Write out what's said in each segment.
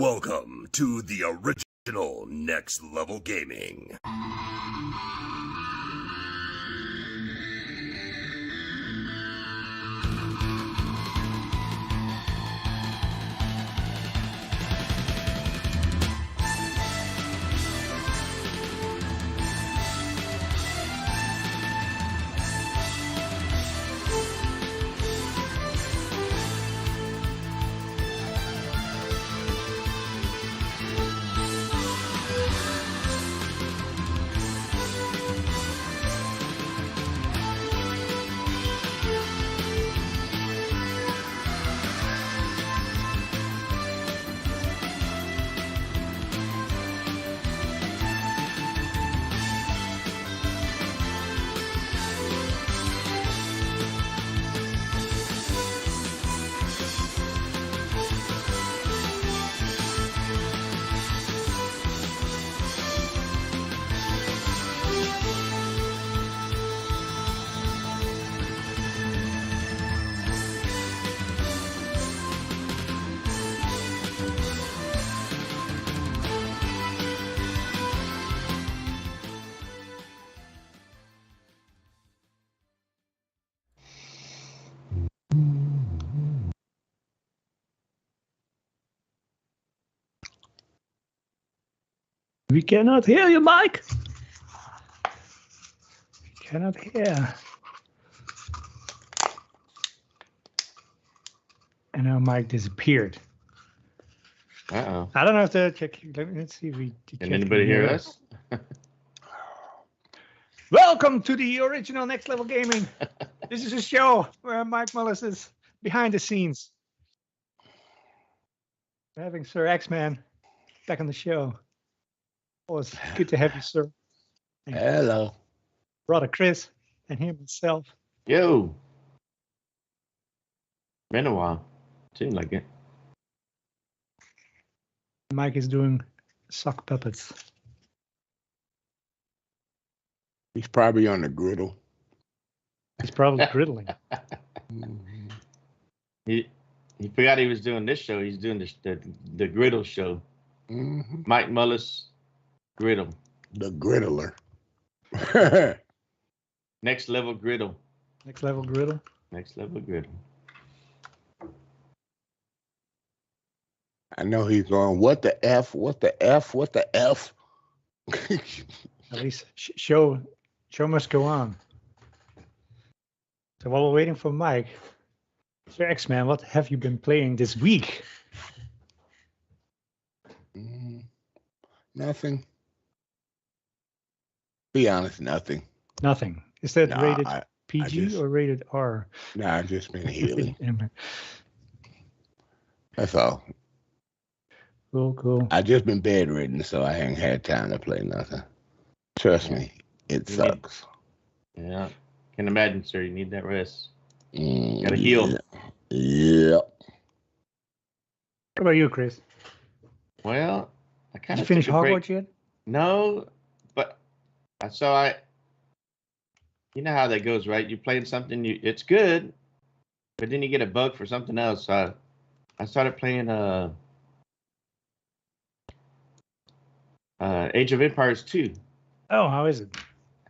Welcome to the original Next Level Gaming. We cannot hear you, Myke. We cannot hear. And now Myke disappeared. Uh-oh. I don't know if to check. Let's see if we Can anybody hear us? Welcome to the original Next Level Gaming. This is a show where Myke Mullis is behind the scenes. We're having Sir X-Man back on the show. Oh, it's good to have you, sir. Hello. Brother Chris and him himself. Yo. Been a while. Seemed like it. Myke is doing sock puppets. He's probably on the griddle. He's probably griddling. He forgot he was doing this show. He's doing the griddle show. Mm-hmm. Myke Mullis griddle. The griddler. Next level griddle. Next Level Griddle. Next level griddle. I know he's going, what the F, what the F, what the F? At least show must go on. So while we're waiting for Myke, Sir X-Man, what have you been playing this week? Nothing. Be honest, nothing. Nothing. Is that Nah, rated I PG just- or rated R? Nah, I've just been healing. That's all. Cool. I just been bedridden, so I ain't had time to play nothing. Trust me, it sucks. Yeah. Can imagine, sir. You need that rest. Mm, Gotta heal. Yeah. What about you, Chris? Well, I Did kind you of finish Hogwarts yet? No, but you know how that goes, right? You're playing something, it's good, but then you get a bug for something else. So I started playing Age of Empires 2. Oh, how is it?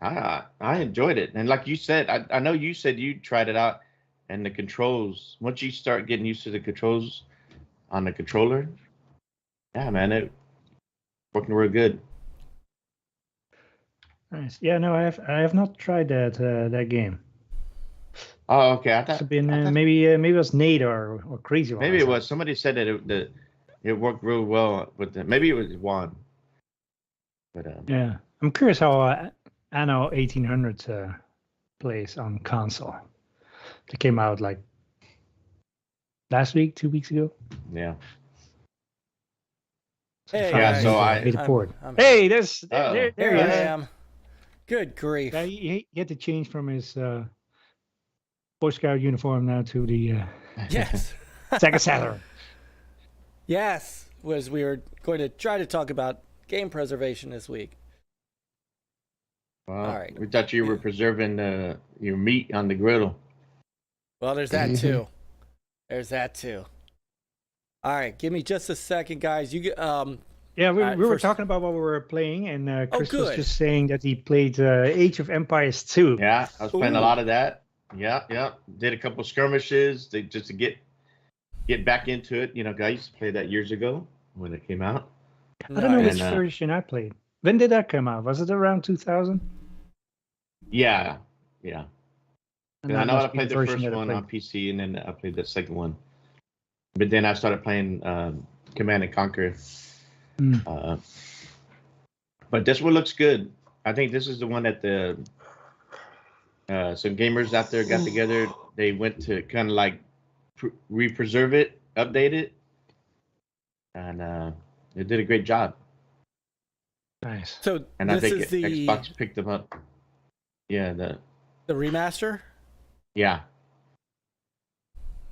I enjoyed it, and like you said, I know you said you tried it out, and the controls. Once you start getting used to the controls on the controller, yeah, man, it working real good. Nice. Yeah, no, I have not tried that game. Oh, okay. I It's thought been maybe it was Nate or Crazy. maybe it was somebody said that it worked real well with the. Maybe it was Juan. But Yeah, I'm curious how Anno 1800 plays on console. It came out like last week, 2 weeks ago. yeah. Hey, Yeah, guys. so I- made it forward. I'm- Hey, there Here he I is. am. Good grief. Yeah, he had to change from his Boy Scout uniform now to the Yes. Sega Saturn. Yes. Was we were going to try to talk about game preservation this week. Well, All right. we thought you were preserving your meat on the griddle. Well, there's that too. There's that too. All right, give me just a second, guys. You get Yeah, we were first- talking about what we were playing, and Chris was good. just saying that he played Age of Empires 2. Yeah, I was playing a Ooh. lot of that. Yeah. Did a couple skirmishes just to get back into it. You know, I used to play that years ago when it came out. I don't know Nice. which And, version I played. When did that come out? Was it around 2000? Yeah. And And I that know must I be played the version first that I one played. on PC, and then I played the second one. But then I started playing Command and Conquer. Mm. But this one looks good. I think this is the one that some gamers out there got together. They went to kind of like re-preserve it, update it, and they did a great job. Nice. So And I this think is the Xbox picked them up. Yeah, the remaster. yeah.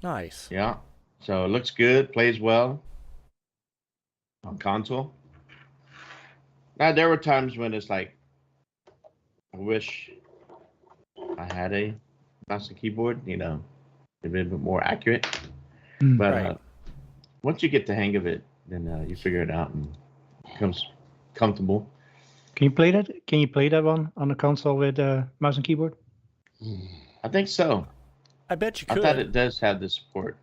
Nice. So it looks good, plays well on console. Now there were times when it's like, I wish I had a mouse and keyboard, you know, a bit more accurate. Mm. But Right. once you get the hang of it, then you figure it out and it becomes comfortable. Can you play that? Can you play that one on the console with mouse and keyboard? I think so. I bet you I could. thought it does have the support.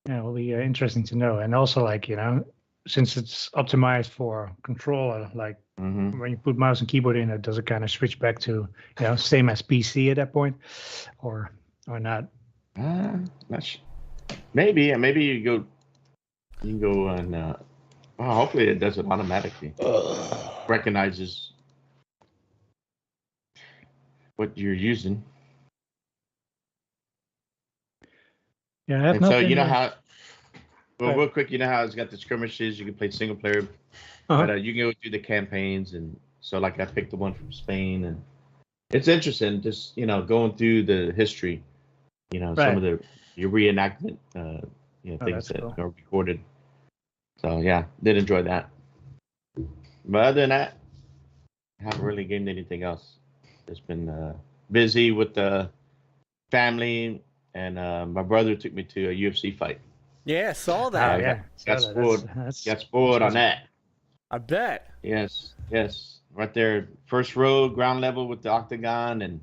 Yeah, it'll be interesting to know. And also, like, you know, since it's optimized for controller, like Hmm when you put mouse and keyboard in, does it kind of switch back to, you know, same as PC at that point, or not? Maybe you can go and hopefully it does it automatically. Recognizes what you're using. Yeah, I have And not so you been, know how. Well, Right. real quick, you know how it's got the skirmishes. You can play single player, Uh-huh. but you can go through the campaigns, and so like I picked the one from Spain, and it's interesting. Just going through the history. You know, some of your reenactment. Things that's that cool. are recorded. So yeah, did enjoy that. But other than that, I haven't really gamed anything else. Just been busy with the family, and my brother took me to a UFC fight. Yeah, saw Oh, that. Yeah. yeah. got So spoiled. that's Got spoiled on that. I bet. Yes. Right there, first row, ground level with the octagon, and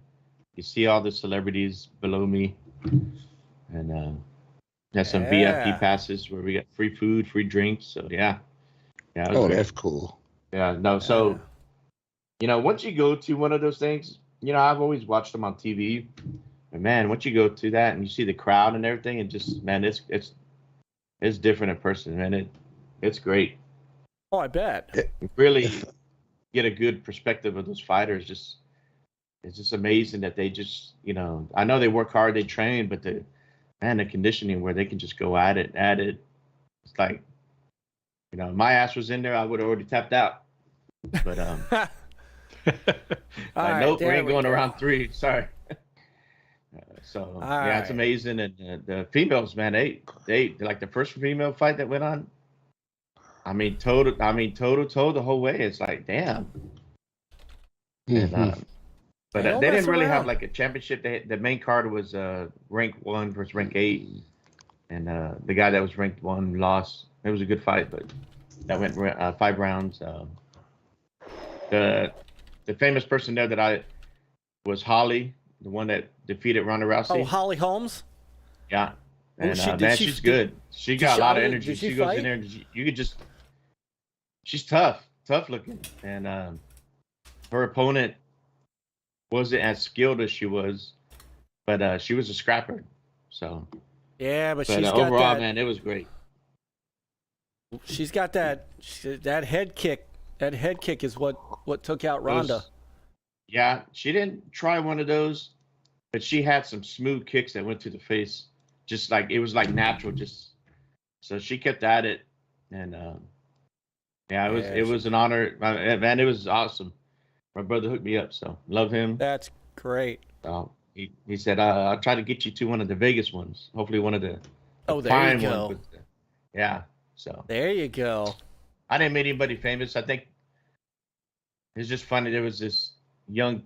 you see all the celebrities below me. And had some Yeah. VIP passes where we got free food, free drinks. So yeah. It was Oh, great. that's cool. Yeah, no. So, once you go to one of those things, I've always watched them on TV. But man, once you go to that and you see the crowd and everything, and just man, it's different in person, man. It's great. Oh, I bet. You really get a good perspective of those fighters. It's just amazing that they just, I know they work hard, they train, but the conditioning where they can just go at it. It's like, my ass was in there, I would have already tapped out. But All like, right, nope, we there ain't we going go. around 3. Sorry. So yeah, it's right. amazing, and the females, man, they like the first female fight that went on. I mean, toe to toe the whole way. It's like, damn. And, Mhm. but They don't they mess didn't really have around. like a championship. The main card was rank 1 versus rank 8, and the guy that was ranked 1 lost. It was a good fight, but that went 5 rounds. The famous person there that I was Holly, the one that defeated Ronda Rousey. Oh, Holly Holmes. Yeah. Oh, And did she- she's good. She did got she- a lot of oh, energy. did she She goes fight? in there and you could just. She's tough looking, and her opponent wasn't as skilled as she was, but she was a scrapper. So, Yeah, but but she's got overall, that. man, it was great. She's got that head kick. That head kick is what took out Ronda. Yeah, she didn't try one of those, but she had some smooth kicks that went to the face, just like it was like natural. Just so she kept at it, and yeah, it was an honor, man. It was awesome. My brother hooked me up, so love him. That's great. He said, I'll try to get you to one of the Vegas ones. Hopefully one of the Oh, there you fine go. ones. Yeah, so There you go. I didn't meet anybody famous. I think it's just funny. There was this young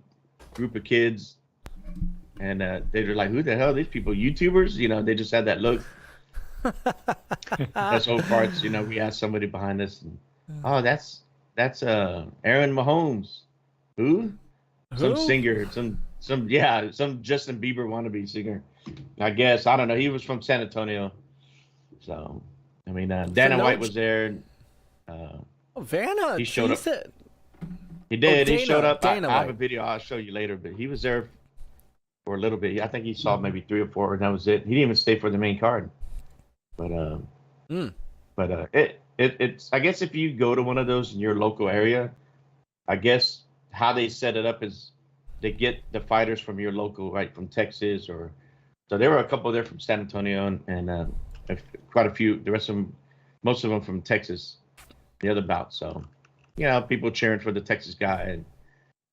group of kids, and they were like, who the hell are these people? YouTubers? They just had that look. That's old parts. You know, we asked somebody behind us, and, oh, that's Aaron Mahomes. Who? Some singer, some Justin Bieber wannabe singer. I guess, I don't know. He was from San Antonio, so I mean, Dana White was there. Vanna, he showed up. He Dana, did. He showed up. I have a White. video I'll show you later, but he was there for a little bit. I think he saw maybe 3 or 4, and that was it. He didn't even stay for the main card. But it's I guess if you go to one of those in your local area, I guess how they set it up is they get the fighters from your local, right, from Texas, or so there were a couple there from San Antonio and quite a few. The rest of them, most of them from Texas, the other bout. So, you know, people cheering for the Texas guy and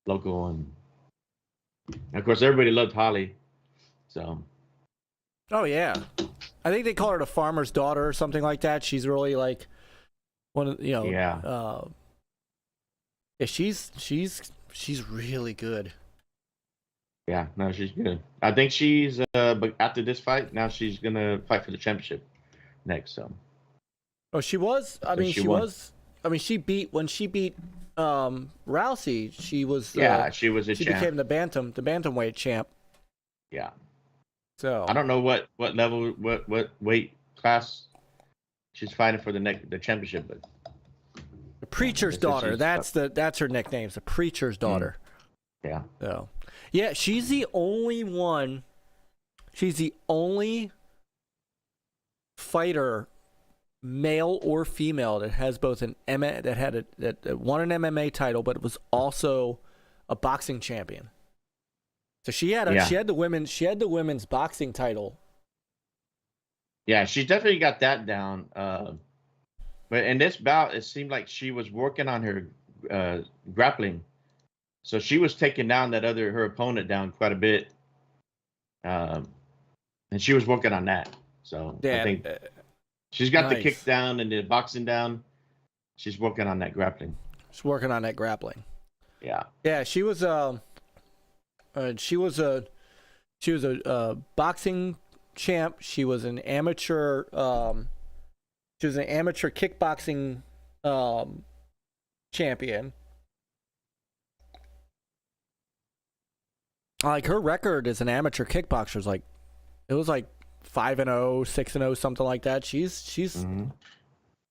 local, and of course everybody loved Holly. So. Oh yeah, I think they call her the farmer's daughter or something like that. She's really like one of yeah, she's really good. Yeah, no, she's good. I think she's but after this fight, now she's gonna fight for the championship next. So. Oh, she was. I mean, she was. I mean, she beat Rousey. She was. Yeah, she was a she champ. became the bantamweight champ. Yeah. So I don't know what level, what weight class she's fighting for the championship, but the preacher's daughter. That's her nickname. It's the preacher's daughter. Yeah. So, yeah, she's the only one. She's the only fighter, male or female, that has both that won an MMA title, but was also a boxing champion. So she had the women's boxing title. Yeah, she definitely got that down. But in this bout, it seemed like she was working on her grappling. So she was taking down her opponent down quite a bit. And she was working on that. So I think she's got the kick down and the boxing down. She's working on that grappling. She's working on that grappling. Yeah. Yeah, she was a boxing champ. She was an amateur kickboxing champion. Like, her record as an amateur kickboxer is like, it was like 5-0, 6-0, something like that. She's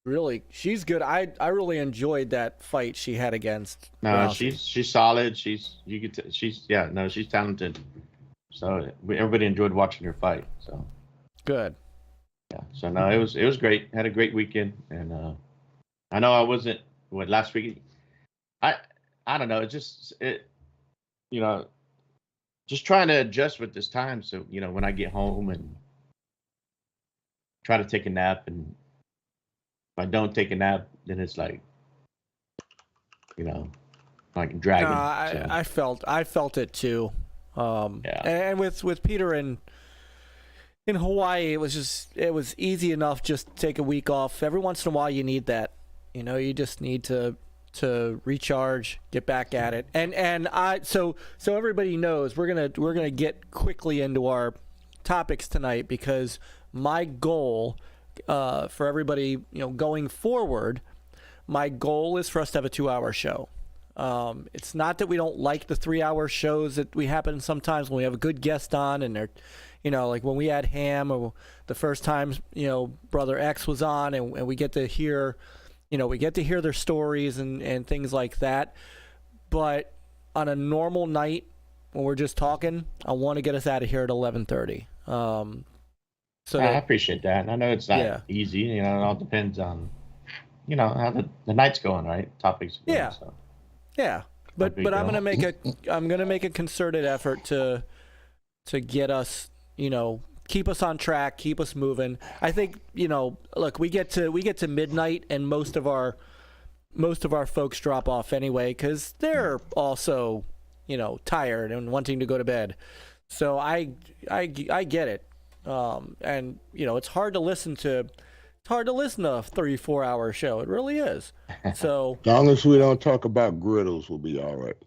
really, she's good. I really enjoyed that fight she had against. No, Rousey. she's solid. She's talented. So everybody enjoyed watching her fight. So good. Yeah. So no, it was great. Had a great weekend, and I know I wasn't last week. I don't know. Just trying to adjust with this time. So when I get home and try to take a nap, and if I don't take a nap, then it's like like dragging. No, I felt it too. And with Peter in Hawaii, it was easy enough just to take a week off. Every once in a while you need that. You just need to recharge, get back at it. And so everybody knows we're gonna get quickly into our topics tonight, because my goal for everybody, going forward, my goal is for us to have a 2-hour show. It's not that we don't like the 3-hour shows that we happen sometimes when we have a good guest on, and they're, like when we had Ham, or the first time, Brother X was on, and we get to hear, their stories and things like that. But on a normal night when we're just talking, I want to get us out of here at 11:30. So I appreciate that. I know it's not easy. It all depends on, how the night's going, right? Topics. Yeah. So. Yeah, but I'm gonna make a concerted effort to get us, keep us on track, keep us moving. I think, look, we get to midnight, and most of our folks drop off anyway, because they're also, tired and wanting to go to bed. So I get it, and it's hard to listen to. It's hard to listen to a 3-4 hour show. It really is. So as long as we don't talk about griddles, we'll be all right.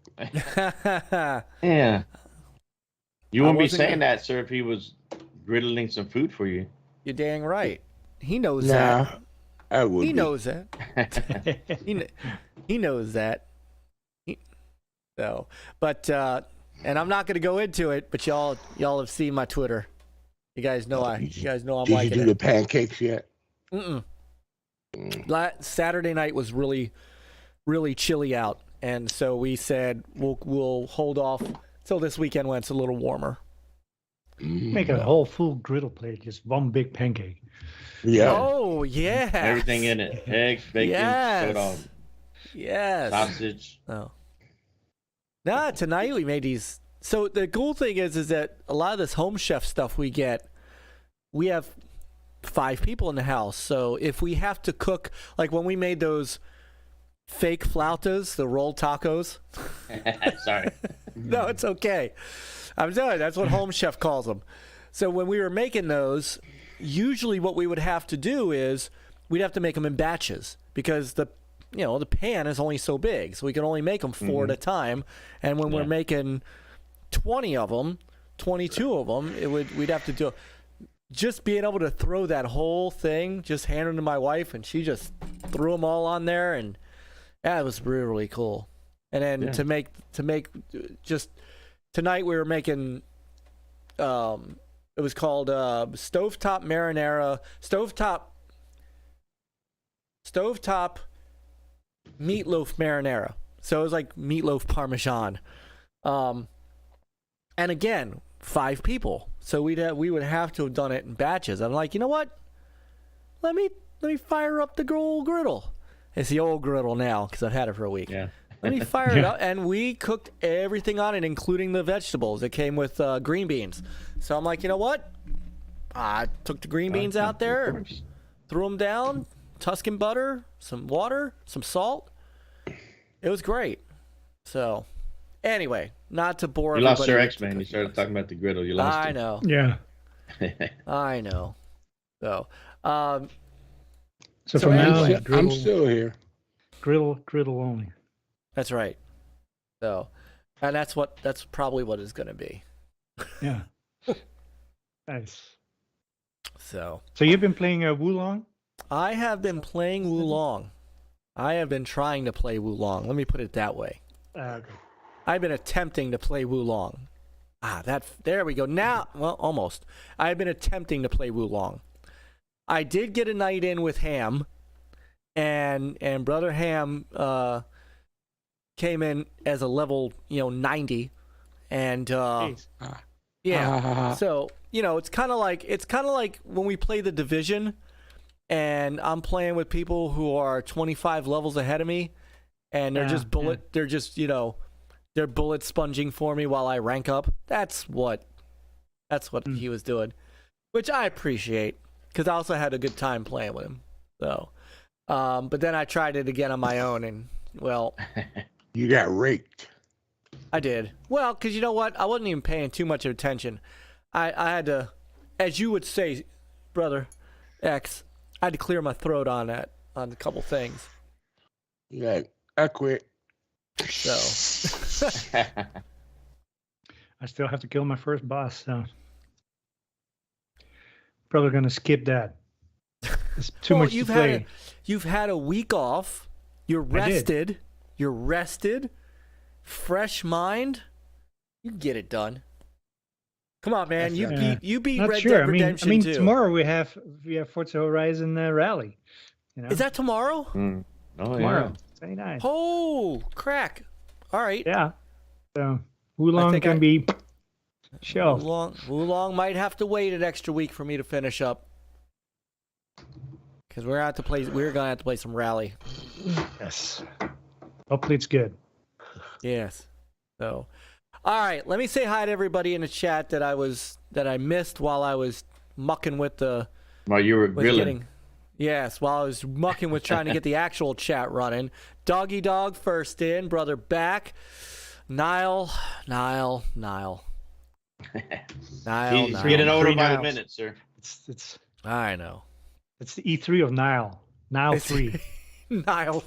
Yeah. You wouldn't be saying that, sir, if he was griddling some food for you. You're dang right. He knows Nah, that. I would. He knows that. He knows that. So, but and I'm not going to go into it, but y'all have seen my Twitter. You guys know I'm Did liking you do the pancakes yet? Saturday night was really, really chilly out, and so we said we'll hold off till this weekend when it's a little warmer. Make a whole full griddle plate, just one big pancake. Yeah. Oh yeah. Everything in it: eggs, bacon, soda, sausage. Oh. Nah, tonight we made these. So the cool thing is that a lot of this home chef stuff we have 5 people in the house. So if we have to cook, like when we made those fake flautas, the rolled tacos. Sorry. No, it's okay. I'm telling you, that's what home chef calls them. So when we were making those, usually what we would have to do is we'd have to make them in batches because the pan is only so big, so we can only make them 4 at a time. And when we're making 20 of them, 22 of them, we'd have to do just being able to throw that whole thing, just hand them to my wife, and she just threw them all on there, and that was really, really cool. And then to make just tonight we were making it was called stovetop meatloaf marinara. So it was like meatloaf parmesan. And again, 5 people. So we would have to have done it in batches. I'm like, you know what? Let me fire up the old griddle. It's the old griddle now because I've had it for a week. Yeah. Let me fire it up, and we cooked everything on it, including the vegetables. It came with green beans. So I'm like, you know what? I took the green beans out there, threw them down, Tuscan butter, some water, some salt. It was great. So, anyway, not to bore you everybody. You lost your X-Man. You started talking about the griddle. You lost I him. know. Yeah. I know. So, so from now on, I'm still here. Griddle only. That's right. So, and that's probably what it's going to be. Yeah. Nice. So you've been playing Wulong? I have been playing Wulong. I have been trying to play Wulong. Let me put it that way. Okay. I've been attempting to play Wulong. There we go. Now, well, almost. I've been attempting to play Wulong. I did get a night in with Ham, and Brother Ham came in as a level 90, and yeah. So it's kind of like when we play the Division, and I'm playing with people who are 25 levels ahead of me, and they're they're bullet sponging for me while I rank up. That's what he was doing, which I appreciate because I also had a good time playing with him. So, but then I tried it again on my own, and well, you got raked. I did. Well, because you know what? I wasn't even paying too much attention. I had to, as you would say, Brother X, I had to clear my throat on a couple things. Yeah, I quit. So I still have to kill my first boss, so probably gonna skip that. It's too much to play. You've had a week off. You're rested. You're rested. Fresh mind. You can get it done. Come on, man. You beat Red Dead Redemption 2. Tomorrow we have Forza Horizon Rally. Is that tomorrow? Oh, tomorrow. Yeah. 29. Oh, crack. All right. Yeah. So Wulong can be shelved. Wulong might have to wait an extra week for me to finish up. Because we're gonna have to play some Rally. Yes. Hopefully it's good. Yes. So, all right. Let me say hi to everybody in the chat that I missed while I was mucking with the. While you were grilling. Yes, while I was mucking with trying to get the actual chat running. Doggy Dog first in, Brother Back, Nile. He's getting older by the minute, sir. It's. I know. It's the E3 of Nile. Nile 3. Nile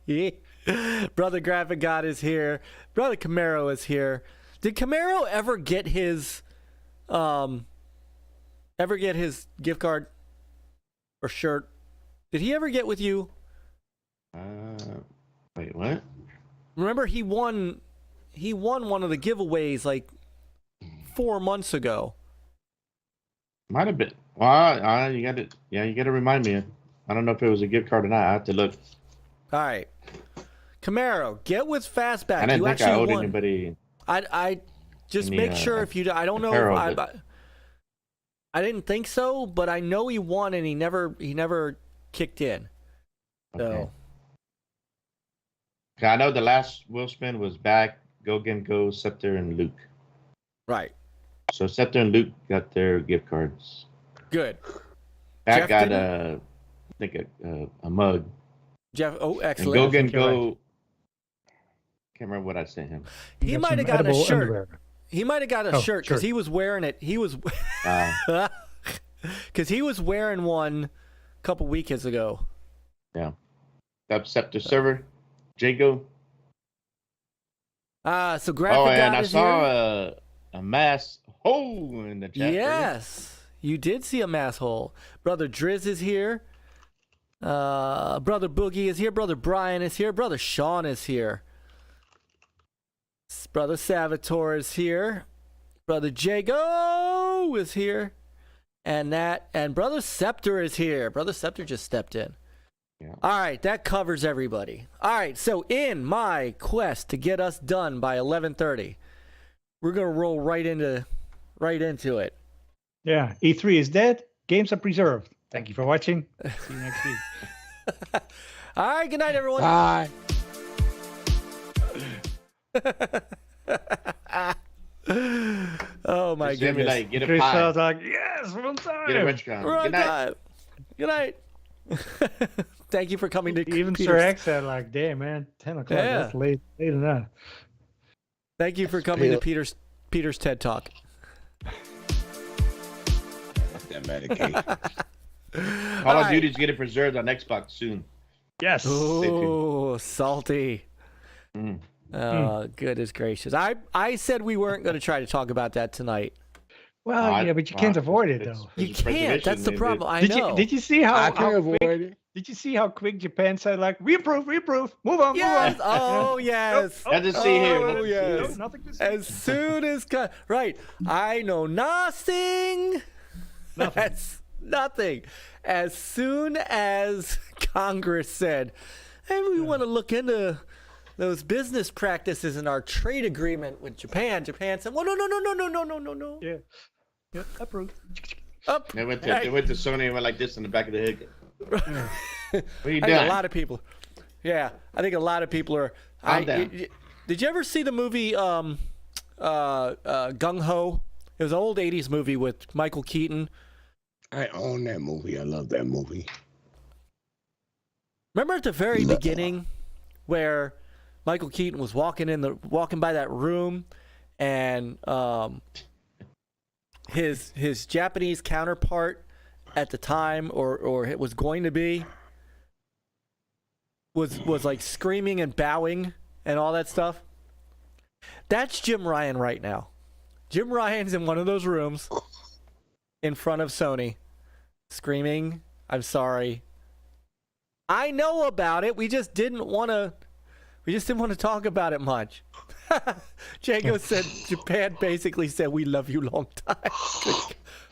3. Brother Graphic God is here. Brother Camaro is here. Did Camaro ever get his gift card? or shirt. Did he ever get with you? Wait, what? Remember he won one of the giveaways like 4 months ago. Might have been. Well, you got to. Yeah, you got to remind me. I don't know if it was a gift card or not. I have to look. All right, Camaro, get with Fastback. I didn't you think actually I owed won. anybody. I just make sure if you. I don't know. I didn't think so, but I know he won and he never kicked in. So. Okay, I know the last wheel spin was back. Go, Scepter, and Luke. Right. So Scepter and Luke got their gift cards. Good. Back Jeff got I think a mug. Jeff, excellent. And Go. Can't remember what I sent him. He might have got a shirt. Underwear. He might have got a shirt because he was wearing it. He was because he was wearing one a couple weekends ago. Yeah. Up Scepter server, Jago. So graphic. Oh, and God I is saw here. a mass hole in the chat. Yes, you did see a mass hole. Brother Driz is here. Brother Boogie is here. Brother Brian is here. Brother Sean is here. Brother Salvatore is here. Brother Jago is here. And Brother Scepter is here. Brother Scepter just stepped in. Yeah. All right, that covers everybody. All right, so in my quest to get us done by 11:30, we're gonna roll right into it. Yeah, E3 is dead. Games are preserved. Thank you for watching. See you next week. All right, good night, everyone. Bye. Oh my goodness. Like, get a Chris pie. felt like, yes, one time. Get a restaurant. Good night. Good night. Thank you for coming to Even Peter's. Sir X said like, damn man, 10 o'clock, Yeah. that's late enough. Thank you for coming to Peter's TED Talk. That medication. Call of Duty's getting preserved on Xbox soon. Yes. Oh, salty. Mm. Oh, goodness gracious. I said we weren't going to try to talk about that tonight. Well, yeah, but you can't avoid it though. You can't. That's the problem. I Did know. you see how I can avoid quick, it. Did you see how quick Japan said like, we approve, move on, Yes. move on. Oh, yes. Had to see here. Oh, yes. No, nothing to see. As soon as right, I know nothing. Nothing. That's nothing. As soon as Congress said, "Hey, we want to look into those business practices in our trade agreement with Japan," Japan said, "Well, no." Yeah, approved. Up. They went to Sony and went like this in the back of the head. What are you I think doing? a lot of people. Yeah, I think a lot of people are. Calm down. Did you ever see the movie Gung Ho? It was an old '80s movie with Michael Keaton. I own that movie. I love that movie. Remember at the very beginning where Michael Keaton was walking by that room, and his Japanese counterpart at the time, or it was going to be, was like screaming and bowing and all that stuff. That's Jim Ryan right now. Jim Ryan's in one of those rooms in front of Sony, screaming, "I'm sorry." I know about it. We just didn't want to talk about it much. Jago said Japan basically said, "We love you long time."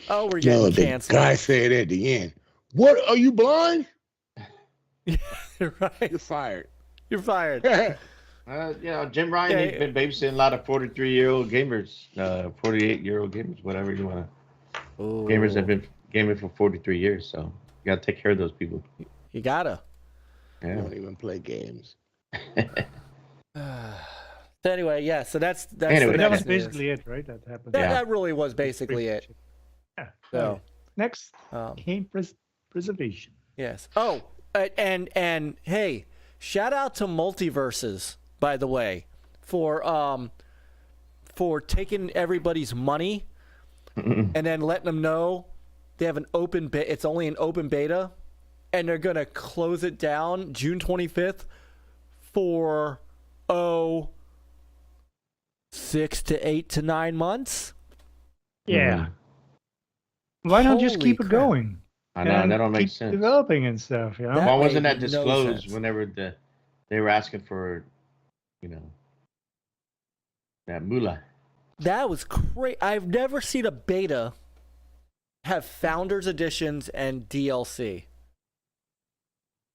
Oh, we're getting canceled. The guy said at the end, "What, are you blind?" Yeah, right. You're fired. You're fired. Jim Ryan, he's been babysitting a lot of 43-year-old gamers, 48-year-old gamers, whatever you want to. Gamers have been gaming for 43 years, so you got to take care of those people. You gotta. I don't even play games. So anyway, yeah. So that's Anyway, That was basically it, right? That happened. that really was basically it. Yeah. So Next, game preservation. yes. Oh, and hey, shout out to Multiverses, by the way, for taking everybody's money and then letting them know they have an open beta. It's only an open beta, and they're gonna close it down June 25th for 6 to 8 to 9 months. Yeah. Why not just Holy keep it crap. going? I know, that don't make sense. Developing and stuff, you know. Why wasn't that made no disclosed sense. whenever they were asking for, that moolah? That was great. I've never seen a beta have Founders Editions and DLC.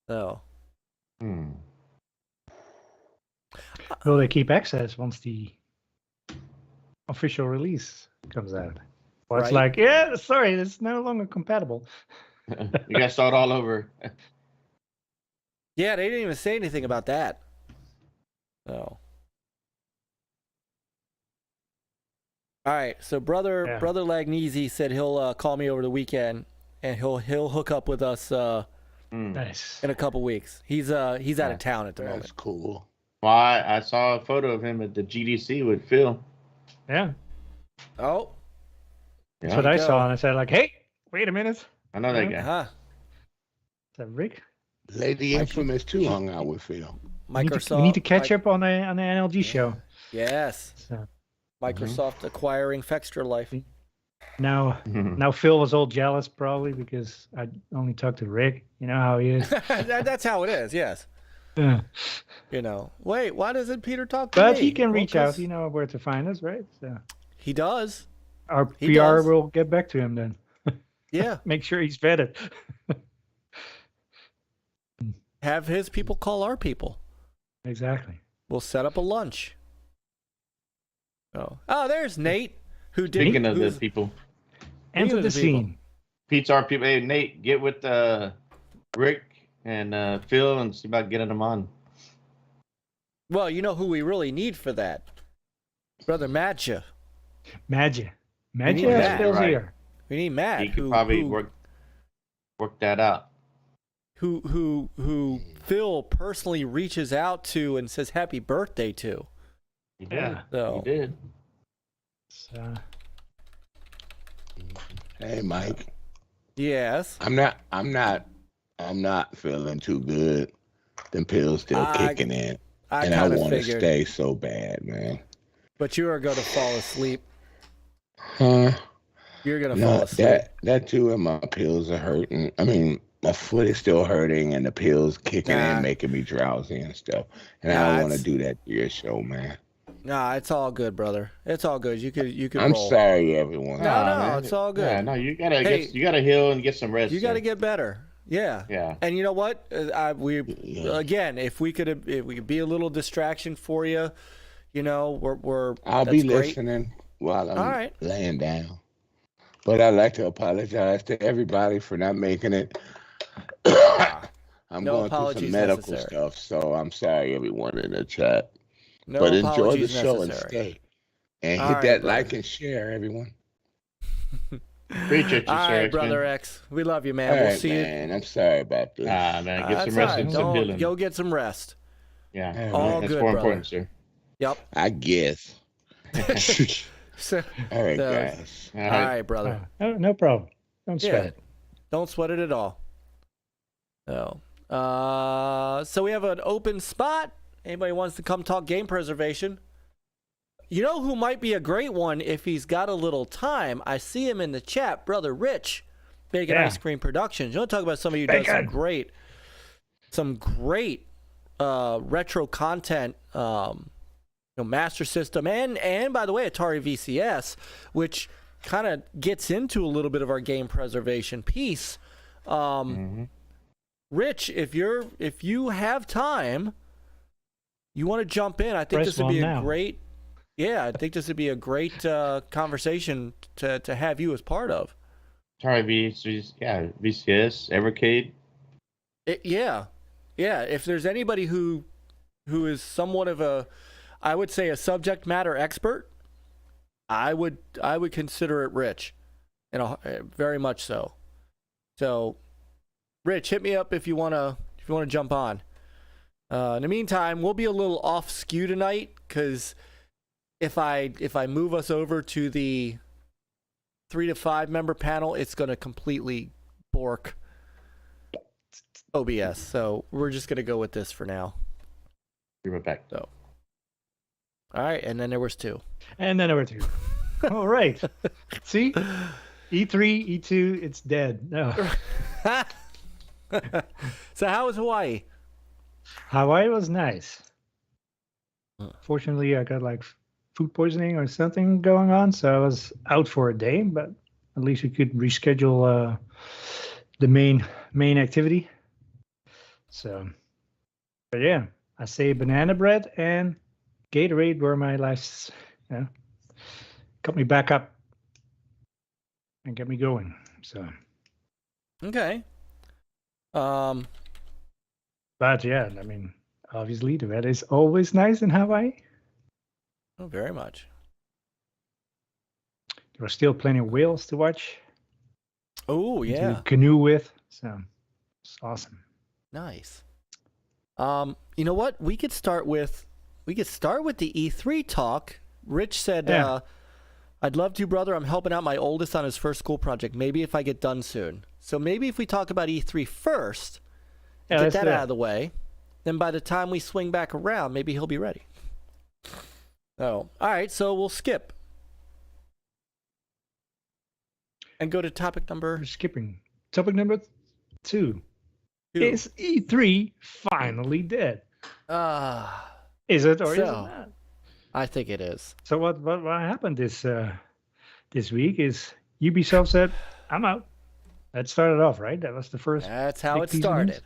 So. Will they keep access once the official release comes out? Well, it's like, yeah, sorry, it's no longer compatible. You gotta start all over. Yeah, they didn't even say anything about that. So. All right, so brother Lagneezy said he'll call me over the weekend and he'll hook up with us Nice. in a couple weeks. He's out of town at the moment. That's cool. Well, I saw a photo of him at the GDC with Phil. Yeah. Oh. That's what I saw, and I said, like, hey, wait a minute. I know that guy. Uh-huh. Is that Rick? Lady Infamous too hung out with Phil. Microsoft. We need to catch up on the NLG show. Yes. So Microsoft acquiring Fextra Life. now Phil was all jealous probably because I only talked to Rick. You know how he is. That's how it is. Yes. Yeah. Wait, why doesn't Peter talk to me? But he can reach out. You know where to find us, right? So he does. our PR will get back to him then. Yeah. Make sure he's vetted. Have his people call our people. Exactly. We'll set up a lunch. Oh, there's Nate. Speaking of the people. Enter the scene. Pete's our people. Hey, Nate, get with Rick and Phil and see about getting them on. Well, you know who we really need for that? Brother Magg. Magg need is Magg, still right. here. We need Matt. He could probably work that out. Who Phil personally reaches out to and says happy birthday to. He did. Yeah. So. He did. So, Hey, Mike. Yes. I'm not feeling too good. Them pills still kicking in. And I want to stay so bad, man. But you are going to fall asleep. Huh? You're going to fall asleep. That too, and my pills are hurting. I mean, my foot is still hurting, and the pills kicking in, making me drowsy and stuff. And I don't want to do that to your show, man. Nah, it's all good, brother. It's all good. You could I'm roll. sorry, everyone. No, it's all good. Yeah, no, you gotta heal and get some rest. You gotta get better. Yeah. Yeah. And you know what? Again, if we could be a little distraction for you, I'll be listening while I'm laying down. But I'd like to apologize to everybody for not making it. I'm going through some medical stuff, so I'm sorry, everyone in the chat. No but enjoy the show necessary. and stay. And hit that like and share, everyone. Appreciate you, all sir. right, Brother X. We love you, man. All we'll right, see man. I'm sorry about this. Man, get some rest and some healing. Go get some rest. Yeah, all that's good, more brother. important, sir. Yep. I guess. So, all right, guys. All right, brother. No problem. Don't sweat it. Don't sweat it at all. So we have an open spot. Anybody wants to come talk game preservation? You know who might be a great one if he's got a little time? I see him in the chat, Brother Rich, Bacon Ice Cream Productions. You want to talk about somebody who does some great retro content, Master System, and by the way, Atari VCS, which kind of gets into a little bit of our game preservation piece. Rich, if you have time, you want to jump in. I think this would be a great. Yeah, I think this would be a great conversation to have you as part of. Atari VCS, Evercade. Yeah. If there's anybody who is somewhat of I would say a subject matter expert, I would consider it Rich, very much so. So, Rich, hit me up if you wanna jump on. In the meantime, we'll be a little off skew tonight because if I move us over to the 3 to 5 member panel, it's gonna completely bork OBS. So we're just gonna go with this for now. Be right back. So, all right, and then there was 2. And then there were 2. All right. See, E3, E2, it's dead. No. So how was Hawaii? Hawaii was nice. Fortunately, I got like food poisoning or something going on, so I was out for a day. But at least we could reschedule the main activity. So, but yeah, I say banana bread and Gatorade were my last, got me back up and get me going. So, okay. But yeah, I mean, obviously the weather is always nice in Hawaii. Oh, very much. There are still plenty of whales to watch. Oh yeah. To canoe with, so it's awesome. Nice. You know what? We could start with the E3 talk. Rich said, "I'd love to, brother. I'm helping out my oldest on his first school project. Maybe if I get done soon. So maybe if we talk about E3 first, get that out of the way, then by the time we swing back around, maybe he'll be ready." Oh, all right. So we'll skip and go to topic number. We're skipping topic number 2. Is E3 finally dead? Is it or is it not? I think it is. So what happened this week is Ubisoft said, "I'm out." That started off, right? That was the first. That's how it started.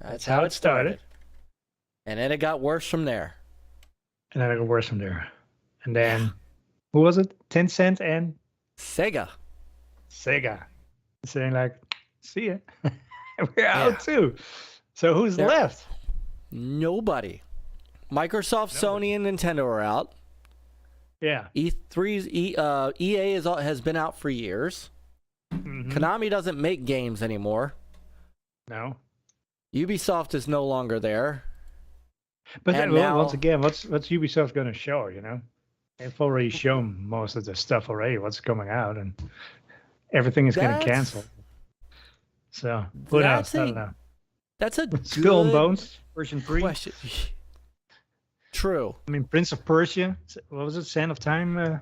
That's how it started. And then it got worse from there. And then, who was it? Tencent and Sega. Saying like, "See ya." We're out too. So who's left? Nobody. Microsoft, Sony, and Nintendo are out. Yeah. E3's EA has been out for years. Mm-hmm. Konami doesn't make games anymore. No. Ubisoft is no longer there. But then, once again, what's Ubisoft going to show? They've already shown most of the stuff already. What's coming out, and everything is getting canceled. So who knows? I don't know. That's a Skull and Bones version 3. Question. True. I mean, Prince of Persia. What was it? Sand of Time.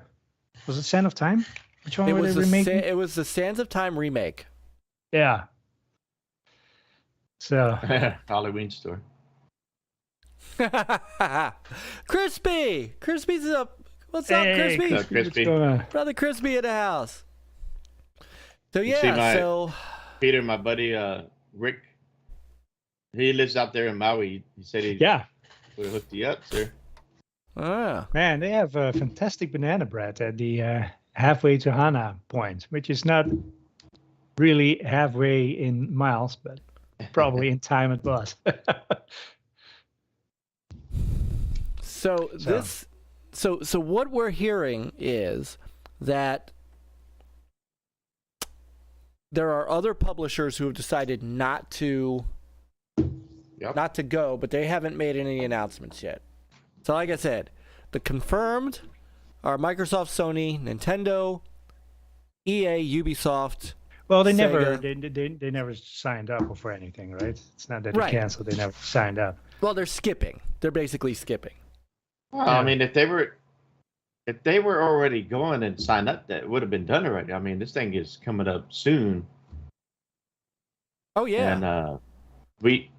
Was it Sand of Time? Which one were they remaking? It was the Sands of Time remake. Yeah. So Halloween store. Crispy's up. What's up, Crispy? Crispy. Brother Crispy in the house. So Peter, my buddy Rick, he lives out there in Maui. He said he would have hooked you up, sir. Man, they have a fantastic banana bread at the halfway to Hana point, which is not really halfway in miles, but probably in time it was. So what we're hearing is that there are other publishers who have decided not to go, but they haven't made any announcements yet. So like I said, the confirmed are Microsoft, Sony, Nintendo, EA, Ubisoft. Well, they Sega. they never signed up for anything, right? It's not that they canceled; they never signed up. Well, they're skipping. They're basically skipping. Well, I mean, if they were already going and signed up, that would have been done already. I mean, this thing is coming up soon. Oh yeah. And we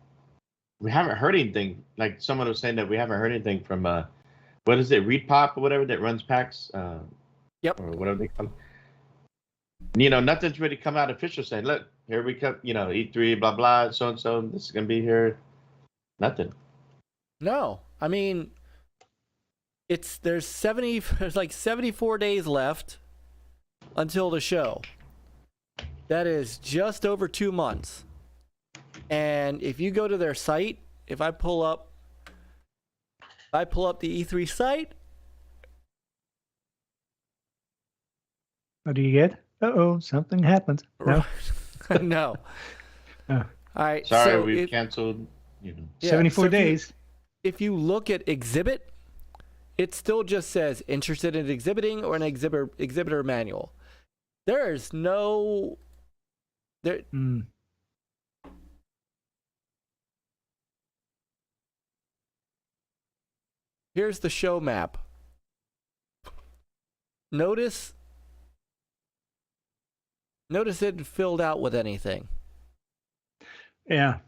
haven't heard anything. Like someone was saying that we haven't heard anything from what is it, Reed Pop or whatever that runs PAX? Yep. Or whatever they call it. Nothing's really come out official saying, look, here we come, E3, blah blah, so and so, this is gonna be here. Nothing. No, I mean, there's like 74 days left until the show. That is just over 2 months. And if you go to their site, if I pull up the E3 site, what do you get? Something happened. No. No. Oh. All right. Sorry, we've canceled. 74 days. If you look at exhibit, it still just says interested in exhibiting or an exhibitor manual. There is no there. Here's the show map. Notice it filled out with anything. Yeah.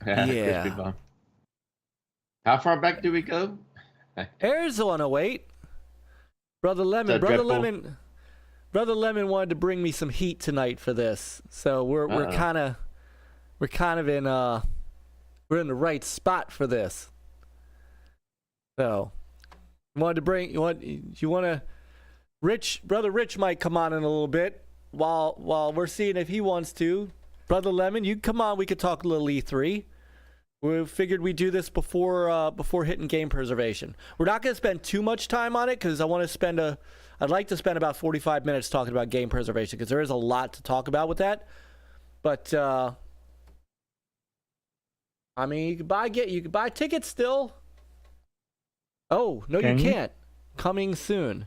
Crispy bomb. How far back do we go? Here's 108. Brother Lemon wanted to bring me some heat tonight for this, so we're kind of in we're in the right spot for this. So, wanted to bring Brother Rich might come on in a little bit while we're seeing if he wants to. Brother Lemon, you come on. We could talk a little E3. We figured we'd do this before hitting game preservation. We're not going to spend too much time on it because I'd like to spend about 45 minutes talking about game preservation because there is a lot to talk about with that. But I mean, you could buy tickets still. Oh no, you can't. Coming soon.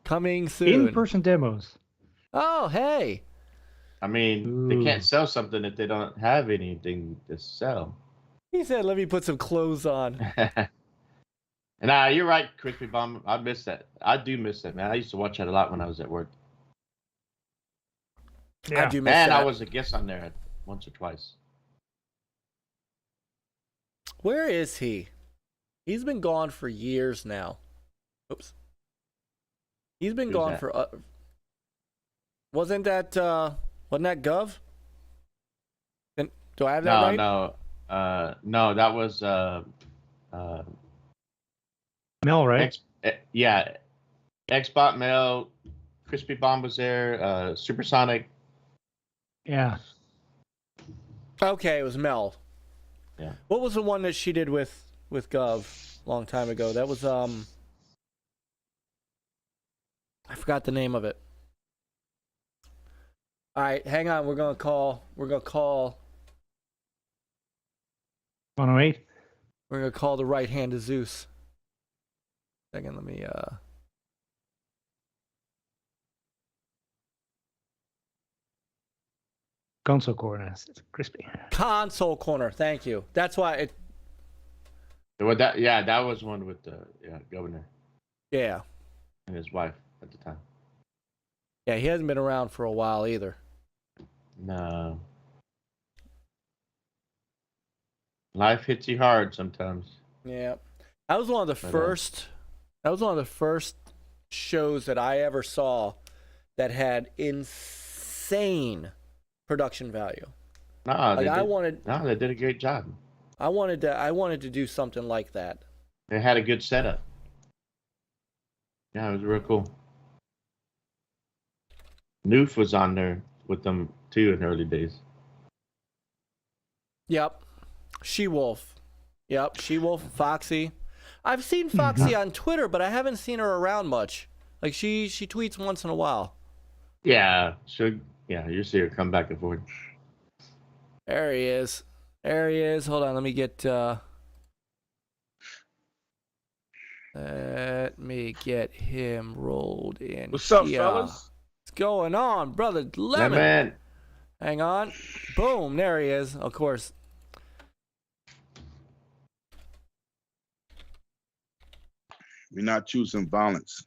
Coming soon. In-person demos. Oh hey. I mean, they can't sell something if they don't have anything to sell. He said, "Let me put some clothes on." Nah, you're right, Crispy Bomb. I miss that. I do miss that, man. I used to watch that a lot when I was at work. Yeah. I do miss that. And I was a guest on there once or twice. Where is he? He's been gone for years now. Oops. He's been gone for. Wasn't that Gov? Do I have that right? No, that was Mel, right? Xbot Mel, Crispy Bomb was there, Supersonic. Yeah. Okay, it was Mel. Yeah. What was the one that she did with Gov a long time ago? That was I forgot the name of it. All right, hang on. We're gonna call 108. We're gonna call the right hand of Zeus. Second, let me Console corner. It's crispy. Console corner. Thank you. That's why it. Well, that was one with the governor. Yeah. And his wife at the time. Yeah, he hasn't been around for a while either. No. Life hits you hard sometimes. Yeah. That was one of the first. That was one of the first shows that I ever saw that had insane production value. They did a great job. I wanted to do something like that. They had a good setup. Yeah, it was real cool. Noof was on there with them too in the early days. Yep. She-Wolf. Yep. She-Wolf, Foxy. I've seen Foxy on Twitter, but I haven't seen her around much. Like she tweets once in a while. Yeah. You see her come back and forth. There he is. Hold on, let me get him rolled in. What's up, fellas? What's going on, brother Lemon? Man. Hang on. Boom, there he is. Of course. We're not choosing violence.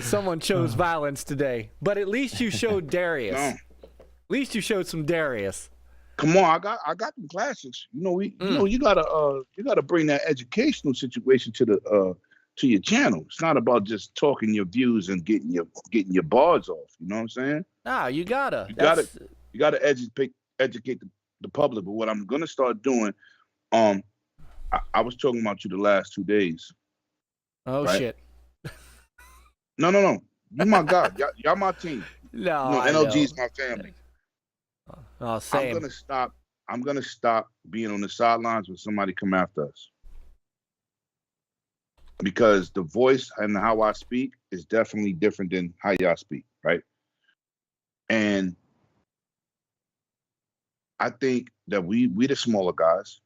Someone chose violence today, but at least you showed Darius. No. At least you showed some Darius. Come on, I got them classics. You gotta bring that educational situation to your channel. It's not about just talking your views and getting your bars off. You know what I'm saying? Nah, you gotta educate the public. But what I'm gonna start doing, I was talking about you the last 2 days. Oh right? Shit! No. You my guy. Y'all my team. No, NLG is my family. Oh, same. I'm gonna stop being on the sidelines when somebody come after us. Because the voice and how I speak is definitely different than how y'all speak, right? And I think that we the smaller guys.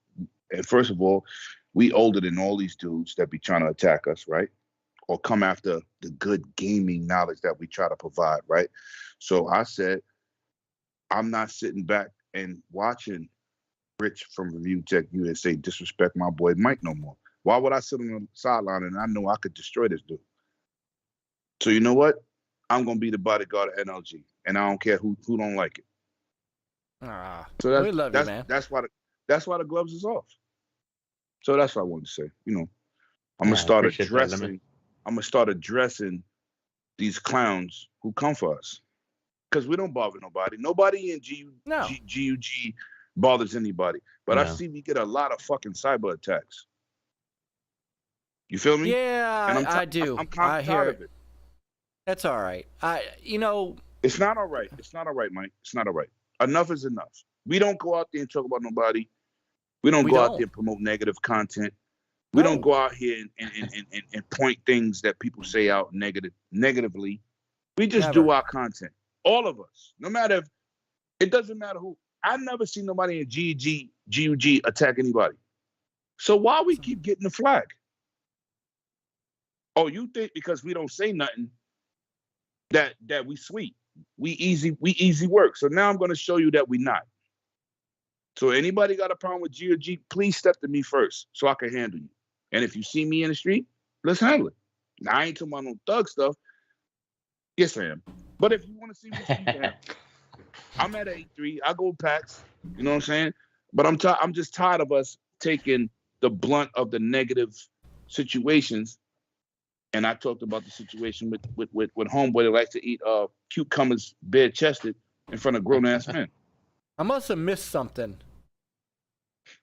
And first of all, we older than all these dudes that be trying to attack us, right? Or come after the good gaming knowledge that we try to provide, right? So I said, I'm not sitting back and watching Rich from Review Tech USA disrespect my boy Myke no more. Why would I sit on the sideline and I know I could destroy this dude? So you know what? I'm gonna be the bodyguard of NLG, and I don't care who don't like it. So we love you, man. That's why the gloves is off. So that's what I wanted to say. You know, I'm gonna start addressing. I'm gonna start addressing these clowns who come for us, because we don't bother nobody. Nobody in GUG bothers anybody. But I see we get a lot of fucking cyber attacks. You feel me? Yeah, I do. I'm kind of tired of it. That's all right. It's not all right. It's not all right, Mike. It's not all right. Enough is enough. We don't go out there and talk about nobody. We don't go out there and promote negative content. We don't go out here and point things that people say out negatively. We just do our content. All of us. No matter if, it doesn't matter who. I never seen nobody in GUG attack anybody. So why we keep getting the flag? Oh, you think because we don't say nothing that we sweet. We easy work. So now I'm going to show you that we not. So anybody got a problem with GUG, please step to me first so I can handle you. And if you see me in the street, let's handle it. Now, I ain't talking about no thug stuff. Yes, I am. But if you want to see me, you can. I'm at 8-3. I go PAX. You know what I'm saying? But I'm just tired of us taking the blunt of the negative situations. And I talked about the situation with homeboy that likes to eat cucumbers bare-chested in front of grown-ass men. I must have missed something.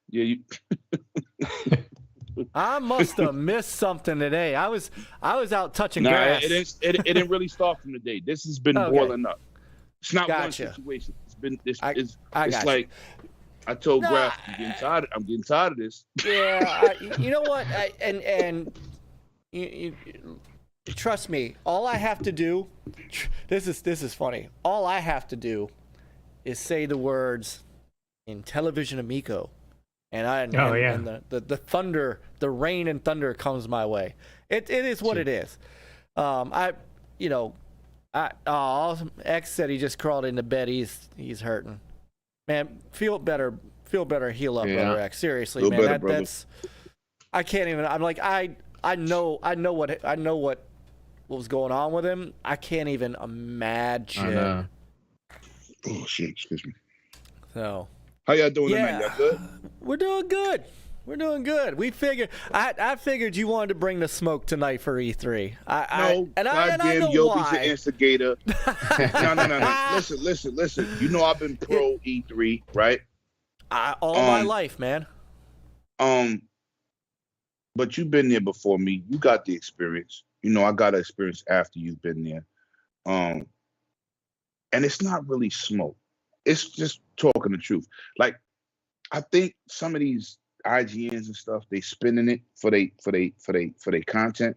Yeah, I must have missed something today. I was out touching grass. It didn't really start from today. This has been boiling up. It's not one situation. It's been it's like I told Grass, I'm getting tired of this. Yeah, you know what? You trust me. All I have to do, this is funny. All I have to do is say the words in television amico, and the thunder, the rain and thunder comes my way. It is what it is. X said he just crawled into bed. He's hurting. Man, feel better. Heal up, brother X. Seriously, man. That's I can't even. I'm like I know what was going on with him. I can't even imagine. Oh shit! Excuse me. So, how y'all doing tonight? Y'all good? We're doing good. We figured. I figured you wanted to bring the smoke tonight for E3. I know Yobi's the instigator. No. Listen. You know I've been pro E3, right? All my life, man. But you've been there before me. You got the experience. You know I got experience after you've been there. And it's not really smoke. It's just talking the truth. Like, I think some of these IGNs and stuff, they spinning it for their content.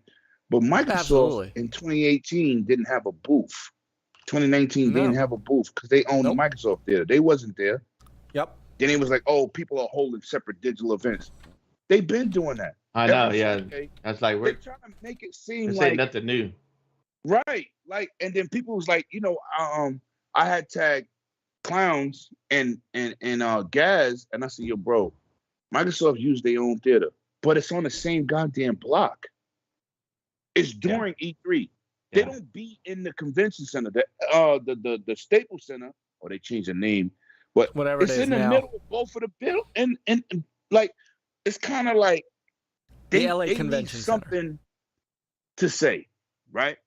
But Microsoft in 2018 didn't have a booth. 2019 they didn't have a booth because they owned the Microsoft Theater. They wasn't there. Yep. Then it was like, oh, people are holding separate digital events. They've been doing that. I know, yeah. That's like they're trying to make it seem like ain't nothing new. Right. Like, and then people was like, I had tagged CLoWnZ and Gaz, and I said, yo, bro, Microsoft used their own theater, but it's on the same goddamn block. It's during E3. They don't be in the convention center, the Staples Center, or they changed the name, but whatever it's in the middle of both of the building, and like it's kind of like the LA Convention need something to say, right?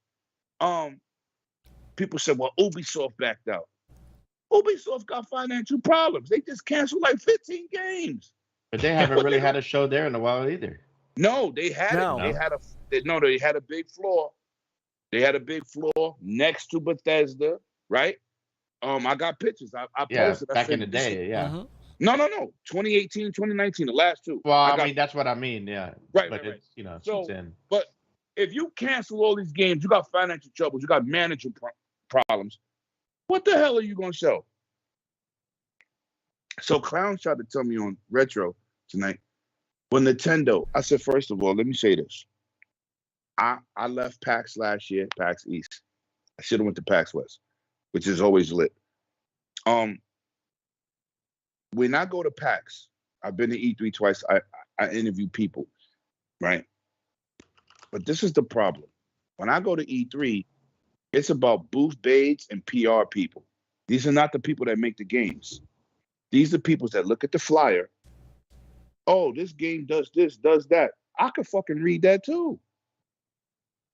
People said, well, Ubisoft backed out. Ubisoft got financial problems. They just canceled like 15 games. But they haven't really had a show there in a while either. No, they had it. They had a big floor. They had a big floor next to Bethesda, right? I got pictures. I posted. Back in the day, No. 2018, 2019, the last two. Well, I mean, that's what I mean, yeah. Right, but right. It's, so, it's in. But if you cancel all these games, you got financial troubles, you got manager problems. What the hell are you going to show? So CLoWnZ tried to tell me on Retro tonight, when Nintendo, I said, first of all, let me say this. I left PAX last year, PAX East. I should have went to PAX West, which is always lit. When I go to PAX, I've been to E3 twice. I interview people, right? But this is the problem. When I go to E3, it's about booth babes and PR people. These are not the people that make the games. These are people that look at the flyer. Oh, this game does this, does that. I could fucking read that too.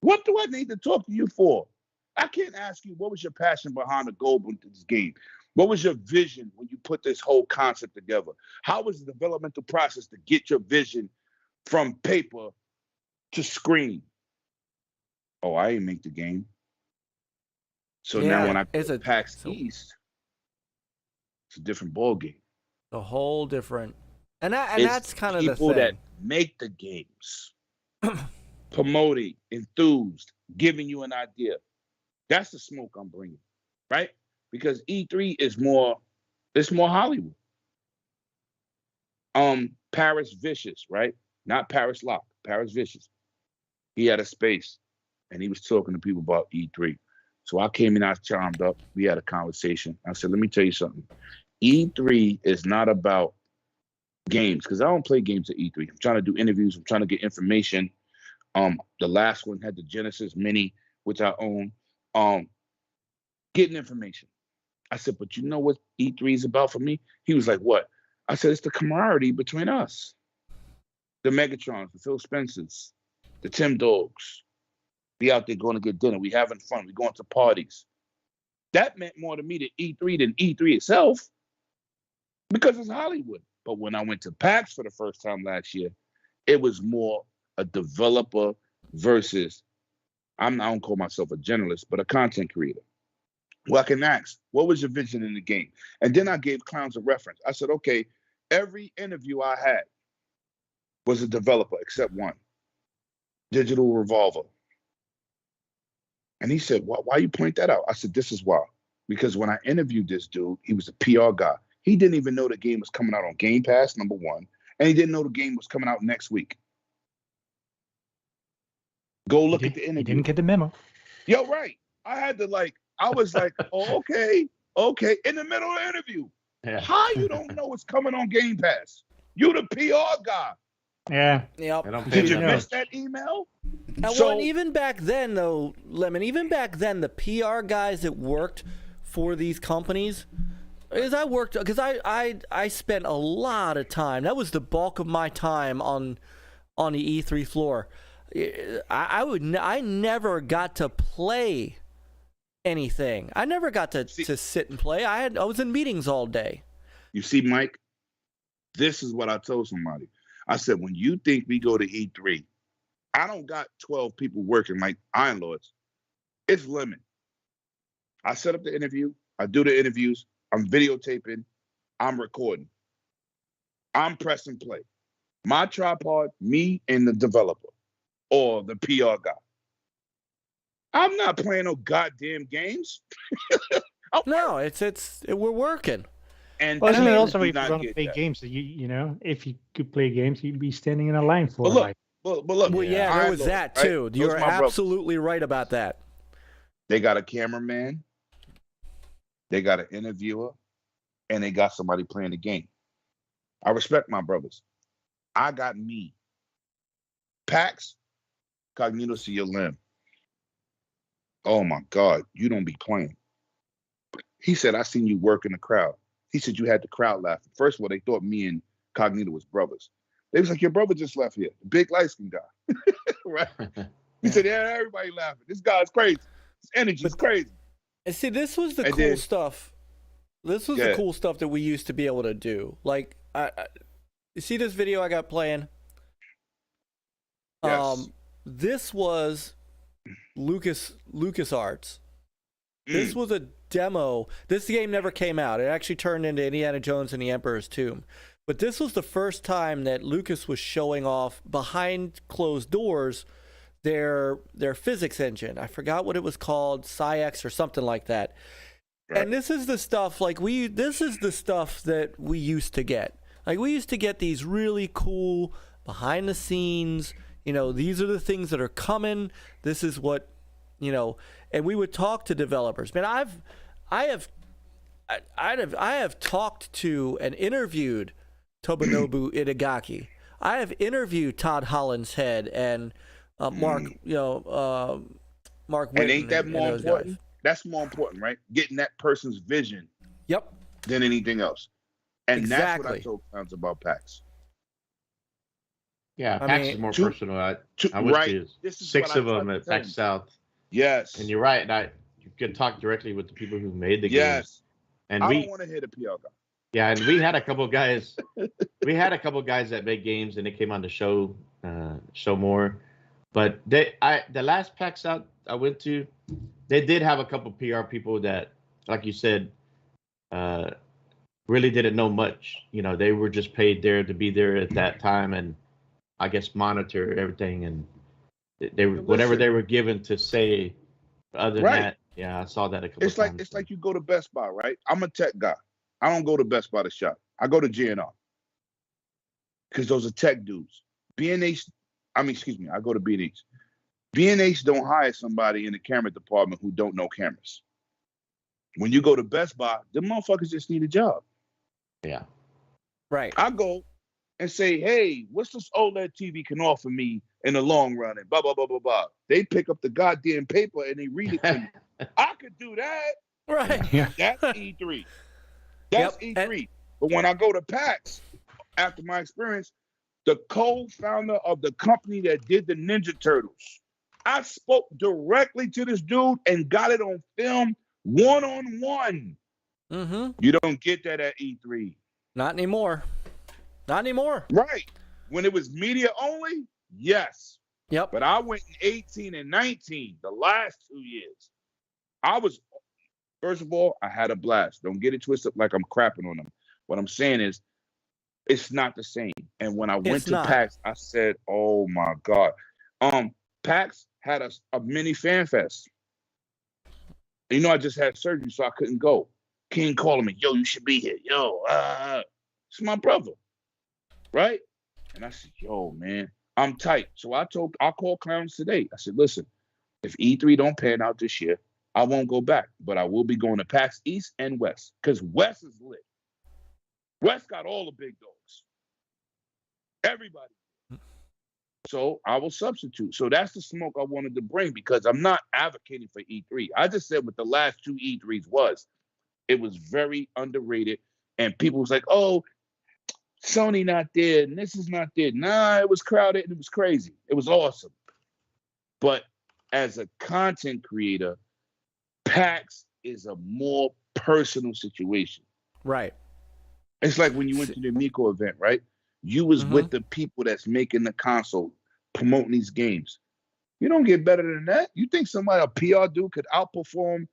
What do I need to talk to you for? I can't ask you, what was your passion behind the goal with this game? What was your vision when you put this whole concept together? How was the developmental process to get your vision from paper to screen? Oh, I didn't make the game. So now when I go to PAX East, it's a different ball game. A whole different, and that's kind of the thing. People that make the games, promoting, enthused, giving you an idea. That's the smoke I'm bringing, right? Because E3 is more, it's more Hollywood. Paris Vicious, right? Not Paris Lock, Paris Vicious. He had a space, and he was talking to people about E3. So I came in, I was charmed up. We had a conversation. I said, let me tell you something. E3 is not about games, because I don't play games at E3. I'm trying to do interviews. I'm trying to get information. The last one had the Genesis Mini, which I own. Getting information. I said, but you know what E3 is about for me? He was like, what? I said, it's the camaraderie between us. The Megatrons, the Phil Spencers, the Tim Dogs. We out there going to get dinner. We having fun. We going to parties. That meant more to me than E3 itself, because it's Hollywood. But when I went to PAX for the first time last year, it was more a developer versus, I don't call myself a journalist, but a content creator. Well, I can ask, what was your vision in the game? And then I gave clowns a reference. I said, okay, every interview I had was a developer except one, Digital Revolver. And he said, why you point that out? I said, this is why. Because when I interviewed this dude, he was a PR guy. He didn't even know the game was coming out on Game Pass, number one. And he didn't know the game was coming out next week. Go look at the interview. He didn't get the memo. Yo, right. I was like, oh, okay. In the middle of the interview. Yeah. How you don't know it's coming on Game Pass? You the PR guy. Yeah. Yep. Did you miss that email? Well, even back then, though, Lemon, the PR guys that worked for these companies, because I spent a lot of time. That was the bulk of my time on the E3 floor. I never got to play anything. I never got to sit and play. I was in meetings all day. You see, Myke, this is what I told somebody. I said, when you think we go to E3, I don't got 12 people working like Iron Lords. It's Lemon. I set up the interview. I do the interviews. I'm videotaping. I'm recording. I'm pressing play. My tripod, me and the developer or the PR guy. I'm not playing no goddamn games. No, we're working. And well, isn't it also if you want to play games that you know, if you could play games, you'd be standing in a line for it. But look, there was that too. Right? You're absolutely right about that. They got a cameraman, they got an interviewer, and they got somebody playing the game. I respect my brothers. I got me. PAX, Cognito to your limb. Oh my God, you don't be playing. He said, I seen you work in the crowd. He said, you had the crowd laughing. First of all, they thought me and Cognito was brothers. They was like, your brother just left here, the big light-skinned guy. Right? He said, yeah, everybody laughing. This guy's crazy. His energy is crazy. And see, this was the cool stuff. This was the cool stuff that we used to be able to do. Like, you see this video I got playing? Yes. This was LucasArts. This was a demo. This game never came out. It actually turned into Indiana Jones and the Emperor's Tomb. But this was the first time that Lucas was showing off behind closed doors their physics engine. I forgot what it was called, SciX or something like that. Right. And this is the stuff this is the stuff that we used to get. Like, we used to get these really cool behind the scenes, these are the things that are coming. This is what, and we would talk to developers. Man, I have talked to and interviewed Tomonobu Itagaki. I have interviewed Todd Hollinshead and Mark, Mark And Whitten ain't that more those important? guys. That's more important, right? Getting that person's vision Yep. than anything else. And Exactly. that's what I told clowns about PAX. Yeah, I PAX mean, is more personal. I went right. to This is 6 what of I them tried at to tell PAX him. South. Yes. And you're right. You could talk directly with the people who made the games. Yes. And I don't want to hear the PR guy. Yeah, and we had a couple guys. We had a couple guys that make games, and they came on the show more. But the last PAX out I went to, they did have a couple PR people that, like you said, really didn't know much. You know, they were just paid there to be there at that time, and I guess monitor everything, and they were whatever they were given to say. Other than that, yeah, I saw that a couple times. It's like you go to Best Buy, right? I'm a tech guy. I don't go to Best Buy to shop. I go to GNR because those are tech dudes. I go to B&H. B&H don't hire somebody in the camera department who don't know cameras. When you go to Best Buy, the motherfuckers just need a job. Yeah. Right. I go and say, hey, what's this OLED TV can offer me in the long run? And blah, blah, blah, blah, blah. They pick up the goddamn paper and they read it to me. I could do that. Right. Yeah. That's E3. That's E3. But when I go to PAX, after my experience, the co-founder of the company that did the Ninja Turtles, I spoke directly to this dude and got it on film one-on-one. Mm-hmm. You don't get that at E3. Not anymore. Not anymore. Right. When it was media only, yes. Yep. But I went in 18 and 19, the last 2 years. First of all, I had a blast. Don't get it twisted like I'm crapping on them. What I'm saying is, it's not the same. And when I went to PAX, I said, oh my God. PAX had a mini fan fest. You know, I just had surgery, so I couldn't go. King calling me, yo, you should be here. Yo, it's my brother. Right? And I said, yo, man, I'm tight. So I called CLoWnZ today. I said, listen, if E3 don't pan out this year, I won't go back, but I will be going to PAX East and West because West is lit. West got all the big dogs. Everybody. So I will substitute. So that's the smoke I wanted to bring because I'm not advocating for E3. I just said what the last 2 E3s was. It was very underrated. And people was like, oh, Sony not there and this is not there. Nah, it was crowded and it was crazy. It was awesome. But as a content creator, PAX is a more personal situation. Right. It's like when you went to the Miko event, right? You was with the people that's making the console, promoting these games. You don't get better than that. You think somebody, a PR dude, could outperform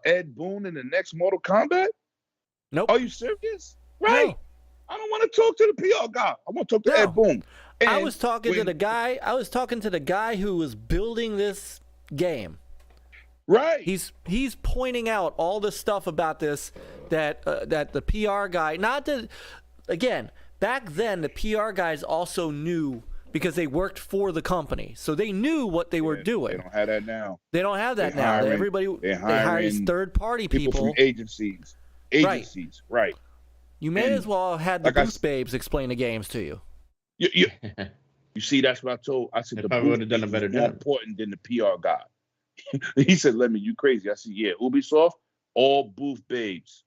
Ed Boon in the next Mortal Kombat? Nope. Are you serious? Right. No. I don't want to talk to the PR guy. I want to talk to Ed Boon. And I was talking to the guy who was building this game. Right. He's pointing out all the stuff about this that the PR guy, again, back then the PR guys also knew because they worked for the company. So they knew what they were doing. They don't have that now. They don't have that now. They hire these third-party people from agencies. Right. You may as well have had the booth babes explain the games to you. You see, that's what I told. I said they the would have done a better job. More important than the PR guy. He said, "Lemon, you crazy?" I said, "Yeah, Ubisoft, all booth babes."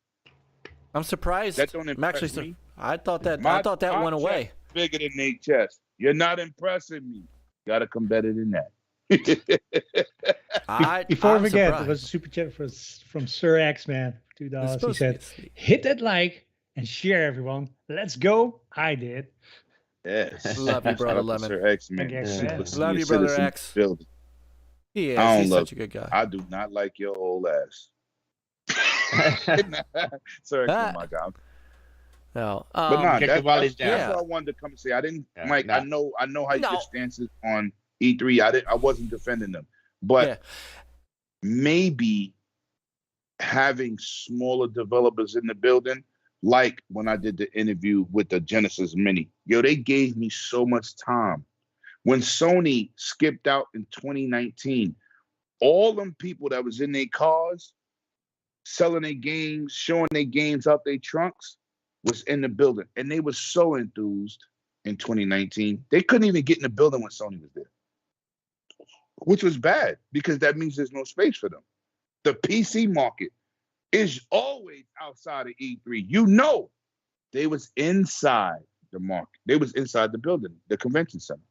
I'm surprised. That don't impress me. I thought that went away. Bigger than their chest. You're not impressing me. Gotta come better than that. Before I forget, there was a super chat from Sir X Man, $2. He said, "Hit that like and share, everyone. Let's go." I did. Yes. Love you, brother Lemon. Sir X Man. Love you, brother X. He is. He's such a good guy. I do not like your old ass. Sir X Man, my guy. No, but no, that's what I wanted to come and say. I didn't, Mike. I know how your stance is on E3. I wasn't defending them, but maybe having smaller developers in the building, like when I did the interview with the Genesis Mini. They gave me so much time. When Sony skipped out in 2019, all them people that was in their cars, selling their games, showing their games out their trunks, was in the building. And they were so enthused in 2019. They couldn't even get in the building when Sony was there. which was bad because that means there's no space for them. The PC market is always outside of E3. You know, they was inside the market. They was inside the building, the convention center.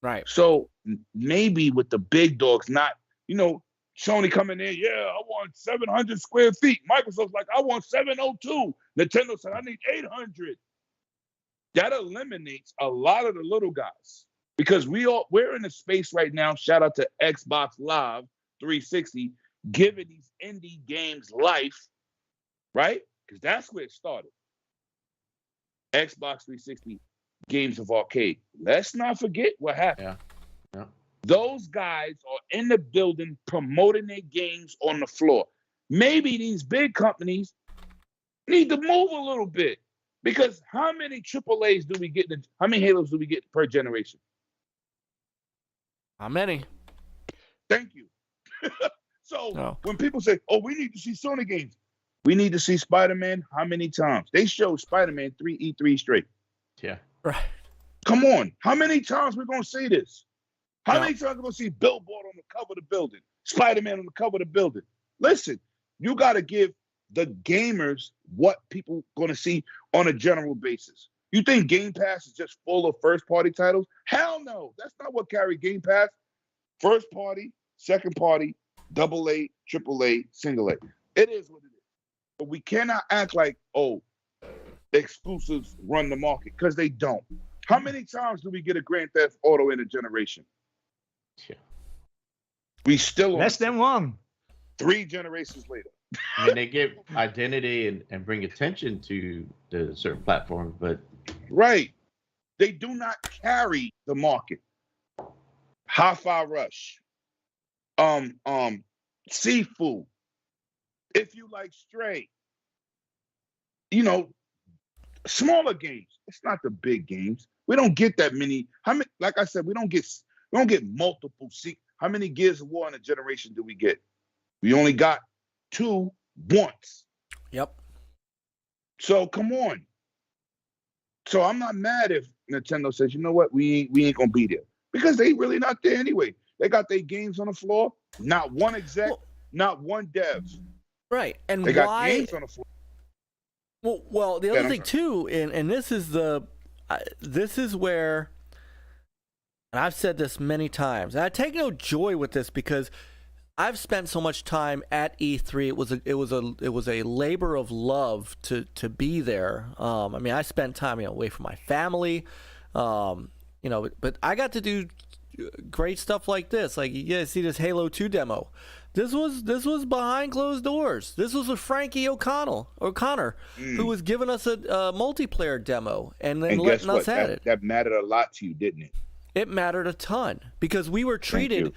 Right. So maybe with the big dogs, not, you know, Sony coming in, yeah, I want 700 square feet. Microsoft's like, I want 702. Nintendo said, I need 800. That eliminates a lot of the little guys because we're in a space right now. Shout out to Xbox Live 360, giving these indie games life, right? Because that's where it started. Xbox 360, Games of Arcade. Let's not forget what happened. Yeah. Those guys are in the building promoting their games on the floor. Maybe these big companies need to move a little bit because how many AAAs do we get? How many Halos do we get per generation? How many? Thank you. So when people say, oh, we need to see Sony games, we need to see Spider-Man how many times? They showed Spider-Man 3 E3 straight. Yeah. Right. Come on. How many times we're going to see this? How many times we're going to see Billboard on the cover of the building? Spider-Man on the cover of the building? Listen, you got to give the gamers what people going to see on a general basis. You think Game Pass is just full of first-party titles? Hell no. That's not what carried Game Pass. First party, second party, AA, AAA, single A. It is what it is. But we cannot act like, oh, exclusives run the market, because they don't. How many times do we get a Grand Theft Auto in a generation? Yeah. We still less than one. 3 generations later. I mean, they give identity and bring attention to the certain platforms, but right, they do not carry the market. Hi-Fi Rush, Seafood. If you like Stray, you know, smaller games. It's not the big games. We don't get that many. How many? Like I said, we don't get multiple. How many Gears of War in a generation do we get? We only got 2 once. Yep. So come on. So I'm not mad if Nintendo says, you know what, we ain't gonna be there, because they really not there anyway. They got their games on the floor. Not one exec, not one dev. Right, and they got games on the floor. Well, the other thing too, and this is where, and I've said this many times, and I take no joy with this because I've spent so much time at E3. It was a labor of love to be there. I mean, I spent time away from my family, but I got to do great stuff like this. Like, you guys see this Halo 2 demo. This was behind closed doors. This was with Frankie O'Connor, who was giving us a multiplayer demo and then letting us have it. That mattered a lot to you, didn't it? It mattered a ton because we were treated.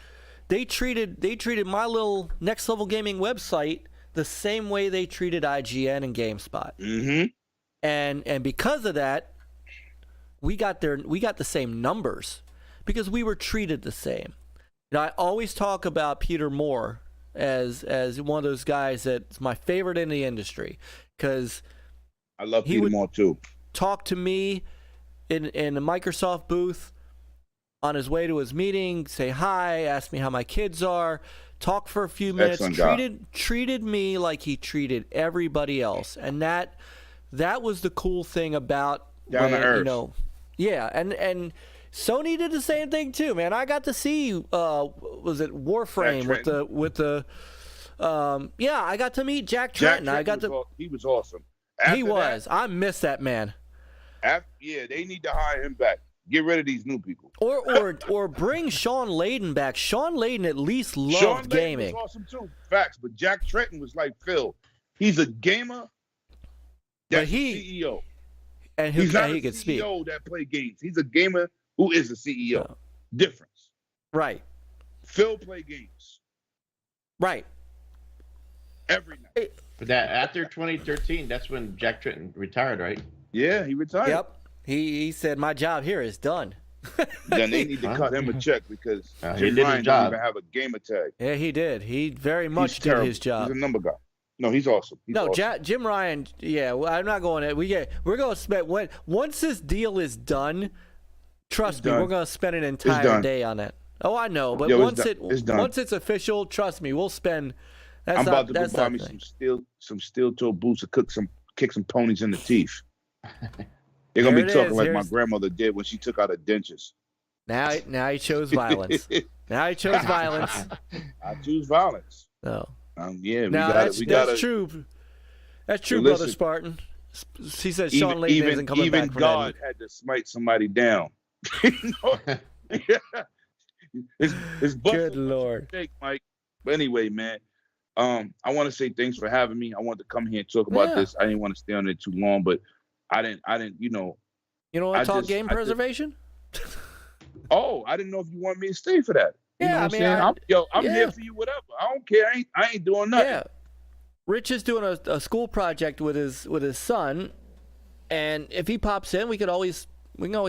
They treated my little Next Level Gaming website the same way they treated IGN and GameSpot. Mm-hmm. And because of that, we got the same numbers because we were treated the same. You know, I always talk about Peter Moore as one of those guys that's my favorite in the industry because I love Peter Moore too. Talk to me in the Microsoft booth on his way to his meeting, say hi, ask me how my kids are, talk for a few minutes, treated me like he treated everybody else. And that was the cool thing about down to earth. You know, yeah, and Sony did the same thing too, man. I got to see was it Warframe with the I got to meet Jack Tretton. He was awesome. He was. I miss that man. They need to hire him back. Get rid of these new people. Or bring Sean Layden back. Sean Layden at least loved gaming. Sean Layden was awesome too. Facts. But Jack Tretton was like Phil. He's a gamer. That's a CEO. And he's not he a could CEO speak. that play games. He's a gamer who is a CEO. No. Difference. Right. Phil play games. Right. Every night. But that after 2013, that's when Jack Tretton retired, right? Yeah, he retired. Yep. He said, my job here is done. Then they need to cut him a check because he did his job. Didn't even have a gamer tag. Yeah, he did. He very much did his job. He's a number guy. No, he's awesome. Awesome. Jim Ryan. Yeah, well, I'm not going to. We're going to spend once this deal is done. Trust me, we're going to spend an entire day on it. Oh, I know, but once it's official, trust me, we'll spend. I'm about to go buy me some steel toe boots to kick some ponies in the teeth. They're gonna be talking like my grandmother did when she took out her dentures. Now he chose violence. I choose violence. No. Yeah, that's true. That's true, Brother Spartan. He says Sean Layton isn't coming back. Even God had to smite somebody down. His Good Lord. Fake, Mike. But anyway, man, I want to say thanks for having me. I wanted to come here and talk about this. I didn't want to stay on it too long, but I didn't. You know want to talk game preservation? I didn't know if you want me to stay for that. You know what I'm saying? I'm here for you, whatever. I don't care. I ain't doing nothing. Yeah. Rich is doing a school project with his son, and if he pops in, we can always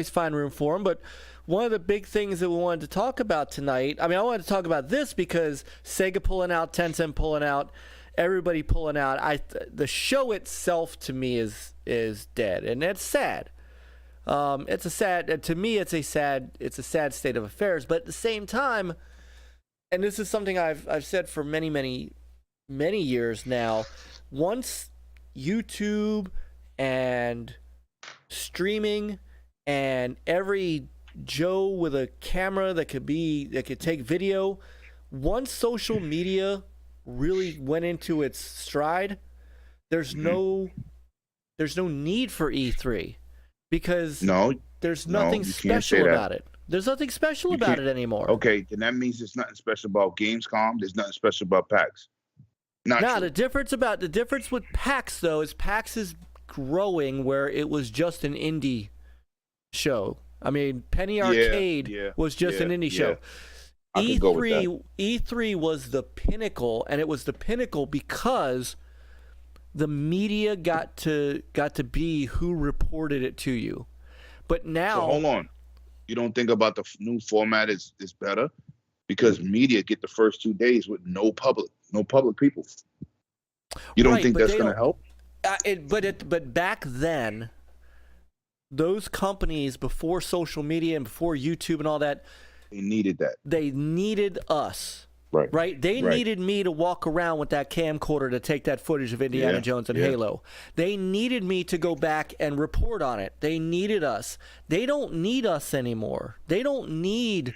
find room for him. But one of the big things that we wanted to talk about tonight, I wanted to talk about this because Sega pulling out, Tencent pulling out, everybody pulling out. The show itself to me is dead, and it's sad. It's a sad state of affairs. But at the same time, and this is something I've said for many years now, once YouTube and streaming and every Joe with a camera that could take video, once social media really went into its stride, there's no need for E3 because there's nothing special about it. There's nothing special about it anymore. Okay, then that means there's nothing special about Gamescom. There's nothing special about PAX. The difference with PAX though is PAX is growing where it was just an indie show. Penny Arcade was just an indie show. E3 was the pinnacle, and it was the pinnacle because the media got to be who reported it to you. But now, so hold on, you don't think about the new format is better because media get the first 2 days with no public people. You don't think that's going to help? But back then, those companies before social media and before YouTube and all that, they needed that. They needed us. Right? They needed me to walk around with that camcorder to take that footage of Indiana Jones and Halo. They needed me to go back and report on it. They needed us. They don't need us anymore. They don't need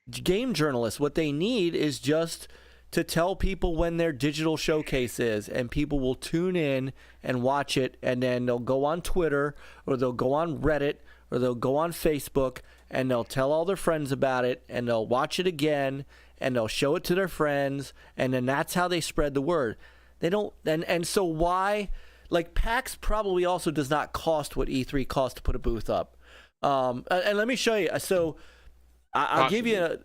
game journalists. What they need is just to tell people when their digital showcase is, and people will tune in and watch it, and then they'll go on Twitter, or they'll go on Reddit, or they'll go on Facebook, and they'll tell all their friends about it, and they'll watch it again, and they'll show it to their friends, and then that's how they spread the word. They don't, and so why, like PAX probably also does not cost what E3 costs to put a booth up. And let me show you. So I'll give you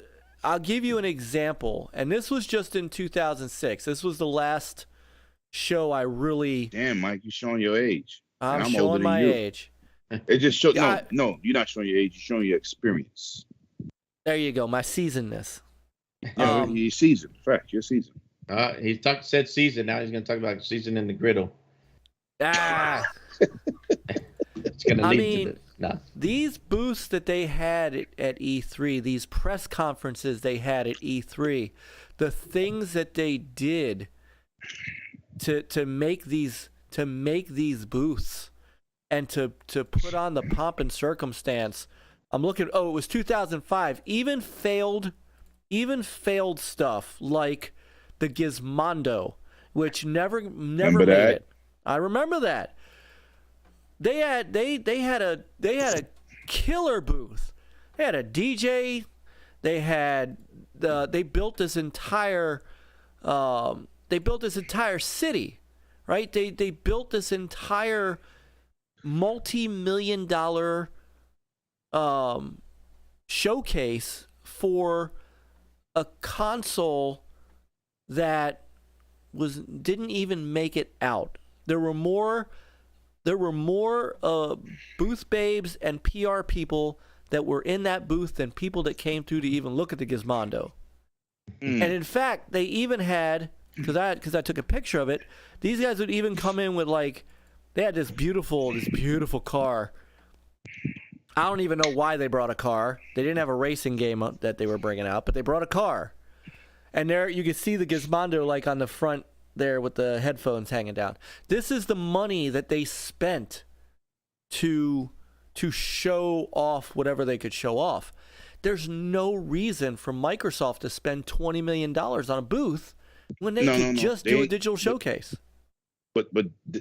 an example, and this was just in 2006. This was the last show I really. Damn, Mike, you're showing your age. I'm showing my age. It just showed. No, you're not showing your age. You're showing your experience. There you go, my seasonness. You're seasoned. Fact, you're seasoned. He said season. Now he's going to talk about season in the griddle. It's going to lead to this. No. These booths that they had at E3, these press conferences they had at E3, the things that they did to make these booths and to put on the pomp and circumstance. I'm looking. Oh, it was 2005. Even failed stuff like the Gizmondo, which never made it. I remember that. They had a killer booth. They had a DJ. They built this entire city, right? They built this entire multi-million-dollar showcase for a console that didn't even make it out. There were more booth babes and PR people that were in that booth than people that came through to even look at the Gizmondo. And in fact, they even had, because I took a picture of it, these guys would even come in with they had this beautiful car. I don't even know why they brought a car. They didn't have a racing game that they were bringing out, but they brought a car. And there you can see the Gizmondo like on the front there with the headphones hanging down. This is the money that they spent to show off whatever they could show off. There's no reason for Microsoft to spend $20 million on a booth when they could just do a digital showcase. But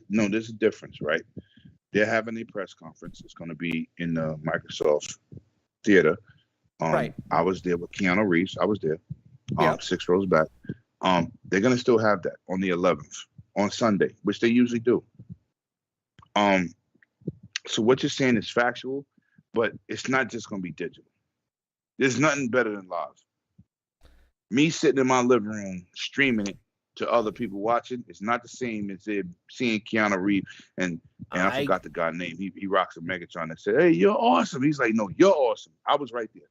no, there's a difference, right? They're having a press conference. It's going to be in the Microsoft Theater. Right. I was there with Keanu Reeves. I was there. Yep. 6 rows back. They're going to still have that on the 11th, on Sunday, which they usually do. So what you're saying is factual, but it's not just going to be digital. There's nothing better than live. Me sitting in my living room streaming it to other people watching, it's not the same as seeing Keanu Reeves and I forgot the guy's name. He rocks a Megatron and said, "Hey, you're awesome." He's like, "No, you're awesome." I was right there.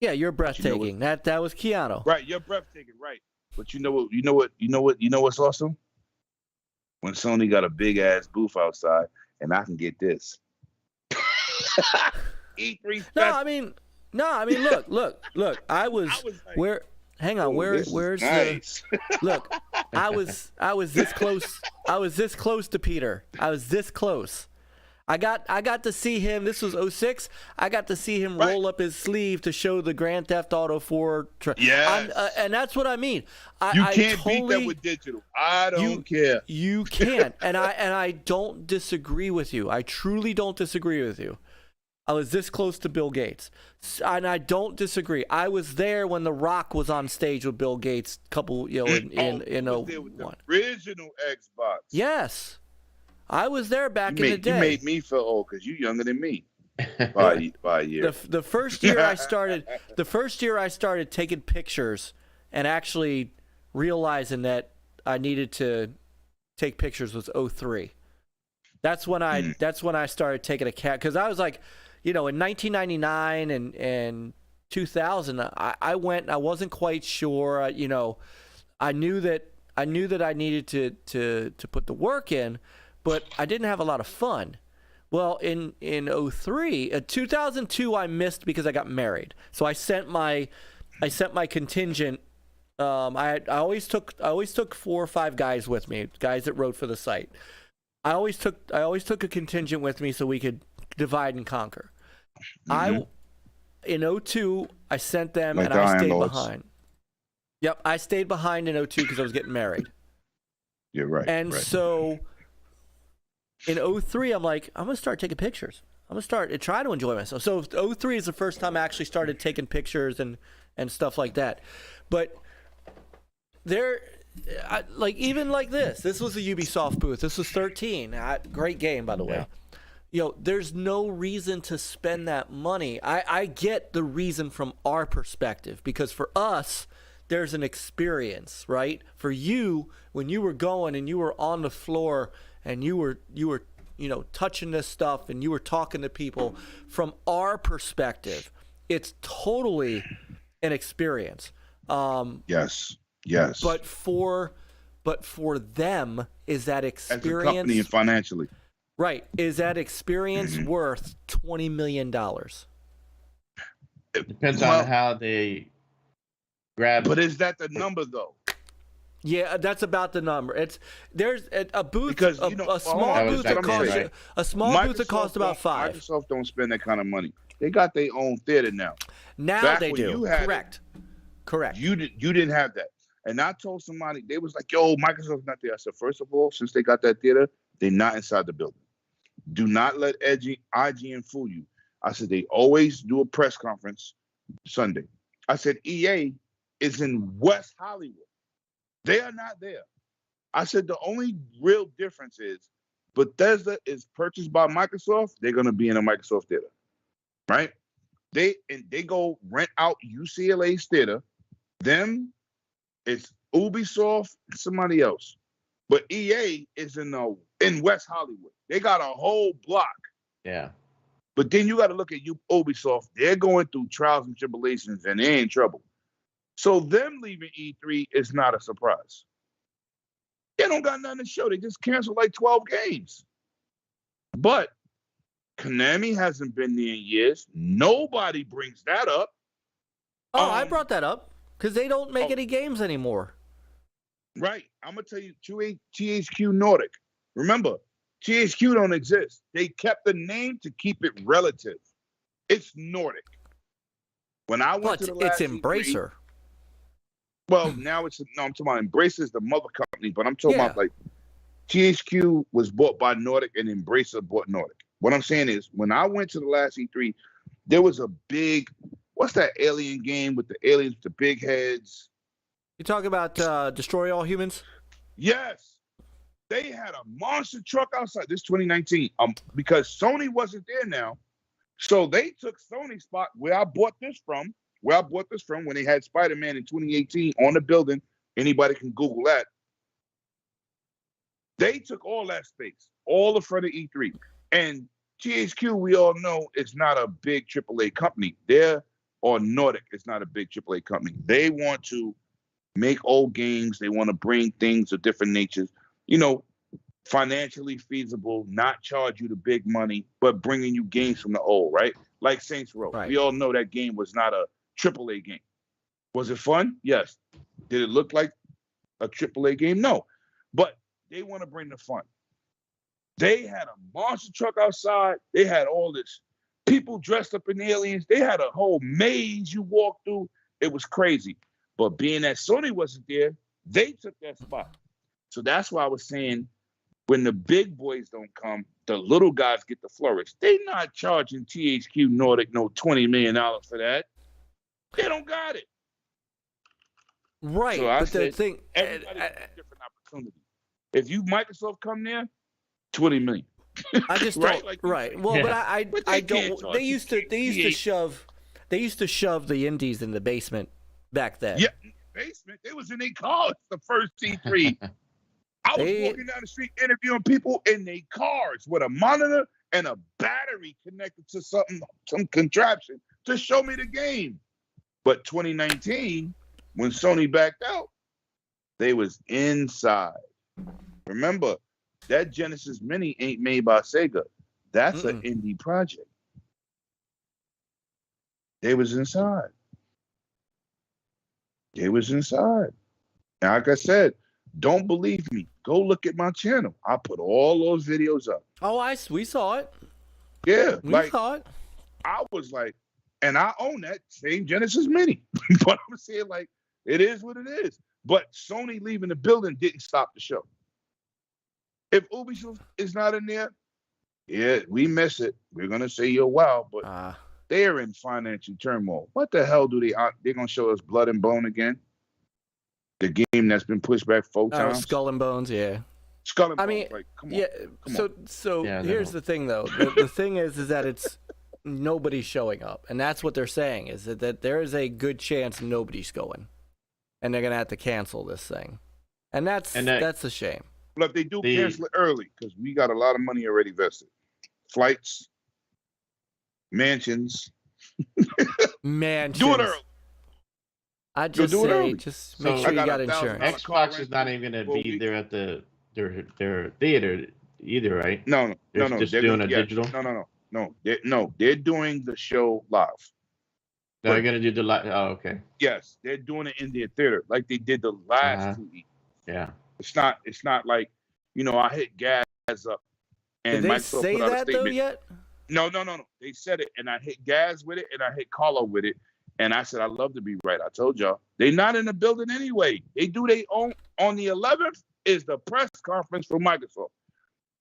Yeah, you're breathtaking. You know that was Keanu. Right, you're breathtaking, right. But you know what's awesome? When Sony got a big ass booth outside and I can get this. E3 No, I mean, look. I was like, where? Hang on, where's nice. Look, I was this close. I was this close to Peter. I was this close. I got to see him. This was 2006. I got to see him roll up his sleeve to show the Grand Theft Auto 4. Yes. And that's what I mean. You can't beat that with digital. I don't care. You can't. and I don't disagree with you. I truly don't disagree with you. I was this close to Bill Gates, and I don't disagree. I was there when The Rock was on stage with Bill Gates, couple, in the original Xbox. Yes, I was there back in the day. You made me feel old because you're younger than me by a year. The first year I started taking pictures and actually realizing that I needed to take pictures was 2003. That's when I started taking a cat, because I was like, in 1999 and 2000, I went and I wasn't quite sure. I knew that I needed to put the work in, but I didn't have a lot of fun. Well, in 2002, I missed because I got married. So I sent my contingent. I always took 4 or 5 guys with me, guys that wrote for the site. I always took a contingent with me so we could divide and conquer. In 2002, I sent them and I stayed behind. Yep, I stayed behind in 2002 because I was getting married. You're right. And so in 2003, I'm like, I'm gonna start taking pictures. I'm gonna try to enjoy myself. So 2003 is the first time I actually started taking pictures and stuff like that. But even like this was a Ubisoft booth. This was 13. Great game, by the way. There's no reason to spend that money. I get the reason from our perspective, because for us, there's an experience, right? For you, when you were going and you were on the floor and you were touching this stuff and you were talking to people, from our perspective, it's totally an experience. Yes. But for them, is that experience, as a company and financially, right? Is that experience worth $20 million? It depends on how they grab. But is that the number though? Yeah, that's about the number. There's a booth, because a small booth that costs about $5. Microsoft don't spend that kind of money. They got their own theater now. Now they do. Correct. You didn't have that. And I told somebody, they was like, "Yo, Microsoft's not there." I said, first of all, since they got that theater, they're not inside the building. Do not let IGN fool you. I said, they always do a press conference Sunday. I said, EA is in West Hollywood. They are not there. I said, the only real difference is Bethesda is purchased by Microsoft. They're going to be in a Microsoft theater, right? They go rent out UCLA's theater. Them, it's Ubisoft, somebody else. But EA is in West Hollywood. They got a whole block. Yeah. But then you got to look at Ubisoft. They're going through trials and tribulations, and they're in trouble. So them leaving E3 is not a surprise. They don't got nothing to show. They just canceled like 12 games. But Konami hasn't been there in years. Nobody brings that up. Oh, I brought that up because they don't make any games anymore. Right. I'm going to tell you, THQ Nordic. Remember, THQ don't exist. They kept the name to keep it relative. It's Nordic. When I went to the last it's Embracer. E3, well, now I'm talking about Embracer is the mother company, but I'm talking about like THQ was bought by Nordic and Embracer bought Nordic. What I'm saying is, when I went to the last E3, there was a big, what's that alien game with the aliens with the big heads? You talk about Destroy All Humans? Yes. They had a monster truck outside. This 2019. Because Sony wasn't there now. So they took Sony's spot where I bought this from when they had Spider-Man in 2018 on the building. Anybody can Google that. They took all that space, all in front of E3. And THQ, we all know, is not a big AAA company. Nordic is not a big AAA company. They want to make old games. They want to bring things of different natures, financially feasible, not charge you the big money, but bringing you games from the old, right? Like Saints Row. Right. We all know that game was not a AAA game. Was it fun? Yes. Did it look like a AAA game? No. But they want to bring the fun. They had a monster truck outside. They had all this people dressed up in aliens. They had a whole maze you walked through. It was crazy. But being that Sony wasn't there, they took that spot. So that's why I was saying, when the big boys don't come, the little guys get to flourish. They're not charging THQ Nordic no $20 million for that. They don't got it. Right. So but the thing, everybody has a different opportunity. If you Microsoft come there, $20 million. I just don't. Right. Well, but I don't. They used to shove the indies in the basement back then. Yeah, basement. They was in their cars the first E3. I was walking down the street interviewing people in their cars with a monitor and a battery connected to some contraption to show me the game. But 2019, when Sony backed out, they was inside. Remember, that Genesis Mini ain't made by Sega. That's an indie project. They was inside. Now, like I said, don't believe me. Go look at my channel. I put all those videos up. Oh, we saw it. Yeah. We saw it. I was like, and I own that same Genesis Mini. But I'm saying, like, it is what it is. But Sony leaving the building didn't stop the show. If Ubisoft is not in there, yeah, we miss it. We're going to say you're wild, but they're in financial turmoil. What the hell they're going to show us Blood and Bone again? The game that's been pushed back 4 times? Skull and Bones, yeah. Skull and Bones, like, come on. Yeah, so here's the thing, though. The thing is that it's nobody's showing up. And that's what they're saying, is that there is a good chance nobody's going. And they're going to have to cancel this thing. And that's a shame. But if they do cancel it early, because we got a lot of money already vested. Flights, mansions. Do it early. I just say, just make sure you got insurance. Xbox is not even going to be there at their theater either, right? No. They're just doing a digital? No. They're doing the show live. They're going to do the live. Oh, okay. Yes, they're doing it in their theater like they did the last 2 weeks. Yeah. It's not like, I hit gas up and did they say put out that a statement. Though yet? No. They said it, and I hit gas with it, and I hit Carlo with it, and I said I love to be right. I told y'all they're not in the building anyway. They do their own. On the 11th is the press conference for Microsoft.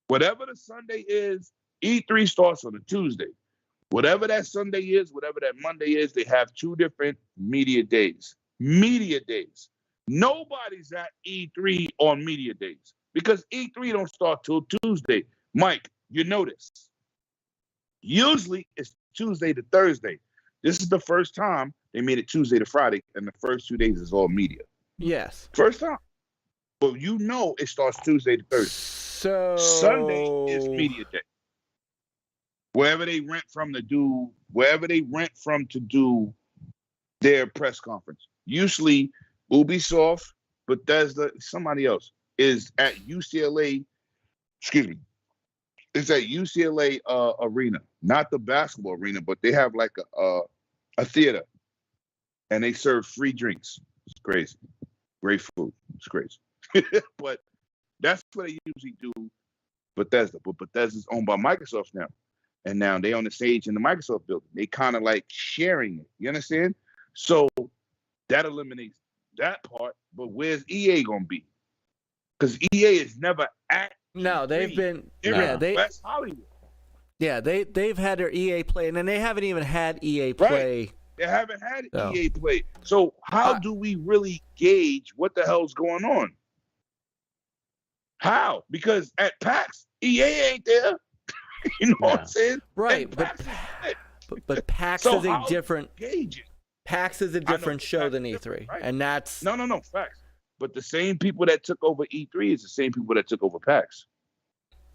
Whatever the Sunday is, E3 starts on a Tuesday. Whatever that Sunday is, whatever that Monday is, they have 2 different media days. Nobody's at E3 on media days because E3 don't start till Tuesday. Myke, you notice. Usually it's Tuesday to Thursday. This is the first time they made it Tuesday to Friday, and the first 2 days is all media. Yes. First time. But it starts Tuesday to Thursday. So Sunday is media day. Wherever they rent from to do their press conference. Usually Ubisoft, Bethesda, somebody else is at UCLA, It's at UCLA arena, not the basketball arena, but they have like a theater, and they serve free drinks. It's crazy. Great food. It's crazy. But that's what they usually do. Bethesda, but Bethesda's owned by Microsoft now, and now they on the stage in the Microsoft building. They kind of like sharing it. You understand? So that eliminates that part. But where's EA gonna be? Because EA is never at. No, they've been. West Hollywood. Yeah, they've had their EA Play, and then they haven't even had EA Play. Right. They haven't had EA Play. So how do we really gauge what the hell's going on? How? Because at PAX, EA ain't there. You know what I'm saying? Right, but PAX is a different gauge. PAX is a different show than E3, right? And that's no facts. But the same people that took over E3 is the same people that took over PAX.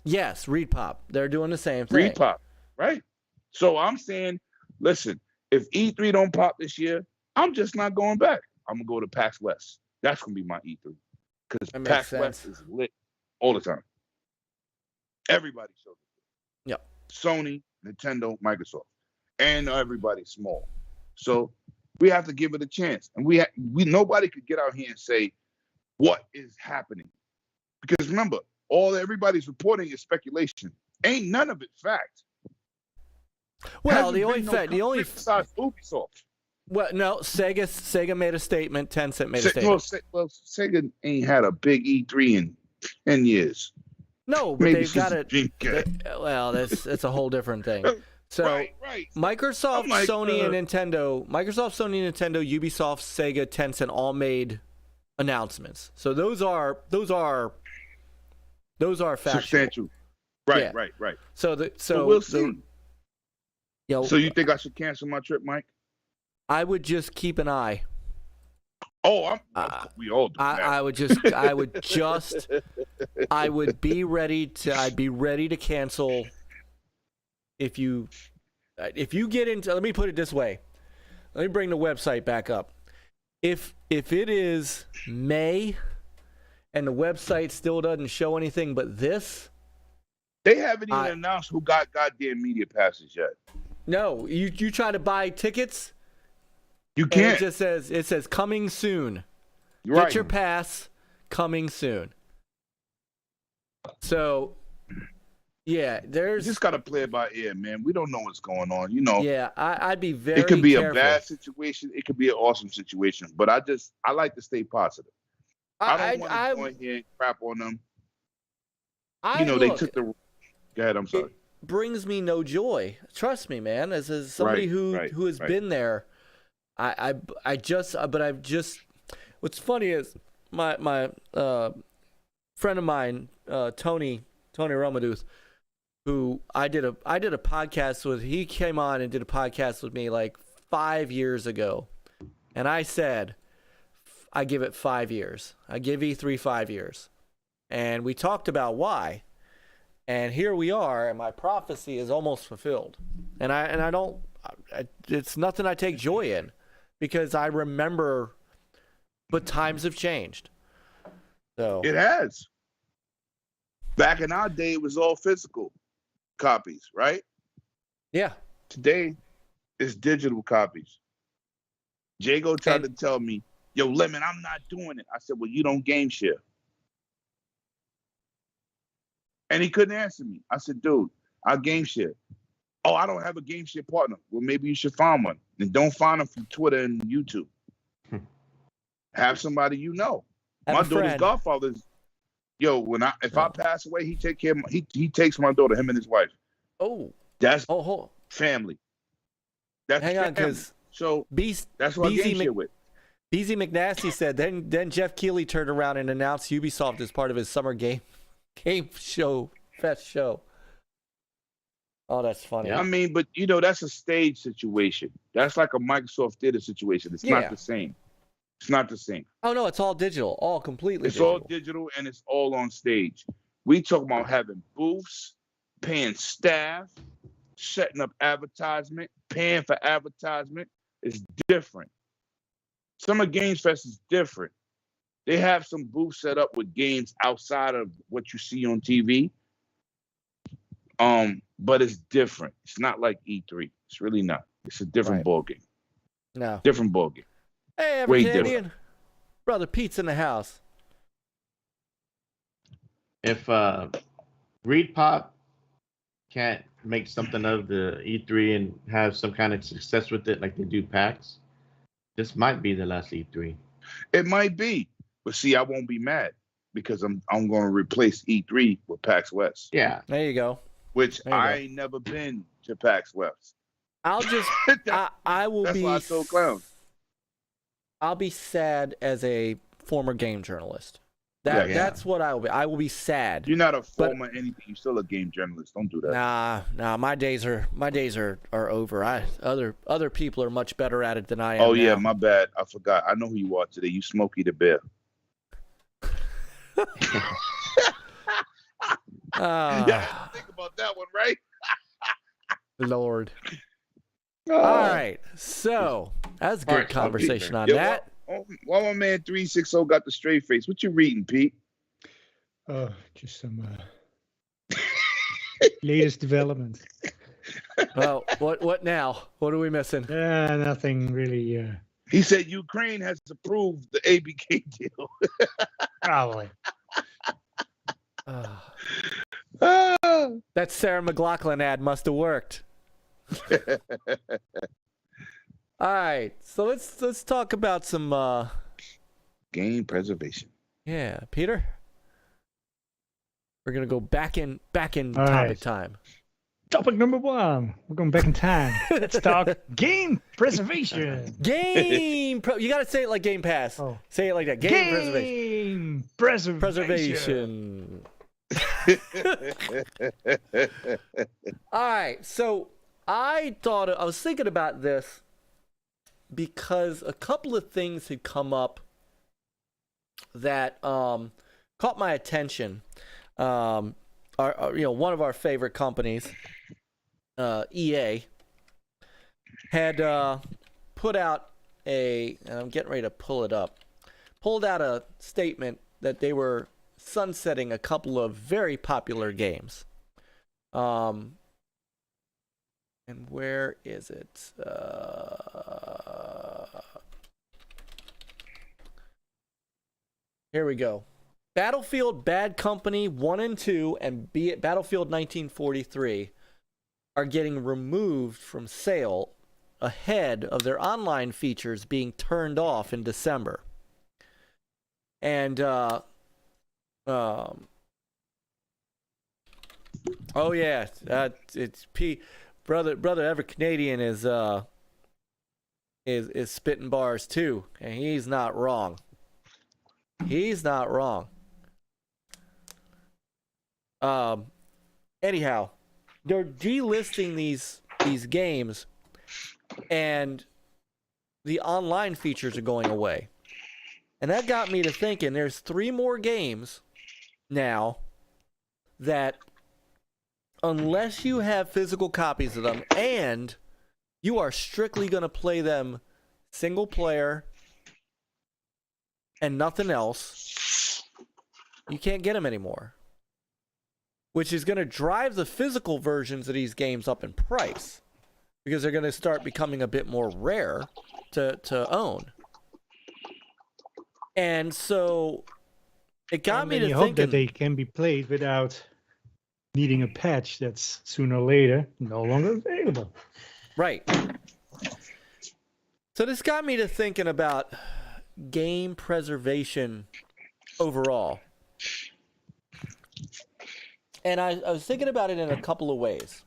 Yes, ReedPop. They're doing the same thing. ReedPop, right? So I'm saying, listen, if E3 don't pop this year, I'm just not going back. I'm gonna go to PAX West. That's gonna be my E3 because PAX West is lit all the time. Everybody shows it. Yep. Sony, Nintendo, Microsoft, and everybody's small. So we have to give it a chance. And we nobody could get out here and say what is happening. Because remember, everybody's reporting is speculation. Ain't none of it fact. Well, the only besides Ubisoft. Well, no, Sega made a statement. Tencent made a statement. Well, Sega ain't had a big E3 in 10 years. No, but maybe they've got it. It's a whole different thing. So right. Microsoft, Sony, and Nintendo, Ubisoft, Sega, Tencent all made announcements. So those are factual. Substantial. Right, yeah. Right. So we'll see. So you think I should cancel my trip, Myke? I would just keep an eye. Oh, we all do that. I'd be ready to cancel if you get into, let me put it this way. Let me bring the website back up. If it is May and the website still doesn't show anything but this, they haven't even announced who got goddamn media passes yet. No, you try to buy tickets. You can't. It says coming soon. Right. Get your pass, coming soon. So, yeah, you just gotta play it by ear, man. We don't know what's going on, you know. Yeah, I'd be very. It could be careful. a bad situation. It could be an awesome situation. But I like to stay positive. I don't want to go in here and crap on them. They took the. Go ahead. I'm sorry. It brings me no joy. Trust me, man. As somebody who has been there. I've just what's funny is my friend of mine, Tony Romaduth, who I did a podcast with. He came on and did a podcast with me like 5 years ago, and I said I give it 5 years. I give E3 5 years, and we talked about why, and here we are, and my prophecy is almost fulfilled, and I don't. It's nothing I take joy in. Because I remember, but times have changed. So it has. Back in our day, it was all physical copies, right? Yeah. Today, it's digital copies. Jago tried to tell me, "Yo, Lemon, I'm not doing it." I said, "Well, you don't game share." And he couldn't answer me. I said, "Dude, I'll game share." "Oh, I don't have a game share partner." Well, maybe you should find one. And don't find them from Twitter and YouTube. Have somebody you know. My daughter's godfather's. Yo, if I pass away, he take care of he takes my daughter, him and his wife. Oh, that's family. That's hang on, because that's what I game share with. BZ McNasty said. Then Jeff Keighley turned around and announced Ubisoft as part of his summer game show fest show. Oh, that's funny. I mean, but that's a stage situation. That's like a Microsoft Theater situation. It's not the same. It's not the same. Oh no, it's all digital, all completely. It's all digital and it's all on stage. We talk about having booths, paying staff, setting up advertisement, paying for advertisement. It's different. Summer Games Fest is different. They have some booths set up with games outside of what you see on TV. But it's different. It's not like E3. It's really not. It's a different ball game. No. Different ball game. Hey, Way EverCanadian. different. Brother Pete's in the house. If Reed Pop can't make something of the E3 and have some kind of success with it like they do PAX, this might be the last E3. It might be. But see, I won't be mad because I'm going to replace E3 with PAX West. Yeah. There you go. Which I ain't never been to PAX West. I'll just I will that's be why I told Clown. I'll be sad as a former game journalist. That's what I will be. I will be sad. You're not a former anything. You're still a game journalist. Don't do that. Nah. My days are over. Other people are much better at it than I am. Oh yeah, now. my bad. I forgot. I know who you are today. You Smokey the Bear. Yeah, think about that one, right? Lord. All right, so that's a good conversation on that. While my man 360 got the straight face, what you reading, Pete? Just some latest development. Well, what now? What are we missing? Nothing really. He said Ukraine has approved the ABK deal. Probably. That Sarah McLachlan ad must have worked. All right, so let's talk about some game preservation. Yeah, Peter. We're gonna go back in All topic time. Topic number 1. We're going back in time. Let's talk game preservation. You gotta say it like Game Pass. Oh. Say it like that. Game preservation. All right, so I was thinking about this because a couple of things had come up that caught my attention. One of our favorite companies, EA, had put out and I'm getting ready to pulled out a statement that they were sunsetting a couple of very popular games. And where is it? Here we go. Battlefield Bad Company 1 and 2 and Battlefield 1943 are getting removed from sale ahead of their online features being turned off in December. And oh yeah, it's brother EverCanadian is spitting bars too, and he's not wrong. Anyhow, they're delisting these games, and the online features are going away. And that got me to thinking there's 3 more games now that, unless you have physical copies of them and you are strictly going to play them single player and nothing else, you can't get them anymore. Which is going to drive the physical versions of these games up in price, because they're going to start becoming a bit more rare to own. And so it got me to thinking, hope that they can be played without needing a patch that's sooner or later no longer available. Right. So this got me to thinking about game preservation overall. And I was thinking about it in a couple of ways.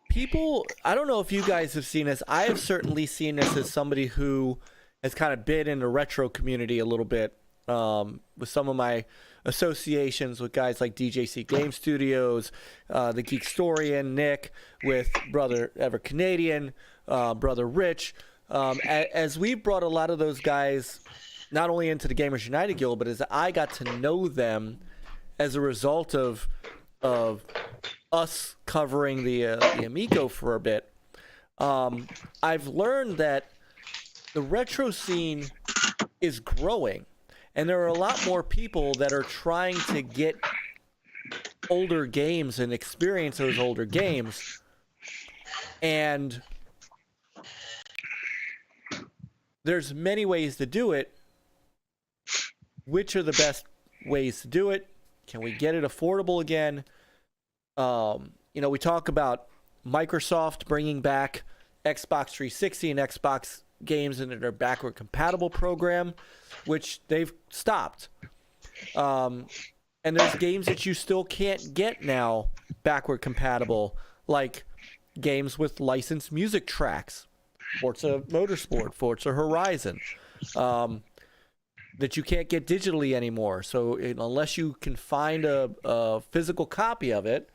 People, I don't know if you guys have seen this. I have certainly seen this as somebody who has kind of been in the retro community a little bit, with some of my associations with guys like DJC Game Studios, the Geekstorian, Nick, with brother EverCanadian, brother Rich. As we brought a lot of those guys not only into the Gamers United Guild, but as I got to know them as a result of us covering the Amico for a bit, I've learned that the retro scene is growing, and there are a lot more people that are trying to get older games and experience those older games. And there's many ways to do it. Which are the best ways to do it? Can we get it affordable again? We talk about Microsoft bringing back Xbox 360 and Xbox games into their backward compatible program, which they've stopped. And there's games that you still can't get now backward compatible, like games with licensed music tracks, Forza Motorsport, Forza Horizon, that you can't get digitally anymore. So unless you can find a physical copy of it,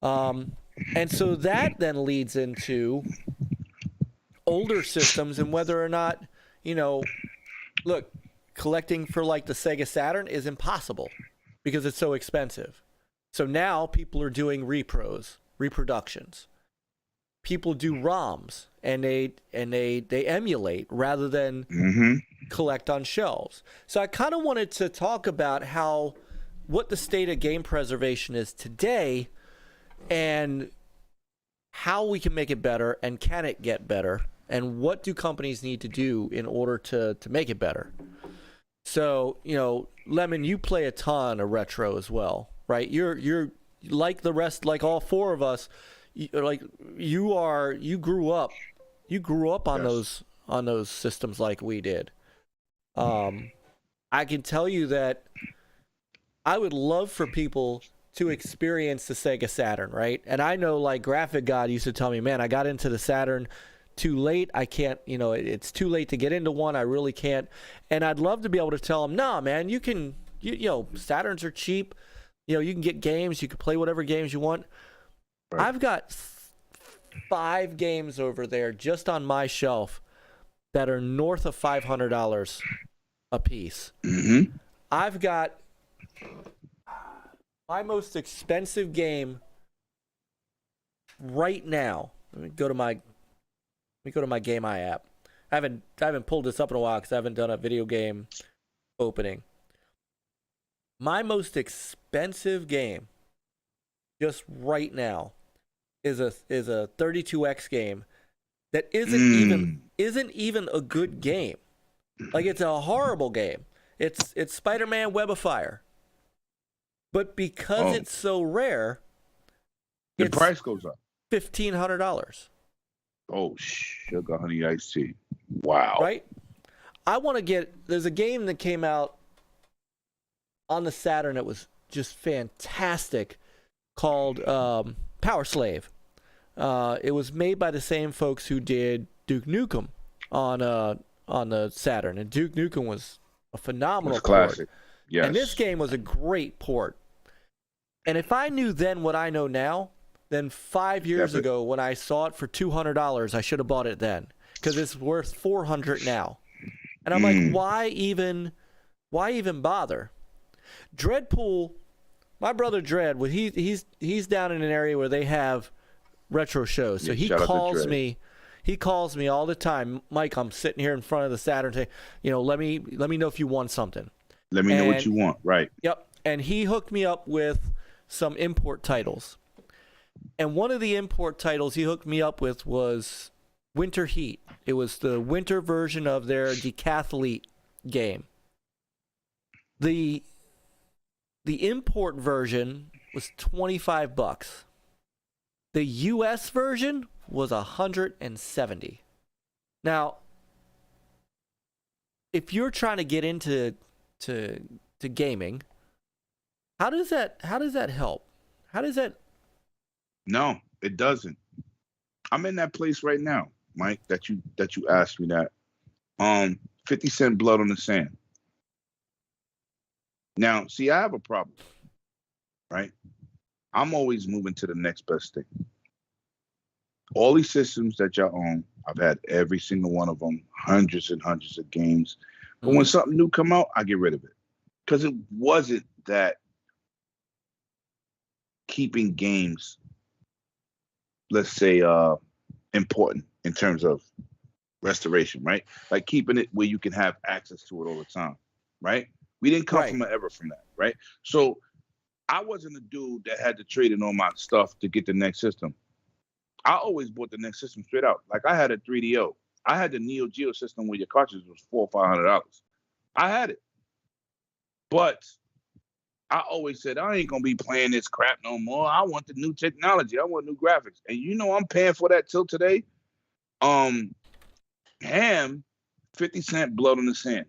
and so that then leads into older systems and whether or not, look, collecting for like the Sega Saturn is impossible because it's so expensive. So now people are doing reproductions. People do ROMs and they emulate rather than collect on shelves. So I kind of wanted to talk about what the state of game preservation is today and how we can make it better and can it get better and what do companies need to do in order to make it better. So, Lemon, you play a ton of retro as well, right? You're like the rest, like all four of us, you grew up on those systems like we did. I can tell you that I would love for people to experience the Sega Saturn, right? And I know, like, Graphic God used to tell me, man, I got into the Saturn too late. I can't, it's too late to get into one. I really can't. And I'd love to be able to tell him, nah, man, you can, Saturns are cheap. You can get games. You can play whatever games you want. Right. I've got 5 games over there just on my shelf that are north of $500 a piece. Mm-hmm. I've got my most expensive game right now. Let me go to my Game Eye app. I haven't pulled this up in a while because I haven't done a video game opening. My most expensive game, just right now, is a 32X game that isn't even a good game. Like, it's a horrible game. It's Spider-Man Web of Fire. But because it's so rare, the price goes up. $1,500. Oh, sugar honey iced tea. Wow. Right? There's a game that came out on the Saturn that was just fantastic called Power Slave. It was made by the same folks who did Duke Nukem on the Saturn, and Duke Nukem was a phenomenal classic. Port. Yes. And this game was a great port. And if I knew then what I know now, then 5 years ago when I saw it for $200, I should have bought it then because it's worth $400 now. And I'm like, why even bother? Dreadpool, my brother Dread, he's down in an area where they have retro shows, so he calls me. He calls me all the time. Myke, I'm sitting here in front of the Saturn. Say, let me know if you want something. Let me know what you want. Right. Yep. And he hooked me up with some import titles. And one of the import titles he hooked me up with was Winter Heat. It was the winter version of their Decathlete game. The import version was $25. The US version was $170. Now, if you're trying to get into gaming, how does that help? How does that? No, it doesn't. I'm in that place right now, Myke, that you asked me that. 50 Cent Blood on the Sand. Now, see, I have a problem, right? I'm always moving to the next best thing. All these systems that y'all own, I've had every single one of them, hundreds and hundreds of games. But when something new come out, I get rid of it. Because it wasn't that keeping games, let's say, important in terms of restoration, right? Like keeping it where you can have access to it all the time, right? We didn't come from that, right? So I wasn't a dude that had to trade in all my stuff to get the next system. I always bought the next system straight out. Like I had a 3DO. I had the Neo Geo system where your cartridge was $400 or $500. I had it. But I always said, I ain't going to be playing this crap no more. I want the new technology. I want new graphics. And you know I'm paying for that till today. Ham, 50 Cent Blood on the Sand.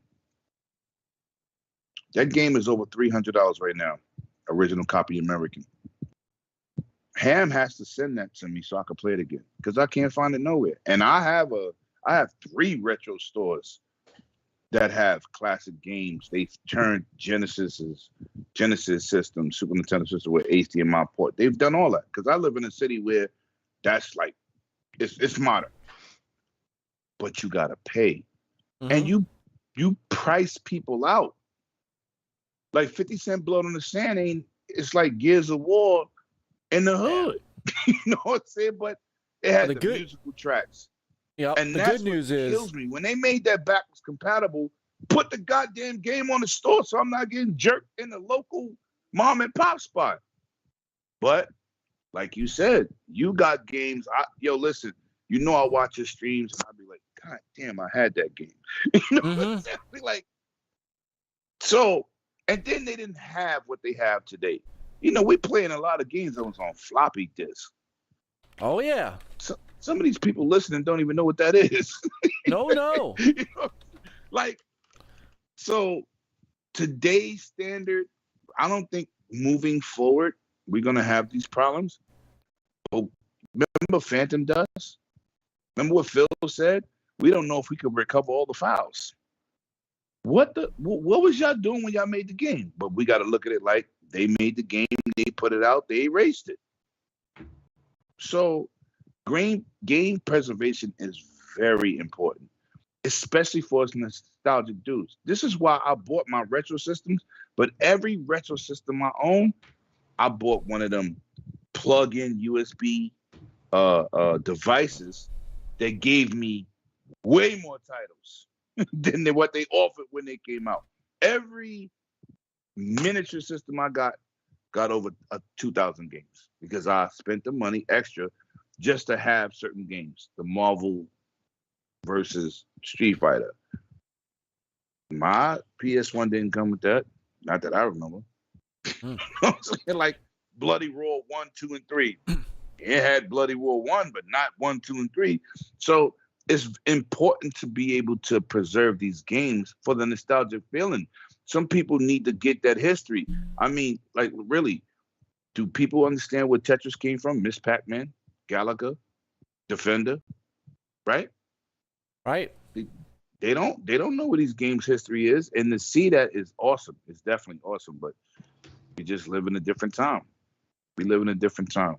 That game is over $300 right now. Original copy American. Ham has to send that to me so I can play it again because I can't find it nowhere. And I have 3 retro stores that have classic games. They've turned Genesis system, Super Nintendo system with HDMI port. They've done all that because I live in a city where that's like it's modern, but you gotta pay, and you price people out. Like 50 Cent Blood on the Sand it's like Gears of War in the hood. You know what I'm saying? But it had the musical tracks. Yeah, and the that's good news what kills me. When they made that backwards compatible, put the goddamn game on the store so I'm not getting jerked in the local mom and pop spot. But like you said, you got games. Listen, you know I watch your streams and I'll be like, God damn, I had that game. You know what I'm saying? I'll be like, so, and then they didn't have what they have today. You know, we're playing a lot of games that was on floppy disk. Oh, yeah. So, some of these people listening don't even know what that is. No. You know, like, so today's standard, I don't think moving forward, we're going to have these problems. But remember Phantom Dust? Remember what Phil said? We don't know if we could recover all the files. What was y'all doing when y'all made the game? But we got to look at it like they made the game, they put it out, they erased it. So game preservation is very important, especially for us nostalgic dudes. This is why I bought my retro systems, but every retro system I own, I bought one of them plug-in USB devices that gave me way more titles than what they offered when they came out. Every miniature system I got over 2,000 games because I spent the money extra just to have certain games. The Marvel versus Street Fighter. My PS1 didn't come with that. Not that I remember. I'm saying, like Bloody Roar 1, 2, and 3. It had Bloody Roar 1, but not 1, 2, and 3. So it's important to be able to preserve these games for the nostalgic feeling. Some people need to get that history. I mean, like, really, do people understand where Tetris came from? Miss Pac-Man, Galaga, Defender, right? Right. They don't know what these games' history is, and to see that is awesome. It's definitely awesome, but we just live in a different time. We live in a different time.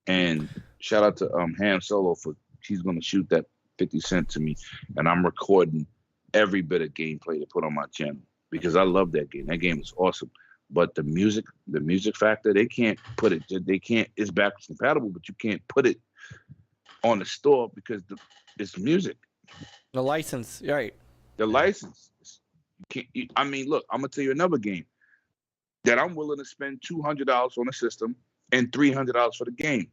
And shout out to Ham Solo she's gonna shoot that 50 Cent to me, and I'm recording every bit of gameplay to put on my channel because I love that game. That game is awesome. But the music factor, they can't put it. They can't. It's backwards compatible, but you can't put it on the store because it's music. The license, right? The license. I mean, look, I'm gonna tell you another game that I'm willing to spend $200 on a system and $300 for the game.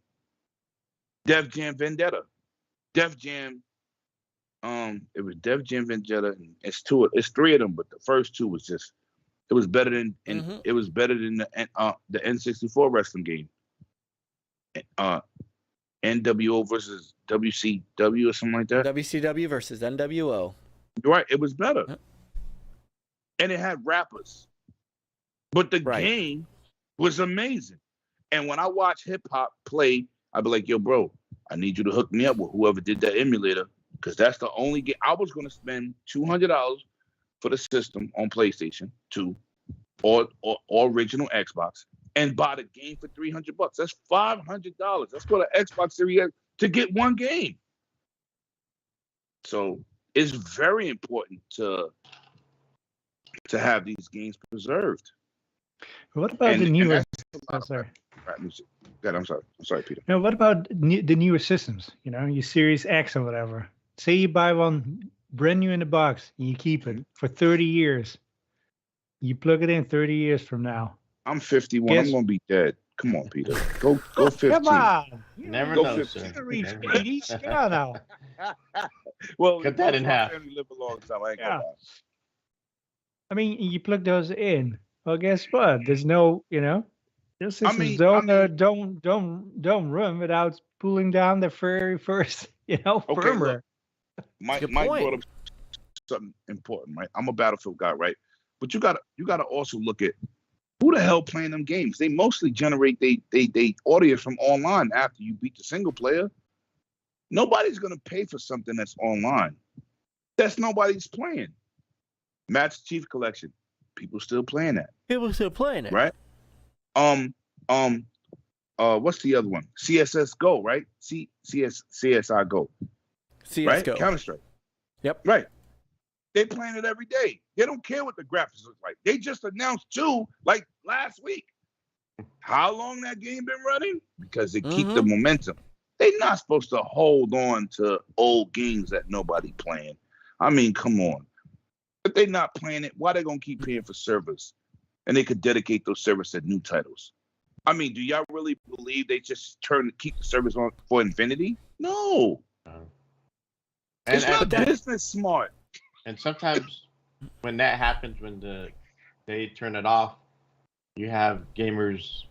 Def Jam Vendetta. Def Jam. It was Def Jam Vendetta. And it's 3 of them, but the first 2 was just. It was better than it was better than the N64 wrestling game. NWO versus WCW or something like that. WCW versus NWO. Right, it was better. And it had rappers. But the game was amazing. And when I watch hip hop play, I'd be like, yo, bro, I need you to hook me up with whoever did that emulator. Because that's the only game. I was going to spend $200 for the system on PlayStation 2 or original Xbox and buy the game for $300. That's $500. That's for the Xbox Series X to get one game. So it's very important to have these games preserved. What about the newer? I'm sorry, Peter. No, what about the newer systems? You know, your Series X or whatever. Say you buy one brand new in the box and you keep it for 30 years. You plug it in 30 years from now. I'm 51. I'm gonna be dead. Come on, Peter. Go 15. Come on. Never Go know, 15. sir. Reach 80s. Come on now. Well, cut that in half. Family live a long time. I ain't gonna lie. I mean, you plug those in. Well, guess what? There's no, those systems don't run without pulling down the very first, firmware. Mike brought up something important, right? I'm a Battlefield guy, right? But you gotta also look at who the hell playing them games. They mostly generate they audio from online after you beat the single player. Nobody's gonna pay for something that's online. That's nobody's playing. Master Chief Collection. People still playing that. Right? What's the other one? CSS Go, right? CSI Go. Right? Counter-Strike. Yep. Right. They playing it every day. They don't care what the graphics look like. They just announced 2 like last week. How long that game been running? Because they keep the momentum. They're not supposed to hold on to old games that nobody playing. I mean, come on. If they're not playing it, why they gonna keep paying for servers? And they could dedicate those servers to new titles. I mean, do y'all really believe they just keep the servers on for infinity? No. It's not business smart. And sometimes when that happens, when they turn it off, you have gamers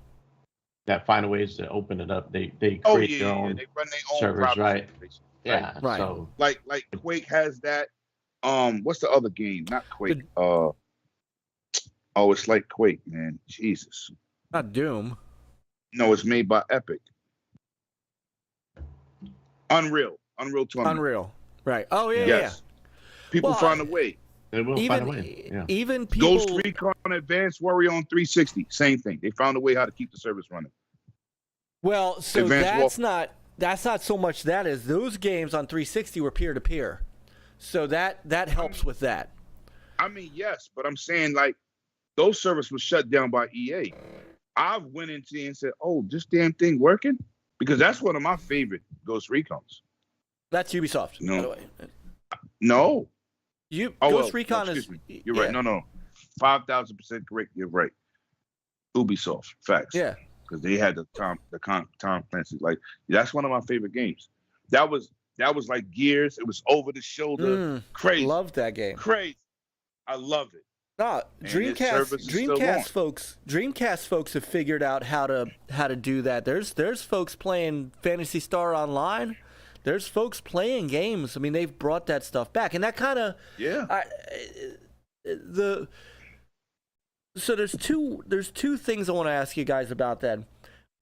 that find ways to open it up. They create their own they run their own servers, right? Yeah, right. So like Quake has that. What's the other game? Not Quake. It's like Quake, man. Jesus. Not Doom. No, it's made by Epic. Unreal Tournament. Unreal. Right. Oh yeah. Yes. People find a way. they will find a way. Yeah. Even people. Ghost Recon Advanced Warrior on 360. Same thing. They found a way how to keep the service running. Well, so that's not so much that as those games on 360 were peer to peer, so that helps with that. I mean, yes, but I'm saying like those servers were shut down by EA. I went into it and said, "Oh, this damn thing working?" Because that's one of my favorite Ghost Recons. That's Ubisoft, by the way. No. Ghost Recon no, is. You're right. No. 5,000% correct. You're right. Ubisoft. Facts. Yeah. Because they had the Tom Clancy. Like that's one of my favorite games. That was like Gears. It was over the shoulder. Crazy. Loved that game. Crazy. I love it. No, Dreamcast folks have figured out how to do that. There's folks playing Phantasy Star Online. There's folks playing games. I mean, they've brought that stuff back, and that kind of So there's two things I want to ask you guys about that.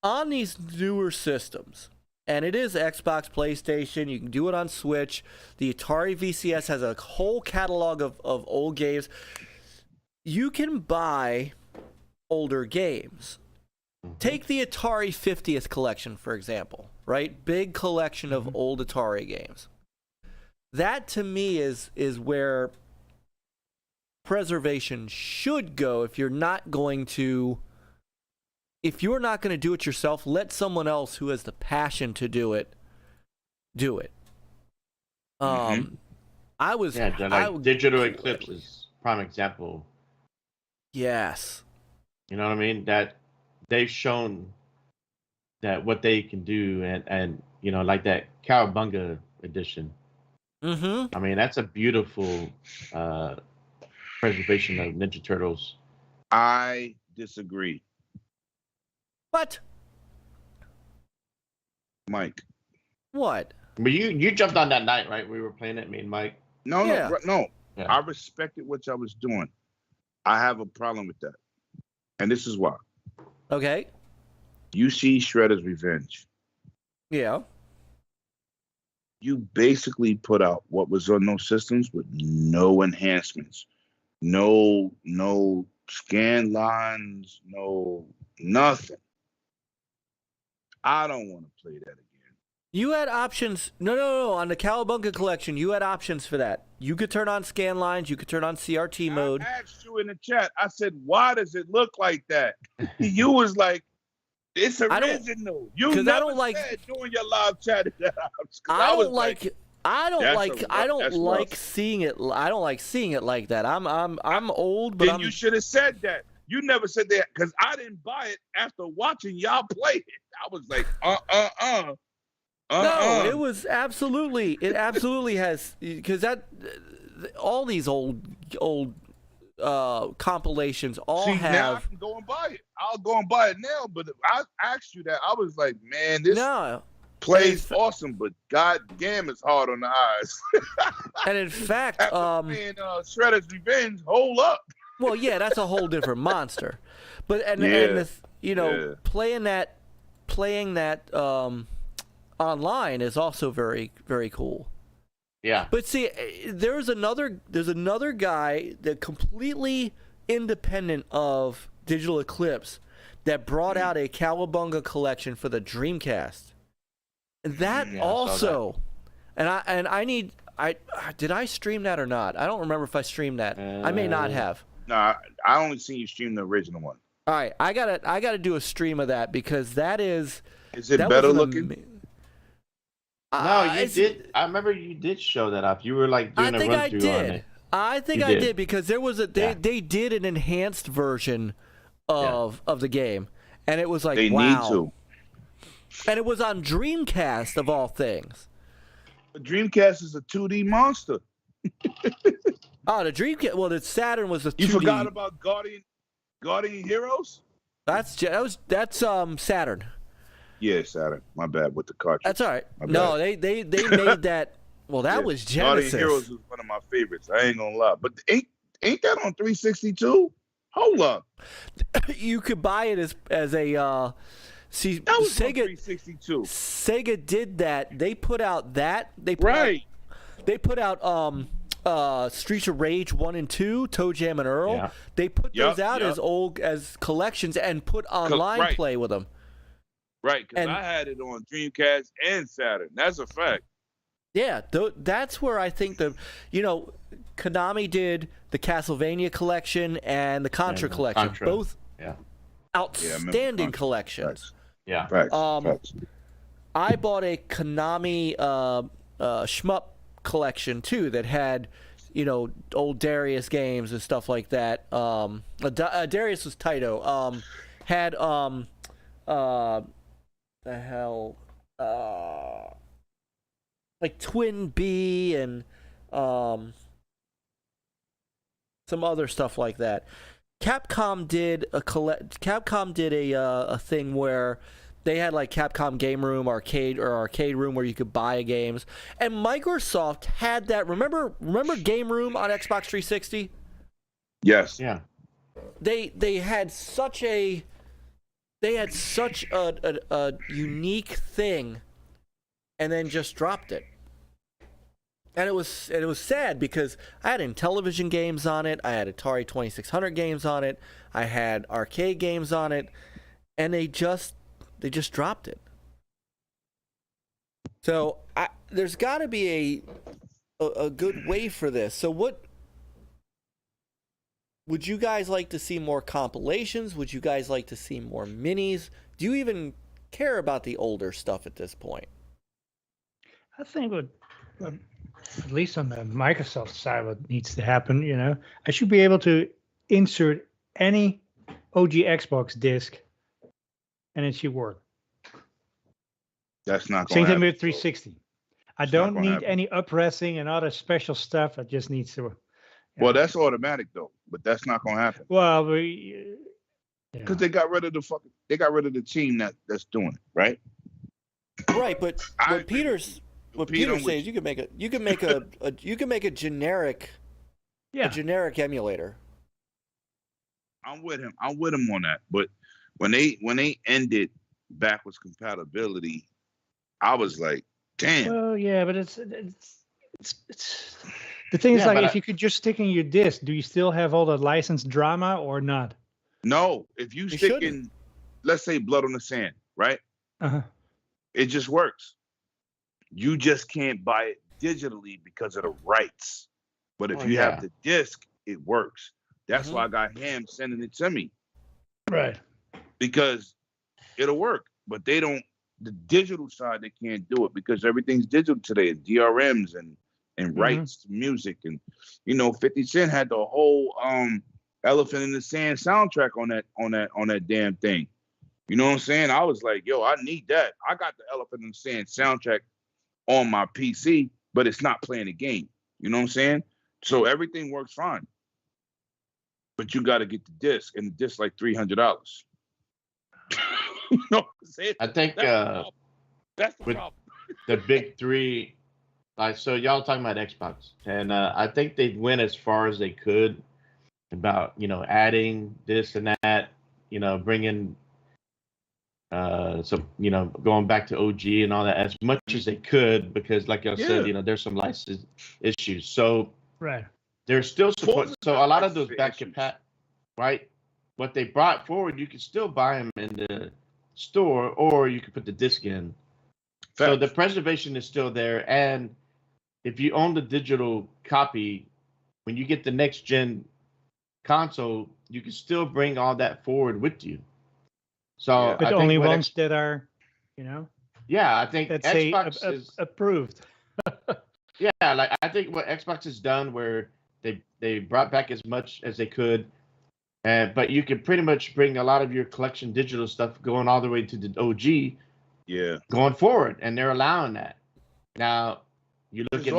On these newer systems, and it is Xbox, PlayStation, you can do it on Switch. The Atari VCS has a whole catalog of old games. You can buy older games. Take the Atari 50th collection, for example, right? Big collection of old Atari games. That, to me, is where preservation should go. If you're not going to do it yourself, let someone else who has the passion to do it do it. Digital Eclipse is prime example. Yes. You know what I mean? That they've shown that what they can do, and like that Cowabunga edition. I mean, that's a beautiful preservation of Ninja Turtles. I disagree. What? Mike. What? But you jumped on that night, right? We were playing it, me and Mike. No. Yeah. I respected what I was doing. I have a problem with that. And this is why. Okay. You see Shredder's Revenge. Yeah. You basically put out what was on those systems with no enhancements. No scan lines, no nothing. I don't want to play that again. You had options. No. On the Cowabunga collection, you had options for that. You could turn on scan lines. You could turn on CRT mode. I asked you in the chat. I said, why does it look like that? You was like, it's original. You never I don't like doing your live chat. I don't like seeing it like that. I'm old, but then you should have said that. You never said that because I didn't buy it after watching y'all play it. I was like, No, it was absolutely. It absolutely has, because that all these old compilations all have. Now I can go and buy it. I'll go and buy it now. But I asked you that. I was like, man, this plays awesome, but goddamn, it's hard on the eyes. And in fact, Shredder's Revenge, hold up. Well, yeah, that's a whole different monster. But playing that online is also very, very cool. Yeah. But see, there's another guy that completely independent of Digital Eclipse that brought out a Cowabunga collection for the Dreamcast. That also, and I did I stream that or not? I don't remember if I streamed that. I may not have. No, I only seen you stream the original one. All right, I gotta do a stream of that because that is. Is it better looking? No, you did. I remember you did show that off. You were like doing a run through on it. I think I did because there was they did an enhanced version of the game, and it was like, they wow. Need to. And it was on Dreamcast of all things. The Dreamcast is a 2D monster. Oh, the Dreamcast. Well, the Saturn was a 2D. You forgot about Guardian Heroes? That's Saturn. Yeah, Saturn. My bad with the cartridge. That's all right. No, they made that. Well, that was Genesis. Guardian Heroes was one of my favorites. I ain't gonna lie, but ain't that on 362? Hold up. You could buy it as a. See, that was Sega 362. Sega did that. They put out that. They put out Streets of Rage 1 and 2, Toe Jam and Earl. Yeah. They put those out as collections and put online play with them. Right, because I had it on Dreamcast and Saturn. That's a fact. Yeah, that's where I think Konami did the Castlevania collection and the Contra collection. Both outstanding collections. Yeah. Facts. I bought a Konami shmup collection too that had, old Darius games and stuff like that. Darius was Taito. Had the hell, like Twin B and some other stuff like that. Capcom did a thing where they had like Capcom Game Room, arcade room where you could buy games, and Microsoft had that. Remember Game Room on Xbox 360? Yes. Yeah. They had such a unique thing, and then just dropped it. And it was sad because I had Intellivision games on it, I had Atari 2600 games on it, I had arcade games on it, and they just dropped it. So there's got to be a good way for this. So what would you guys like to see? More compilations? Would you guys like to see more minis? Do you even care about the older stuff at this point? I think at least on the Microsoft side, what needs to happen, I should be able to insert any OG Xbox disc and it should work. That's not going Same to happen. thing with 360. I don't need any upressing and other special stuff. I just need to. Well, that's automatic though, but that's not going to happen. Well, because they got rid of the team that's doing it, right? Right, but what Peter says, you can make a generic, a generic emulator. I'm with him on that. But when they ended backwards compatibility, I was like, damn. Well, yeah, but it's the thing is, like, if you could just stick in your disc, do you still have all the licensed drama or not? No, if you stick in, let's say, Blood on the Sand, right? It just works. You just can't buy it digitally because of the rights. But if you have the disc, it works. That's why I got him sending it to me. Right. Because it'll work. But they don't, the digital side, they can't do it because everything's digital today. DRMs and rights to music. And, 50 Cent had the whole Elephant in the Sand soundtrack on that damn thing. You know what I'm saying? I was like, yo, I need that. I got the Elephant in the Sand soundtrack on my PC, but it's not playing the game. You know what I'm saying? So everything works fine. But you got to get the disc, and the disc like $300. You know what I'm saying? I think that's the with problem. The big three, like, so y'all talking about Xbox, and I think they went as far as they could about, adding this and that, bringing some, going back to OG and all that as much as they could, because like y'all said, there's some license issues. So right, there's still support. So a lot of those back compat, right? What they brought forward, you can still buy them in the store, or you can put the disc in. So the preservation is still there, and if you own the digital copy, when you get the next gen console, you can still bring all that forward with you. So, but only ones that are, Yeah, I think that's Xbox is approved. Yeah, like I think what Xbox has done, where they brought back as much as they could, but you can pretty much bring a lot of your collection digital stuff going all the way to the OG. Yeah. Going forward, and they're allowing that. Now, you look at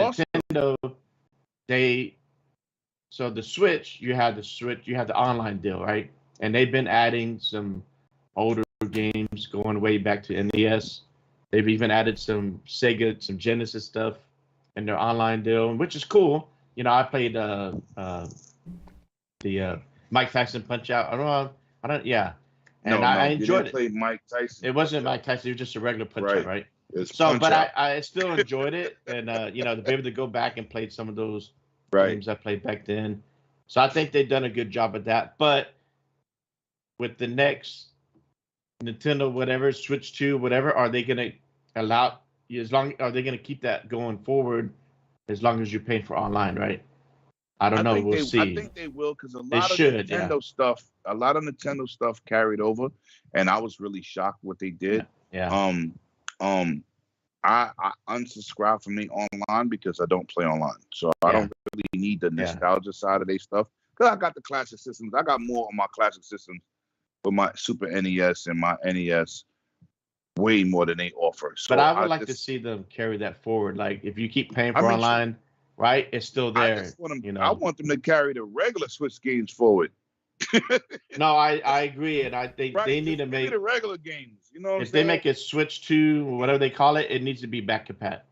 Nintendo, so the Switch, you have the online deal, right? And they've been adding some older games going way back to NES. They've even added some Sega, some Genesis stuff in their online deal, which is cool. I played the Mike Tyson Punch-Out. And I enjoyed it. Played Mike Tyson. It wasn't Mike Tyson. It was just a regular Punch-Out, right? But I still enjoyed it, and to be able to go back and play some of those games I played back then. So I think they've done a good job of that. But with the next Nintendo, whatever, Switch 2, whatever, are they going to allow? Are they going to keep that going forward as long as you're paying for online, right? I don't know. We'll see. I think they will, because a lot of Nintendo stuff carried over, and I was really shocked what they did. Yeah. I unsubscribe from the online because I don't play online, so I don't really need the nostalgia side of their stuff. Because I got the classic systems. I got more on my classic systems with my Super NES and my NES, way more than they offer. So but I would like to see them carry that forward. Like, if you keep paying for online, right, it's still there. I want them to carry the regular Switch games forward. No, I agree, and I think they need to make the regular games. If they make it Switch 2, whatever they call it, it needs to be back compat.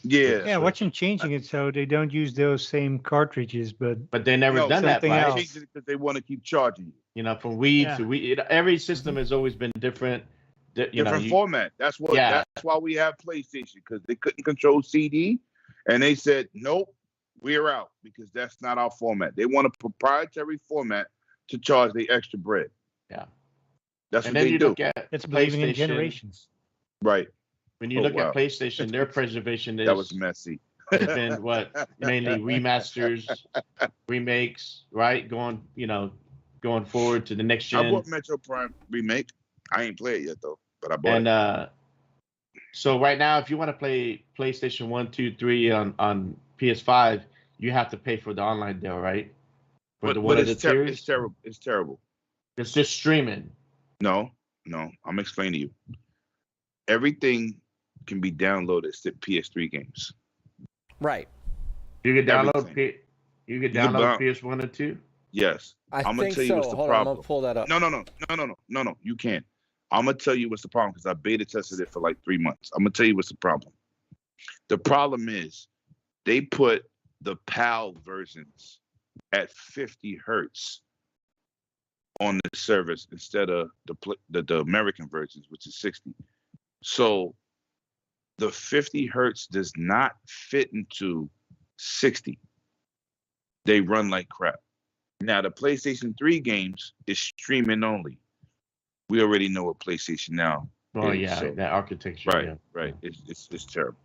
Yeah, watch them changing it so they don't use those same cartridges, but they never done that. Right? Because they want to keep charging you. From Wii to Wii, every system has always been different. Different format. That's why we have PlayStation, because they couldn't control CD, and they said nope, we're out, because that's not our format. They want a proprietary format to charge the extra bread. Yeah. That's what they do. It's believing in generations. Right. When you look at PlayStation, their preservation that was messy. Has been mainly remasters, remakes, right? Going forward to the next gen. I bought Metro Prime remake. I ain't played it yet though, but I bought it. So right now, if you want to play PlayStation 1, 2, 3 on PS5, you have to pay for the online deal, right? But it's terrible. It's terrible. It's just streaming. No. I'm explaining to you. Everything can be downloaded except PS3 games. Right. You can download PS1 and 2? Yes. I'm gonna tell you what's the problem. I'm gonna pull that up. No. You can't. I'm gonna tell you what's the problem, because I beta tested it for like 3 months. I'm gonna tell you what's the problem. The problem is they put the PAL versions at 50 hertz on the service instead of the American versions, which is 60. So the 50 hertz does not fit into 60. They run like crap. Now the PlayStation 3 games is streaming only. We already know what PlayStation Now. Oh yeah, so, that architecture. Right. It's terrible.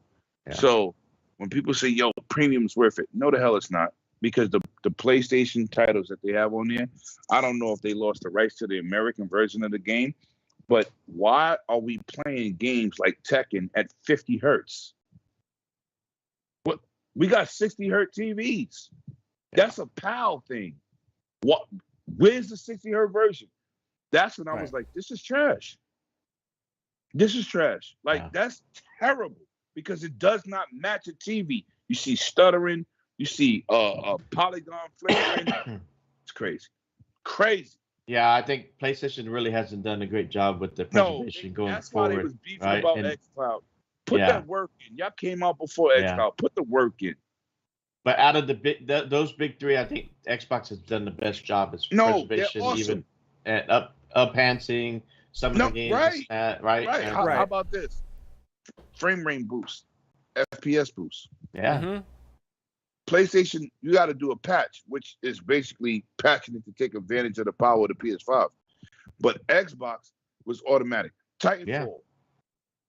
Yeah. So when people say, "Yo, premium's worth it," no, the hell it's not. Because the PlayStation titles that they have on there, I don't know if they lost the rights to the American version of the game, but why are we playing games like Tekken at 50 hertz? What, we got 60 hertz TVs. That's a PAL thing. What? Where's the 60 hertz version? That's when I was like, this is trash. This is trash. Like, that's terrible because it does not match a TV. You see stuttering. You see polygon flickering. It's crazy. Crazy. Yeah, I think PlayStation really hasn't done a great job with the preservation going that's forward. That's why they was beefing about xCloud. Put Yeah. that work in. Y'all came out before xCloud. Put the work in. But out of those big three, I think Xbox has done the best job as preservation, awesome. even at up-enhancing some of the games. Right. How about this? Frame rate boost, FPS boost. Yeah. Mm-hmm. PlayStation, you got to do a patch, which is basically patching it to take advantage of the power of the PS5. But Xbox was automatic. Titanfall,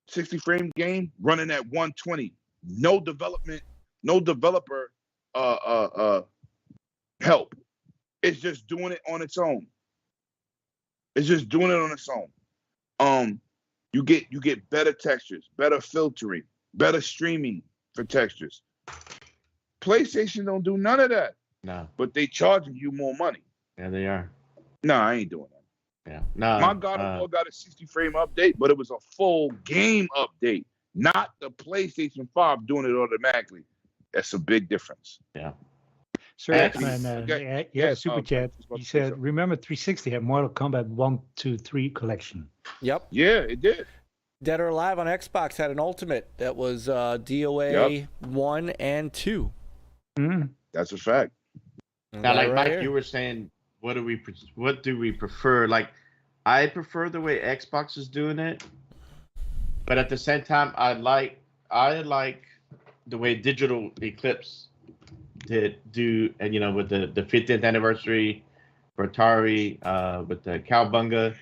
60 frame game running at 120. No development, no developer help. It's just doing it on its own. It's just doing it on its own. You get better textures, better filtering, better streaming for textures. PlayStation don't do none of that. No. But they charging you more money. Yeah, they are. No, I ain't doing that. Yeah. No. My God of War got a 60 frame update, but it was a full game update, not the PlayStation 5 doing it automatically. That's a big difference. Yeah. Sir X-Man, Super Chat. He said, remember 360 had Mortal Kombat 1, 2, 3 collection. Yep. Yeah, it did. Dead or Alive on Xbox had an Ultimate that was DOA 1 and 2. That's a fact. Now, like Mike, you were saying, what do we prefer? Like, I prefer the way Xbox is doing it, but at the same time, I like the way Digital Eclipse did do, and with the 50th anniversary for Atari, with the Cowabunga,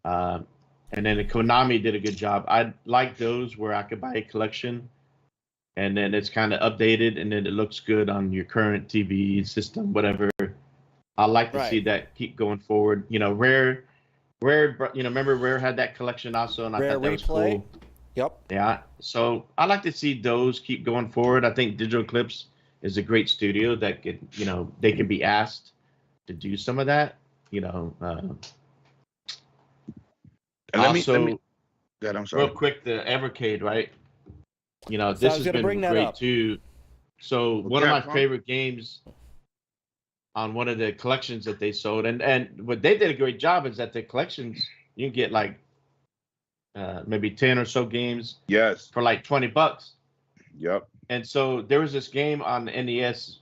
and then the Konami did a good job. I like those where I could buy a collection, and then it's kind of updated, and then it looks good on your current TV system, whatever. I like to see that keep going forward. Rare, remember Rare had that collection also, and I thought that was cool. Yep. Yeah. So I like to see those keep going forward. I think Digital Eclipse is a great studio that could, they can be asked to do some of that. And also, I'm sorry. real quick, the Evercade, right? This has been great too. So one of my favorite games on one of the collections that they sold, and what they did a great job is that the collections you can get like maybe 10 or so games, for like $20. Yep. And so there was this game on the NES,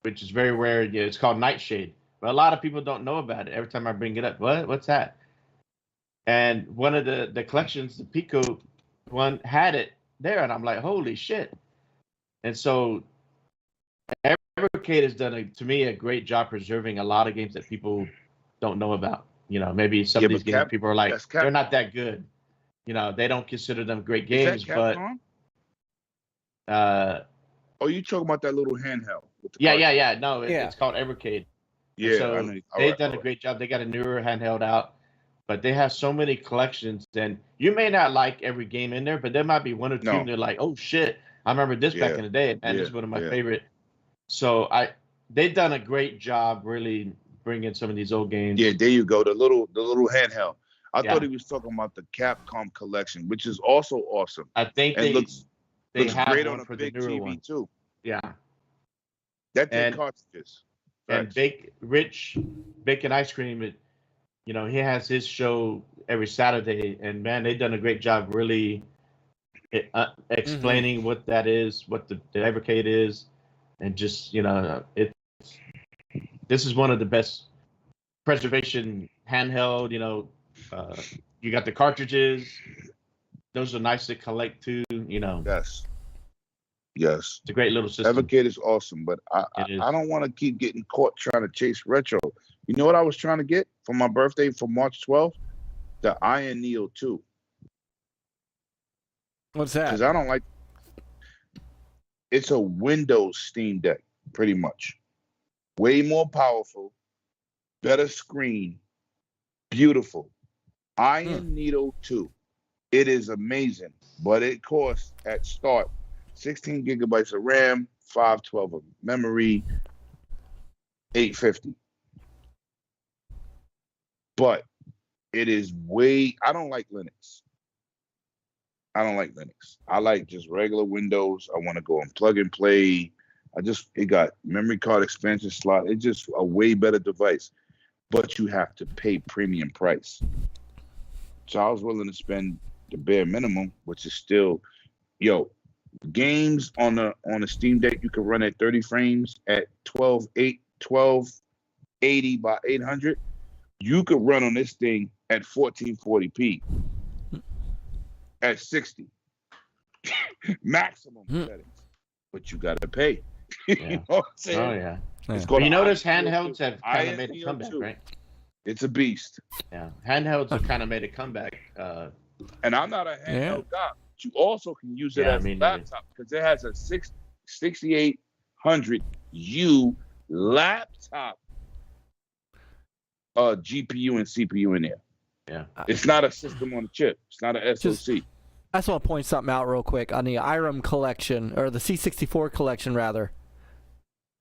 which is very rare. It's called Nightshade, but a lot of people don't know about it. Every time I bring it up, what's that? And one of the collections, the Pico one, had it there, and I'm like, holy shit! And so Evercade has done, to me, a great job preserving a lot of games that people don't know about. Maybe some of these games people are like, they're not that good. They don't consider them great games, but. Oh, you talking about that little handheld? Yeah. No, it's called Evercade. Yeah, so they've done a great job. They got a newer handheld out, but they have so many collections. And you may not like every game in there, but there might be one or two. And they're like, oh shit, I remember this back in the day, and it's one of my favorite. So they've done a great job really bringing some of these old games. Yeah, there you go. The little handheld. I thought he was talking about the Capcom collection, which is also awesome. I think looks have great on a big TV one too. Yeah, that thing cartridges. And Bacon Ice Cream. He has his show every Saturday, and man, they've done a great job really explaining what that is, what the Evercade is, and just this is one of the best preservation handheld. You got the cartridges. Those are nice to collect too, Yes. It's a great little system. Evercade is awesome, but I don't want to keep getting caught trying to chase retro. You know what I was trying to get for my birthday for March 12th? The Iron Neo 2. What's that? Because I don't like. It's a Windows Steam Deck, pretty much. Way more powerful, better screen, beautiful. Iron Needle 2. It is amazing, but it costs at start 16 gigabytes of RAM, 512 of memory, $850. but it is way. I don't like Linux. I like just regular Windows. I want to go and plug and play. It got memory card expansion slot. It's just a way better device, but you have to pay premium price. So I was willing to spend the bare minimum, which is still, games on the Steam Deck you can run at 30 frames at 1280 by 800. You could run on this thing at 1440p at 60 maximum settings, but you got to pay. Yeah. You know what I'm saying? Oh yeah. You notice handhelds have kind of made a comeback, right? It's a beast. Yeah, handhelds have kind of made a comeback. And I'm not a handheld guy. But you also can use it as a laptop because it has a 6800U laptop GPU and CPU in there. Yeah, it's not a system on a chip. It's not an SoC. I just want to point something out real quick on the IRAM collection, or the C64 collection rather.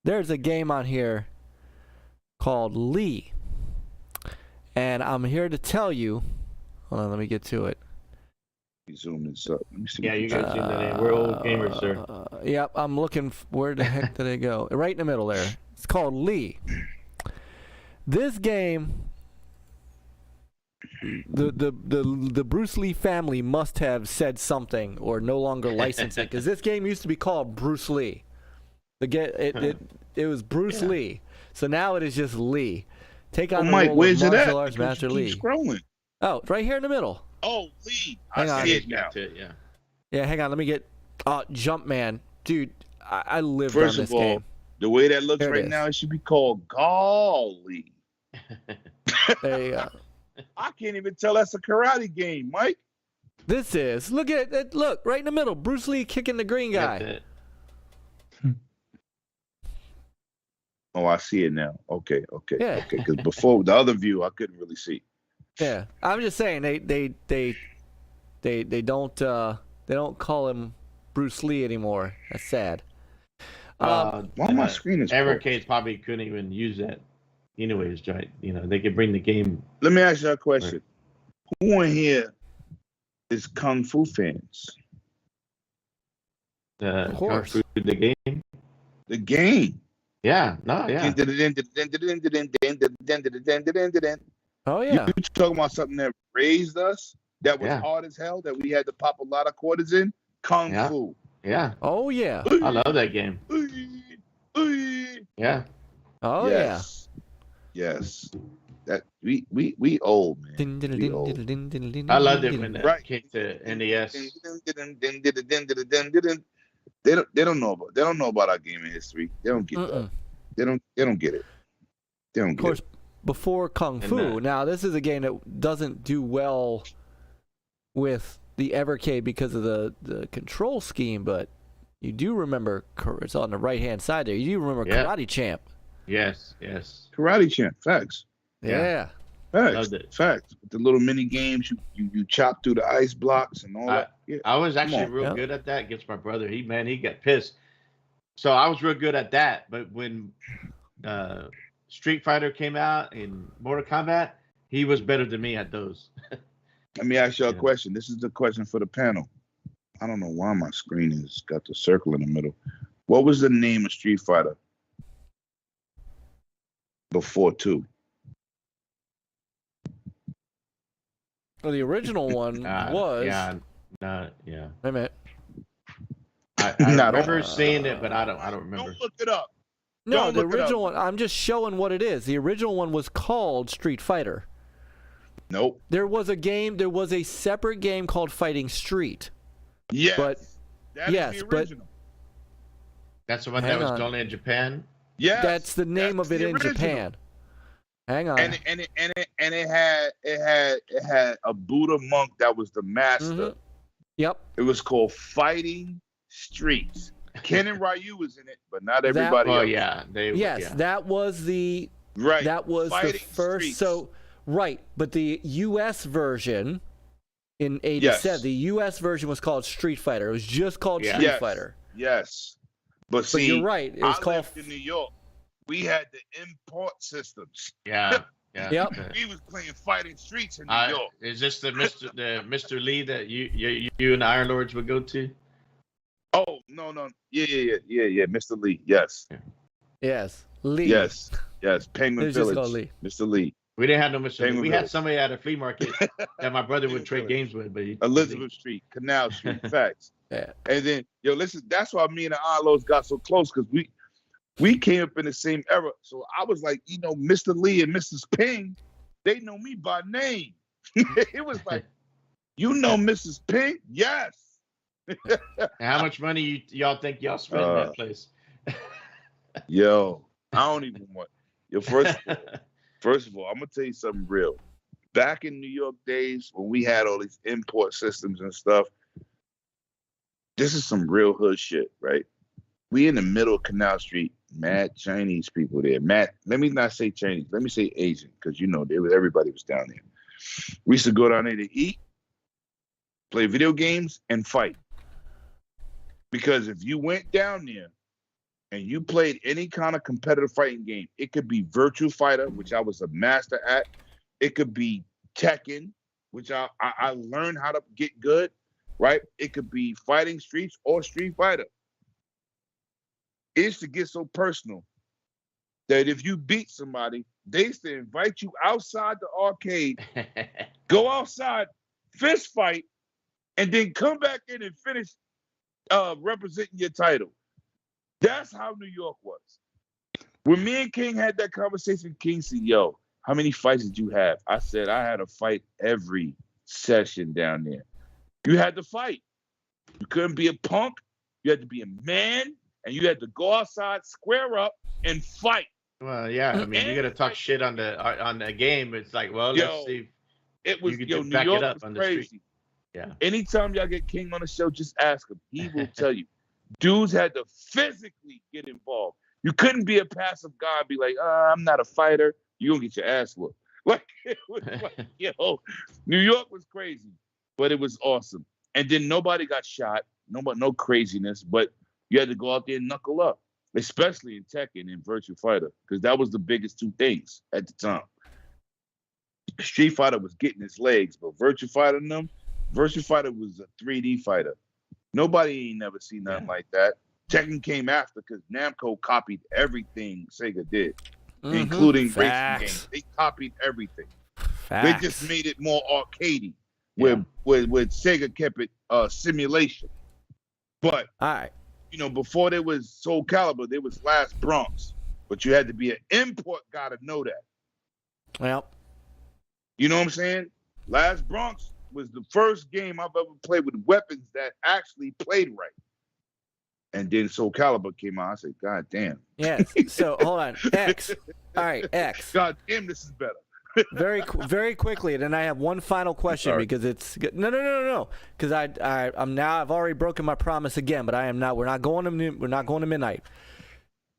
There's a game on here called Lee. And I'm here to tell you, hold on, let me get to it. Zoom this up. Let me see. Yeah, you guys seen the name. We're old gamers, sir. Yep, I'm looking. Where the heck did it go? Right in the middle there. It's called Lee. This game, the Bruce Lee family must have said something or no longer licensed it, because this game used to be called Bruce Lee. It was Bruce Lee, so now it is just Lee. Take on the Myke, role where's of it martial at? arts master Lee. Scrolling. Oh, right here in the middle. Oh, Lee. Hang on. See it now. Yeah, hang on. Let me get. Jumpman, dude. I lived First on this of all, game. the way that looks There it right is. now, it should be called Golly. There you go. I can't even tell that's a karate game, Myke. This is. Look at it. Look right in the middle. Bruce Lee kicking the green guy. Oh, I see it now. Okay. Yeah. Okay. Because before the other view, I couldn't really see. Yeah, I'm just saying they don't call him Bruce Lee anymore. That's sad. Why my screen is EverCanadian probably couldn't even use that. Anyways, right? They could bring the game. Let me ask you a question. Who in here is Kung Fu fans? Of course. The game. The game. Yeah. No. Yeah. Oh yeah. You talking about something that raised us? That was hard as hell. That we had to pop a lot of quarters in. Kung Fu. Yeah. Oh yeah. I love that game. Yeah. Oh yes. Yes. That we old, man. We old. I loved it when that came to NES. They don't know about our gaming history. They don't get that. They don't get it. They don't get it. Of course, before Kung Fu. Now this is a game that doesn't do well with the EverCanadian because of the control scheme, but you do remember it's on the right hand side there. You do remember Karate Champ. Yes. Karate Champ. Facts. Yeah. Facts. Loved it. Facts. The little mini games you chop through the ice blocks and all that. Yeah. I was actually real good at that against my brother. He got pissed. So I was real good at that. But when Street Fighter came out in Mortal Kombat, he was better than me at those. Let me ask you a question. This is the question for the panel. I don't know why my screen has got the circle in the middle. What was the name of Street Fighter before 2? Well, the original one was. Yeah. Wait a minute. I remember seeing it, but I don't remember. Don't look it up. No, the original one. I'm just showing what it is. The original one was called Street Fighter. Nope. There was a separate game called Fighting Street. Yes. But that is the original. That's the one that was done in Japan. Yes. That's the name of it in Japan. Hang on. And it had a Buddha monk that was the master. Mm-hmm. Yep. It was called Fighting Streets. Ken and Ryu was in it, but not everybody else. Oh yeah. That was the That was Fighting the first. Streets. So but the U.S. version in '87, the U.S. version was called Street Fighter. It was just called Street Fighter. Yes. But see, you're right. It was called lived in New York. We had the import systems. Yeah. Yeah. Yep. We was playing Fighting Streets in New York. Is this the Mr. Lee that you and the Iron Lords would go to? Oh no. Yeah. Mr. Lee. Yes. Yes. Lee. Yes. Penguin It's just Village. called Lee. Mr. Lee. We didn't have no Mr. Lee. Penguin We Village. had somebody at a flea market that my brother would trade games with, but Elizabeth Street, Canal Street, facts. Yeah. And then, listen, that's why me and the Arlos got so close, because we came up in the same era. So I was like, Mr. Lee and Mrs. Ping, they know me by name. It was like, Mrs. Ping? Yes. how much money y'all think y'all spent in that place? Yo, I don't even want. First of all, I'm gonna tell you something real. Back in New York days, when we had all these import systems and stuff, this is some real hood shit, right? We in the middle of Canal Street, mad Chinese people there. Let me not say Chinese, let me say Asian, because everybody was down there. We used to go down there to eat, play video games, and fight. Because if you went down there and you played any kind of competitive fighting game, it could be Virtua Fighter, which I was a master at. It could be Tekken, which I learned how to get good, right? It could be Fighting Streets or Street Fighter. It used to get so personal that if you beat somebody, they used to invite you outside the arcade, go outside, fist fight, and then come back in and finish representing your title. That's how New York was. When me and King had that conversation, King said, yo, how many fights did you have? I said, I had a fight every session down there. You had to fight. You couldn't be a punk. You had to be a man, and you had to go outside, square up, and fight. Well, yeah. I mean, you got to talk shit on the game. It's like, well, let's see. It was, New York was was crazy. Yeah. Anytime y'all get King on the show, just ask him. He will tell you. Dudes had to physically get involved. You couldn't be a passive guy and be like, I'm not a fighter. You're going to get your ass whooped. Like, it was like, New York was crazy, but it was awesome. And then nobody got shot. No craziness, but you had to go out there and knuckle up, especially in Tekken and Virtua Fighter, because that was the biggest two things at the time. Street Fighter was getting its legs, but Virtua Fighter was a 3D fighter. Nobody ain't never seen nothing like that. Tekken came after because Namco copied everything Sega did, including racing games. They copied everything. They just made it more arcadey, where Sega kept it simulation. But before there was Soul Calibur, there was Last Bronx. But you had to be an import guy to know that. Well, you know what I'm saying? Last Bronx was the first game I've ever played with weapons that actually played right. And then Soul Calibur came out. I said, God damn. Yes. So hold on. X. All right, X. God damn, this is better. very quickly, and then I have one final question because it's no. Because I've already broken my promise again, but I am not. We're not going to midnight.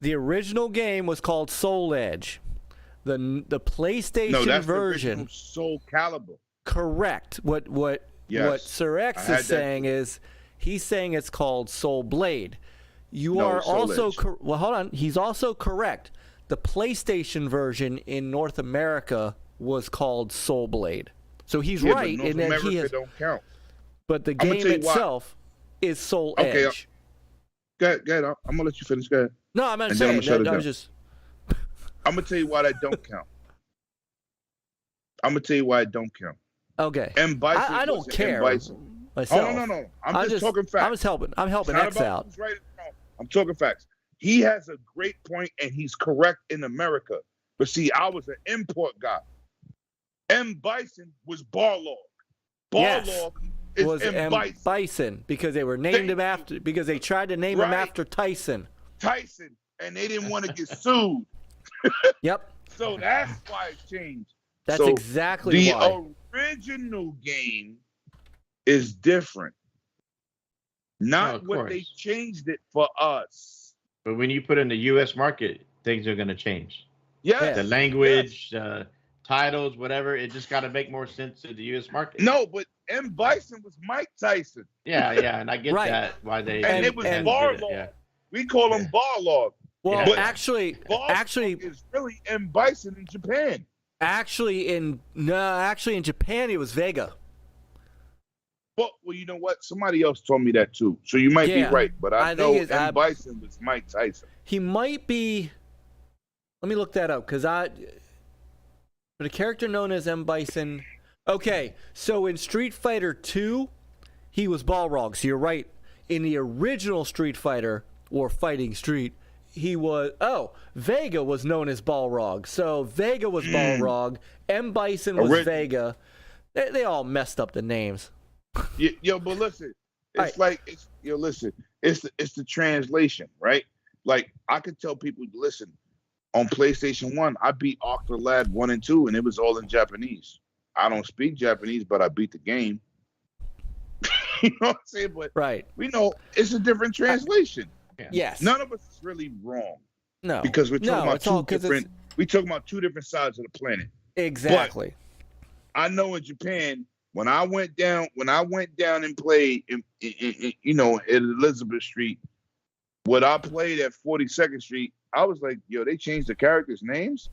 The original game was called Soul Edge. The PlayStation version. The Soul Calibur. Correct. What Sir X is saying is he's saying it's called Soul Blade. You are also well. Hold on. He's also correct. The PlayStation version in North America was called Soul Blade. So he's right in that he has. Don't count. But the game itself is Soul Edge. Go ahead. I'm gonna let you finish. Go ahead. No, I'm not saying that. I'm just. I'm gonna tell you why that don't count. I'm gonna tell you why it don't count. Okay. M. Bison. I don't care. Myself. Oh no. I'm just talking facts. I'm helping X out. Right. I'm talking facts. He has a great point, and he's correct in America. But see, I was an import guy. M. Bison was Barlog. Barlog is M. Bison because they were named him after because they tried to name him after Tyson. And they didn't want to get sued. Yep. So that's why it changed. That's exactly why. The original game is different. Not what they changed it for us. But when you put in the U.S. market, things are going to change. Yes. The language, titles, whatever, it just got to make more sense to the U.S. market. No, but M. Bison was Mike Tyson. Yeah, and I get that, why they... And it was Barlog. Yeah. We call him Barlog. Well, but actually... is really M. Bison in Japan. Actually, in Japan, it was Vega. Well, you know what? Somebody else told me that too. So you might be right, but I know M. Bison was Mike Tyson. He might be. Let me look that up because for the character known as M. Bison. Okay, so in Street Fighter 2, he was Balrog. So you're right. In the original Street Fighter or Fighting Street, he was. Oh, Vega was known as Balrog. So Vega was Balrog. M. Bison was Vega. They all messed up the names. Yo, but listen, it's it's the translation, right? Like I could tell people, listen, on PlayStation 1, I beat Octolad 1 and 2, and it was all in Japanese. I don't speak Japanese, but I beat the game. You know what I'm saying? But we know it's a different translation. Yes. None of us is really wrong. No. Because we're talking about two different sides of the planet. Exactly. But I know in Japan, when I went down and played in at Elizabeth Street, what I played at 42nd Street, I was like, yo, they changed the characters' names?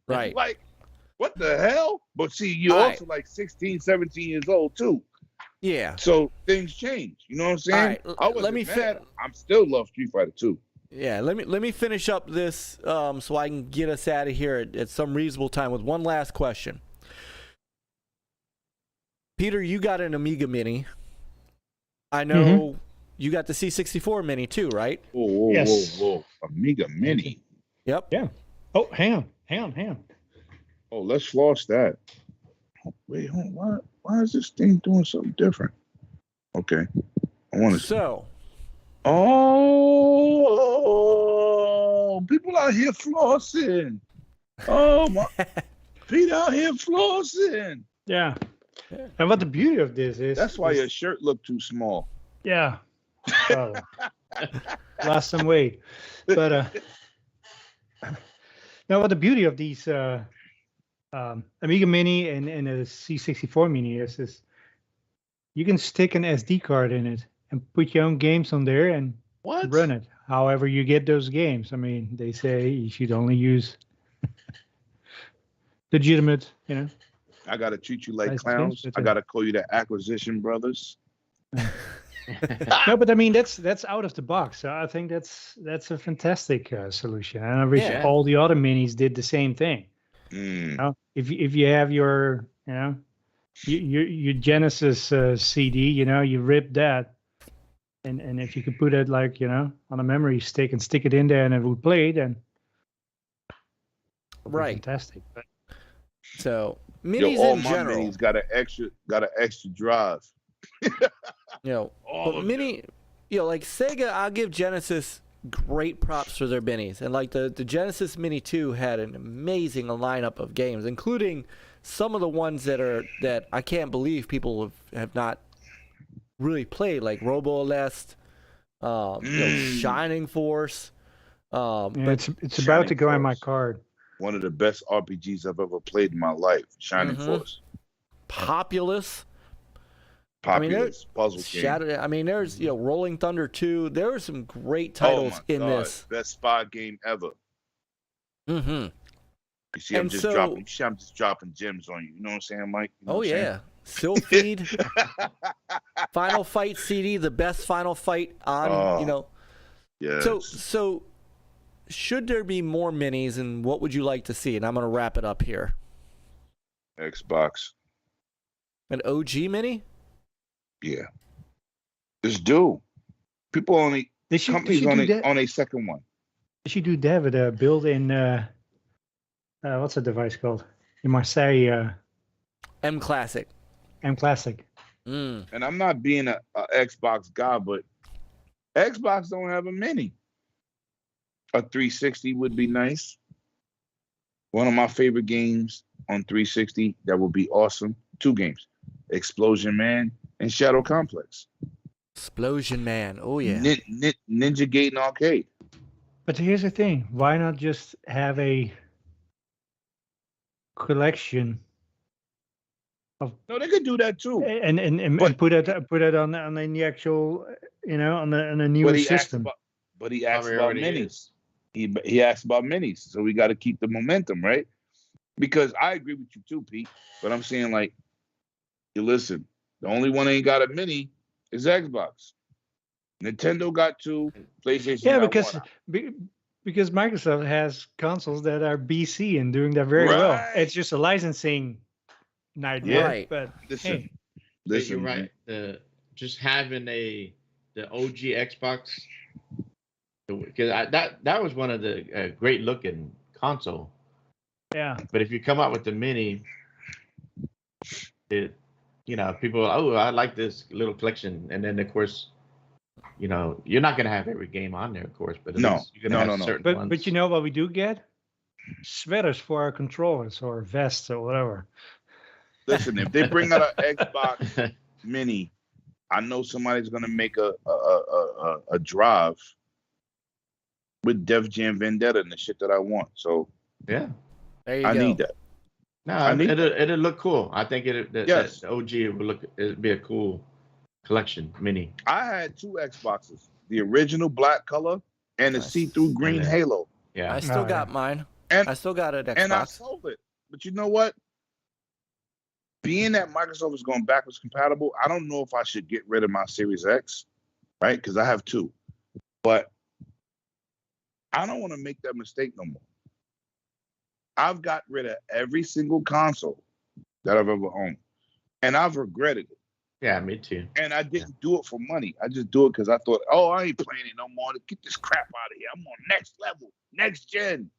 Right. Like, what the hell? But see, you're also like 16, 17 years old too. Yeah. So things change. You know what I'm saying? All right. Let me I'm still love Street Fighter 2. Yeah, let me finish up this so I can get us out of here at some reasonable time with one last question. Peter, you got an Amiga Mini. I know you got the C64 Mini too, right? Whoa. Amiga Mini. Yep. Yeah. Oh, hang on. Oh, let's floss that. Oh, wait, hold on. Why is this thing doing something different? Okay. I want to So. Oh, people out here flossing. Oh, my. Peter out here flossing. Yeah. And what the beauty of this is... That's why your shirt looked too small. Yeah. Oh. Lost some weight. But now what the beauty of these Amiga Mini and a C64 Mini is you can stick an SD card in it and put your own games on there and run it. However you get those games. I mean, they say you should only use legitimate, I gotta treat you like clowns. I gotta call you the Acquisition Brothers. No, but I mean that's out of the box. So I think that's a fantastic solution, and I wish all the other minis did the same thing. If you have your your Genesis CD, you rip that, and if you could put it like on a memory stick and stick it in there and it would play, then fantastic. So. Minis in general. Minis got an extra drive. But mini, like Sega, I'll give Genesis great props for their minis, and like the Genesis Mini 2 had an amazing lineup of games, including some of the ones that I can't believe people have not really played, like Robo Aleste, Shining Force. But it's about to go in my card. One of the best RPGs I've ever played in my life, Shining Force. Populous puzzle game. I mean, there's Rolling Thunder 2. There were some great titles in this. Best spy game ever. Mm-hmm. You see, I'm just dropping gems on you. You know what I'm saying, Mike? You know Sylpheed, Final Fight CD, the best Final Fight on. Yeah. So. Should there be more minis, and what would you like to see? And I'm going to wrap it up here. Xbox. An OG mini? Yeah. Just do. People companies on a second one. They should do that with a built-in, what's the device called? In Marseille. M Classic. And I'm not being a Xbox guy, but Xbox don't have a mini. A 360 would be nice. One of my favorite games on 360 that would be awesome. 2 games. Explosion Man and Shadow Complex. Explosion Man. Oh, yeah. Ninja Gaiden Arcade. But here's the thing. Why not just have a collection of... No, they could do that too. And put it on the actual, on the newer system. But he asked about minis. He asked about minis, so we got to keep the momentum, right? Because I agree with you too, Pete. But I'm saying, like, you listen, the only one that ain't got a mini is Xbox. Nintendo got 2, PlayStation got 1. Because Microsoft has consoles that are BC and doing that very well. It's just a licensing nightmare. Right. But listen, you're right. Just having the OG Xbox, because that was one of the great looking console. Yeah. But if you come out with the mini, people, I like this little collection, and then of course, you're not gonna have every game on there, of course, but you're gonna have certain ones. But you know what we do get? Sweaters for our controllers or vests or whatever. Listen, if they bring out an Xbox Mini, I know somebody's gonna make a drive with Def Jam Vendetta and the shit that I want. So yeah, there you go. I need that. No, it'll look cool. I think that OG it'd be a cool collection mini. I had 2 Xboxes, the original black color and the see-through green Halo. Yeah, I still got mine. And I still got an Xbox. And I sold it. But you know what? Being that Microsoft is going backwards compatible, I don't know if I should get rid of my Series X, right? Because I have 2. But I don't want to make that mistake no more. I've got rid of every single console that I've ever owned. And I've regretted it. Yeah, me too. And I didn't do it for money. I just do it because I thought, I ain't playing it no more. Get this crap out of here. I'm on next level, next gen.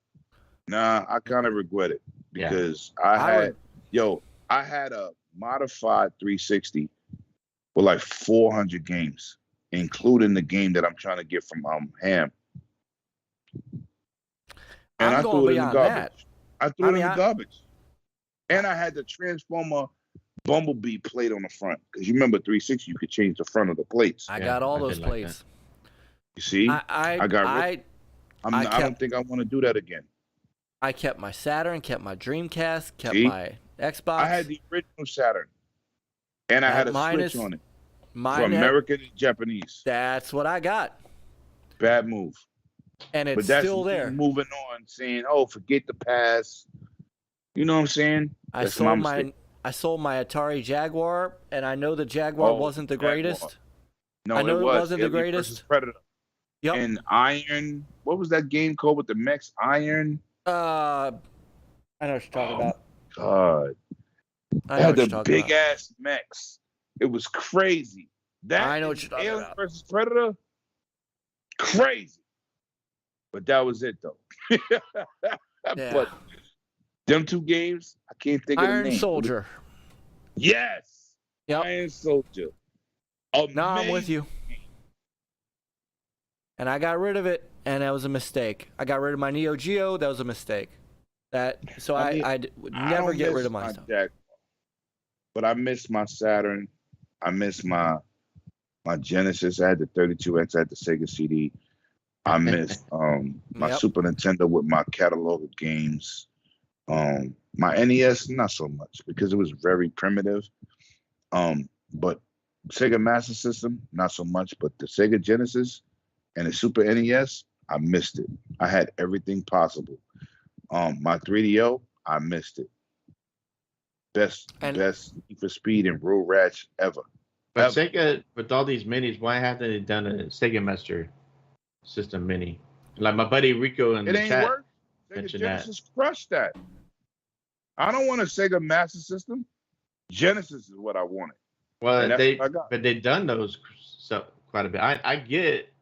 Nah, I kind of regret it because I had a modified 360 with like 400 games, including the game that I'm trying to get from Ham. And I threw it in the garbage. I threw it in the garbage. And I had the Transformer Bumblebee plate on the front, because you remember 360, you could change the front of the plates. I got all those plates. You see, I don't think I want to do that again. I kept my Saturn, kept my Dreamcast, kept my Xbox. I had the original Saturn, and I had a Switch on it for American and Japanese. That's what I got. Bad move. And it's still there. Moving on, saying, forget the past. You know what I'm saying? I sold my Atari Jaguar, and I know the Jaguar wasn't the greatest. No, I know it wasn't the Alien greatest. Predator. Yep. And Iron. What was that game called with the mechs? Iron. I know what you're talking about. God. I know what you're talking about. Big ass mechs. It was crazy. I know what you're talking Alien about. versus Predator. Crazy. But that was it though. But them 2 games, I can't think of the name. Iron Soldier. Yes. Yep. Iron Soldier. No, I'm with you. And I got rid of it, and that was a mistake. I got rid of my Neo Geo. That was a mistake. I would never get rid of my stuff. But I miss my Saturn. I miss my Genesis. I had the 32X. I had the Sega CD. I missed my Super Nintendo with my catalog of games. My NES, not so much, because it was very primitive. But Sega Master System, not so much. But the Sega Genesis and the Super NES, I missed it. I had everything possible. My 3DO, I missed it. Best Need for Speed and Road Rash ever. But Sega, with all these minis, why haven't they done a Sega Master System mini? Like my buddy Rico in the chat mentioned that. Genesis crushed that. I don't want a Sega Master System. Genesis is what I wanted. Well, they've done those quite a bit. I get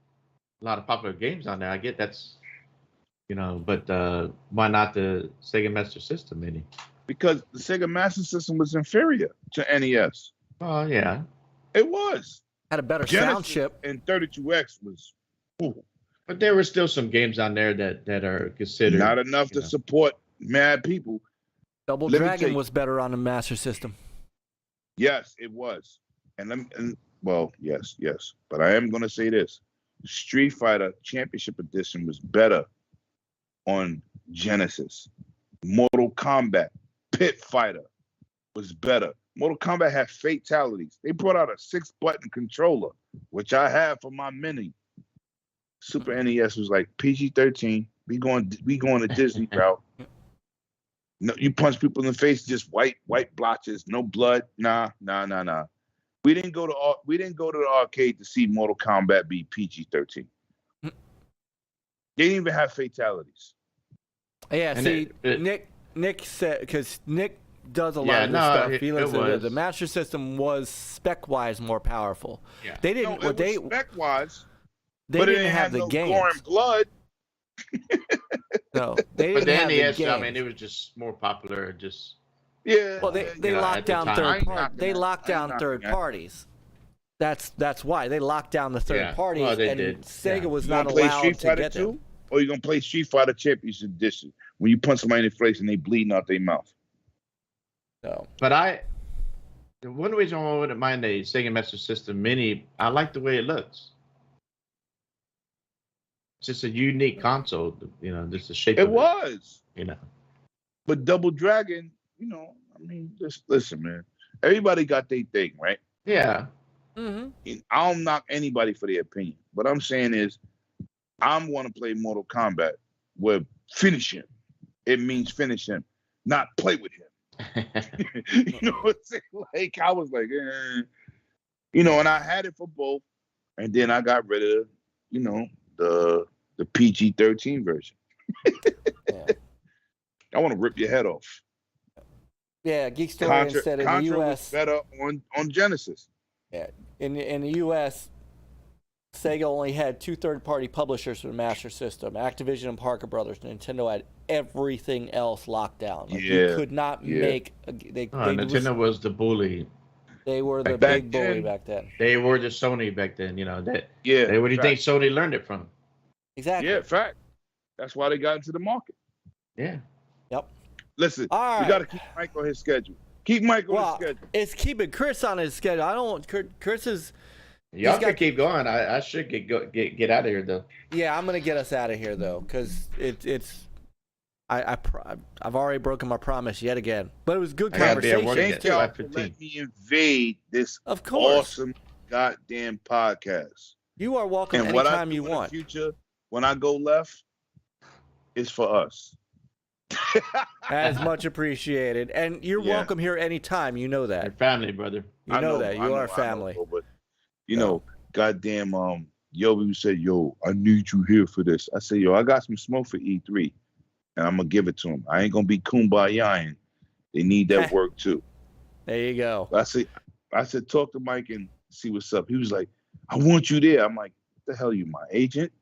a lot of popular games on there. I get that's, but why not the Sega Master System mini? Because the Sega Master System was inferior to NES. Oh yeah, it was. Had a better sound chip. And 32X was. Ooh. But there were still some games on there that are considered not enough to support mad people. Double Dragon was better on the Master System. Yes, it was. Yes. But I am going to say this. Street Fighter Championship Edition was better on Genesis. Mortal Kombat Pit Fighter was better. Mortal Kombat had fatalities. They brought out a 6-button controller, which I have for my mini. Super NES was like PG-13. We going to Disney route. No, you punch people in the face, just white blotches, no blood. Nah. We didn't go to the arcade to see Mortal Kombat be PG-13. They didn't even have fatalities. Yeah, and see, Nick said, because Nick does a lot of this stuff. He looks at the Master System was spec-wise more powerful. Yeah. They didn't. No, spec-wise. They didn't have the games. Gore and blood. No, they didn't have the games. I mean, it was just more popular. Just Well, they locked down third parties. They locked down third parties. That's why they locked down the third parties, and Sega was not allowed to get them. Or you gonna play Street Fighter Championship Edition when you punch somebody in the face and they bleeding out their mouth? No. But one reason I wouldn't mind the Sega Master System Mini, I like the way it looks. It's just a unique console, just the shape. It was, it. But Double Dragon, I mean, just listen, man. Everybody got their thing, right? Yeah. Mm-hmm. I don't knock anybody for their opinion. What I'm saying is, I want to play Mortal Kombat where finish him. It means finish him, not play with him. You know what I'm saying? Like, I was like, and I had it for both. And then I got rid of, the PG-13 version. I want to rip your head off. Yeah, Geeks said in the U.S. was better on Genesis. Yeah, in the U.S., Sega only had 2 third-party publishers for the Master System. Activision and Parker Brothers. Nintendo had everything else locked down. You could not make. Nintendo was the bully. They were the big bully back then. They were the Sony back then. Where do you think Sony learned it from? Exactly. Yeah, fact. That's why they got into the market. Yeah. Yep. Listen, we got to keep Myke on his schedule. Keep Myke on his schedule. It's keeping Chris on his schedule. I don't. Chris is. Y'all can keep going. I should get out of here though. Yeah, I'm gonna get us out of here though, because it's. I've already broken my promise yet again, but it was good conversation. Thank y'all for letting me invade this awesome goddamn podcast. You are welcome anytime you want. In the future, when I go left, it's for us. As much appreciated, and you're welcome here anytime. You know that. You're family, brother. You know that. You are family. But goddamn, Yobi said, "Yo, I need you here for this." I said, "Yo, I got some smoke for E3, and I'm gonna give it to him. I ain't gonna be kumbaya. They need that work too." There you go. I said, talk to Myke and see what's up. He was like, "I want you there." I'm like, "What the hell, you my agent?"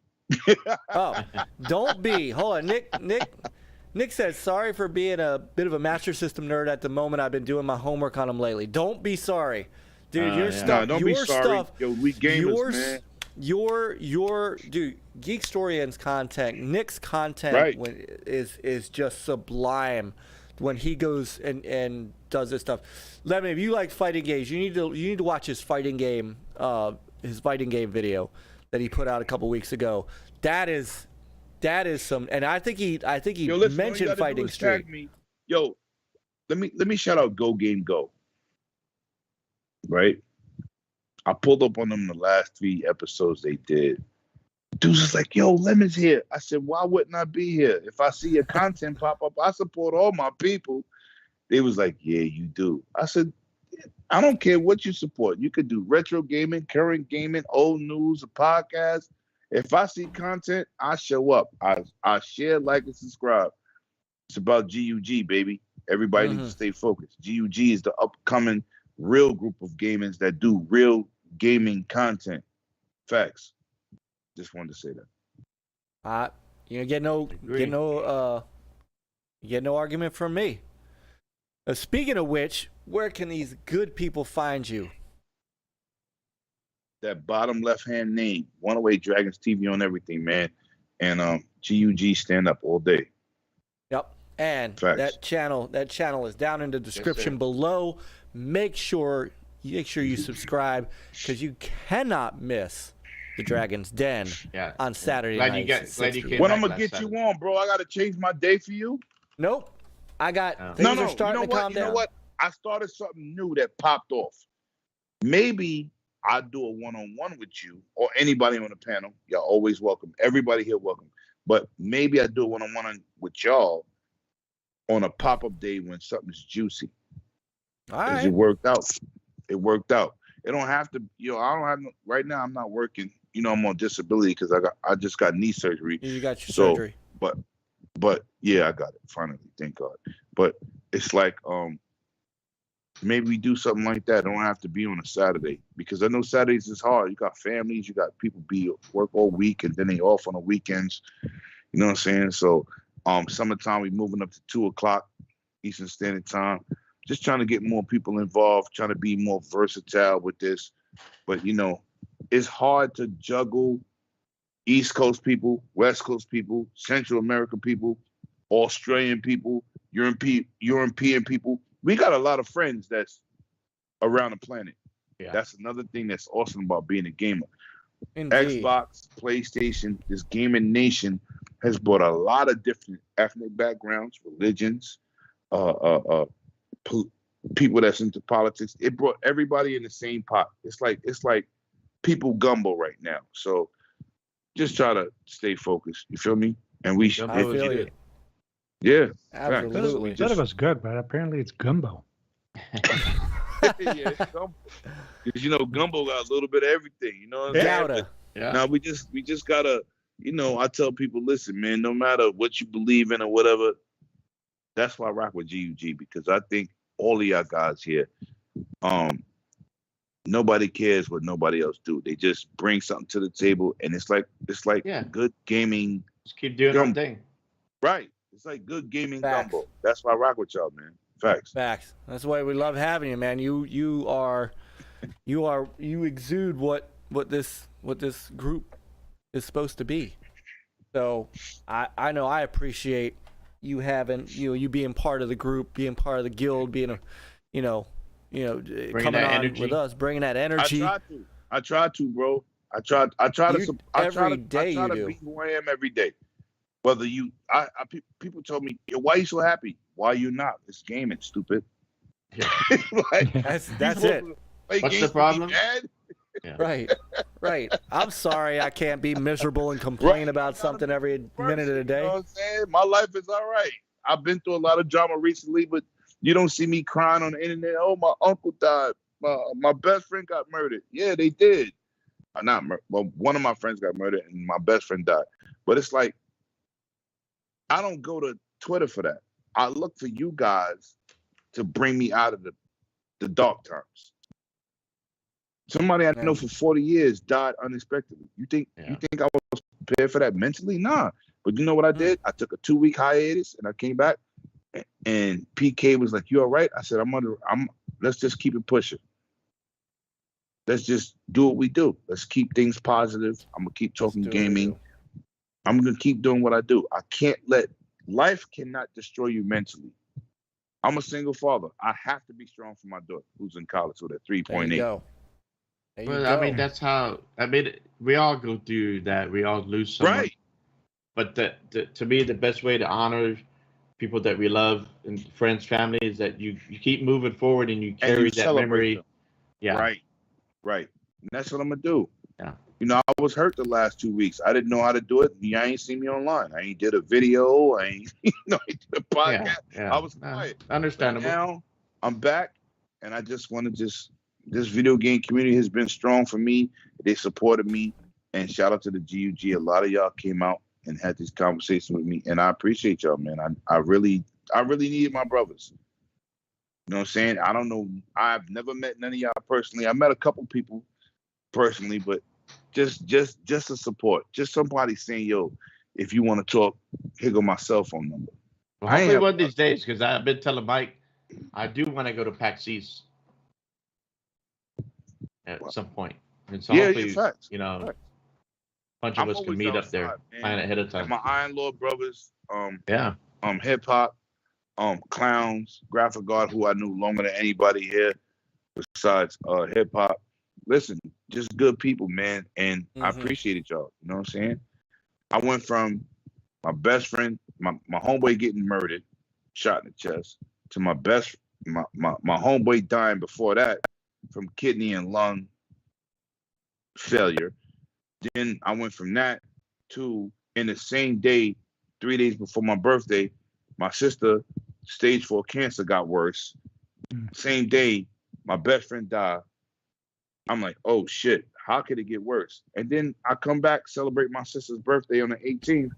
Don't be. Hold on, Nick says, sorry for being a bit of a Master System nerd at the moment. I've been doing my homework on them lately. Don't be sorry. Dude, your stuff. No, don't be sorry. Yo, we gamers, man. Your dude, GeeksLoWnZ's content, Nick's content is just sublime when he goes and does this stuff. Lemon, if you like fighting games, you need to watch his fighting game video that he put out a couple weeks ago. That is some, and I think he mentioned Fighting Street. Yo, let me shout out Go Game Go. Right, I pulled up on them the last 3 episodes they did. Dudes was like, "Yo, Lemon's here." I said, "Why wouldn't I be here? If I see your content pop up, I support all my people." They was like, "Yeah, you do." I said, "I don't care what you support. You could do retro gaming, current gaming, old news, a podcast. If I see content, I show up. I share, like, and subscribe." It's about GUG, baby. Everybody needs to stay focused. GUG is the upcoming real group of gamers that do real gaming content. Facts. Just wanted to say that. You get no argument from me. Speaking of which, where can these good people find you? That bottom left-hand name, 108 Dragons TV on everything, man. And GUG stand up all day. Yep. And that channel is down in the description below. Make sure you subscribe, because you cannot miss the Dragon's Den on Saturday nights. When I'm gonna get you on, bro? I gotta change my day for you. Nope. I got things are starting to calm down. You know what? I started something new that popped off. Maybe I'll do a one-on-one with you or anybody on the panel. Y'all always welcome. Everybody here welcome. But maybe I do a one-on-one with y'all on a pop-up day when something's juicy. All right. It worked out. It worked out. It don't have to, I don't have right now. I'm not working. I'm on disability because I just got knee surgery. You got your surgery. But yeah, I got it finally. Thank God. But it's like maybe we do something like that. It don't have to be on a Saturday because I know Saturdays is hard. You got families. You got people work all week and then they off on the weekends. You know what I'm saying? So summertime we moving up to 2:00 Eastern Standard Time. Just trying to get more people involved, trying to be more versatile with this. But, it's hard to juggle East Coast people, West Coast people, Central American people, Australian people, European people. We got a lot of friends that's around the planet. Yeah. That's another thing that's awesome about being a gamer. Indeed. Xbox, PlayStation, this gaming nation has brought a lot of different ethnic backgrounds, religions, people that's into politics. It brought everybody in the same pot. It's like people gumbo right now. So just try to stay focused. You feel me? And we should. I feel you. Yeah, absolutely. That was good, but apparently it's gumbo. Yeah, it's gumbo. Because gumbo got a little bit of everything. You know what I'm saying? Yeah. Now we just gotta. I tell people, listen, man. No matter what you believe in or whatever. That's why I rock with GUG because I think all of y'all guys here, nobody cares what nobody else do. They just bring something to the table, and it's like good gaming. Just keep doing your thing. Right. It's like good gaming gumbo. That's why I rock with y'all, man. Facts. That's why we love having you, man. You exude what this group is supposed to be. So I know I appreciate you having you being part of the group, being part of the guild, being coming on energy with us, bringing that energy. I try to, bro. I try to be who I am every day. Whether people told me, why are you so happy? Why are you not? It's gaming, stupid. That's it. What's the problem? Yeah. Right. I'm sorry I can't be miserable and complain about something every minute of the day. You know what I'm saying? My life is all right. I've been through a lot of drama recently, but you don't see me crying on the internet. Oh, my uncle died. My best friend got murdered. Yeah, they did. One of my friends got murdered and my best friend died. But it's like, I don't go to Twitter for that. I look for you guys to bring me out of the dark times. Somebody I know for 40 years died unexpectedly. You think I was prepared for that mentally? Nah. But you know what I did? I took a 2-week hiatus and I came back and PK was like, "You all right?" I said, let's just keep it pushing. Let's just do what we do. Let's keep things positive. I'm gonna keep talking gaming. I'm gonna keep doing what I do. Life cannot destroy you mentally. I'm a single father. I have to be strong for my daughter who's in college with a 3.8. Well, I mean, that's how. We all go through that. We all lose someone. Right. But to me, the best way to honor people that we love and friends, family, is that you keep moving forward and you carry that memory. Them. Yeah. Right. And that's what I'm gonna do. Yeah. I was hurt the last 2 weeks. I didn't know how to do it. I ain't seen me online. I ain't did a video. I ain't, I did a podcast. Yeah. I was quiet. Understandable. But now I'm back, and I just want to this video game community has been strong for me. They supported me, and shout out to the GUG. A lot of y'all came out and had this conversation with me, and I appreciate y'all, man. I really needed my brothers. You know what I'm saying? I don't know. I've never met none of y'all personally. I met a couple people personally, but just a support. Just somebody saying, "Yo, if you want to talk, here go my cell phone number." Well, hopefully one of these days, because I've been telling Myke, I do want to go to PAX East at some point. And so hopefully, a bunch of us can meet up there, plan ahead of time. And my Iron Lord brothers, hip hop, clowns, graphic art, who I knew longer than anybody here besides hip hop. Listen, just good people, man, and I appreciated y'all. You know what I'm saying? I went from my best friend, my homeboy getting murdered, shot in the chest, to my homeboy dying before that from kidney and lung failure. Then I went from that to, in the same day, 3 days before my birthday, my sister stage 4 cancer got worse. Same day, my best friend died. I'm like, oh shit, how could it get worse? And then I come back, celebrate my sister's birthday on the 18th.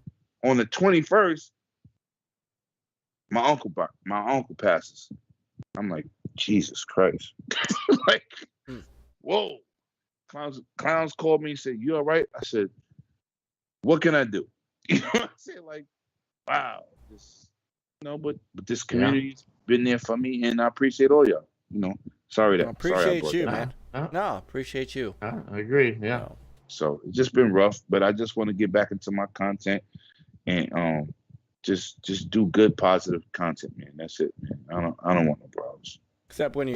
On the 21st, my uncle passes. I'm like, Jesus Christ. Like, whoa. Clowns called me and said, you all right? I said, what can I do? You know what I'm saying? Like, wow. But this community's been there for me, and I appreciate all y'all. Sorry that. I appreciate you, man. No, appreciate you. I agree. Yeah. No. So it's just been rough, but I just want to get back into my content and just do good, positive content, man. That's it, man. I don't want no problems. Except when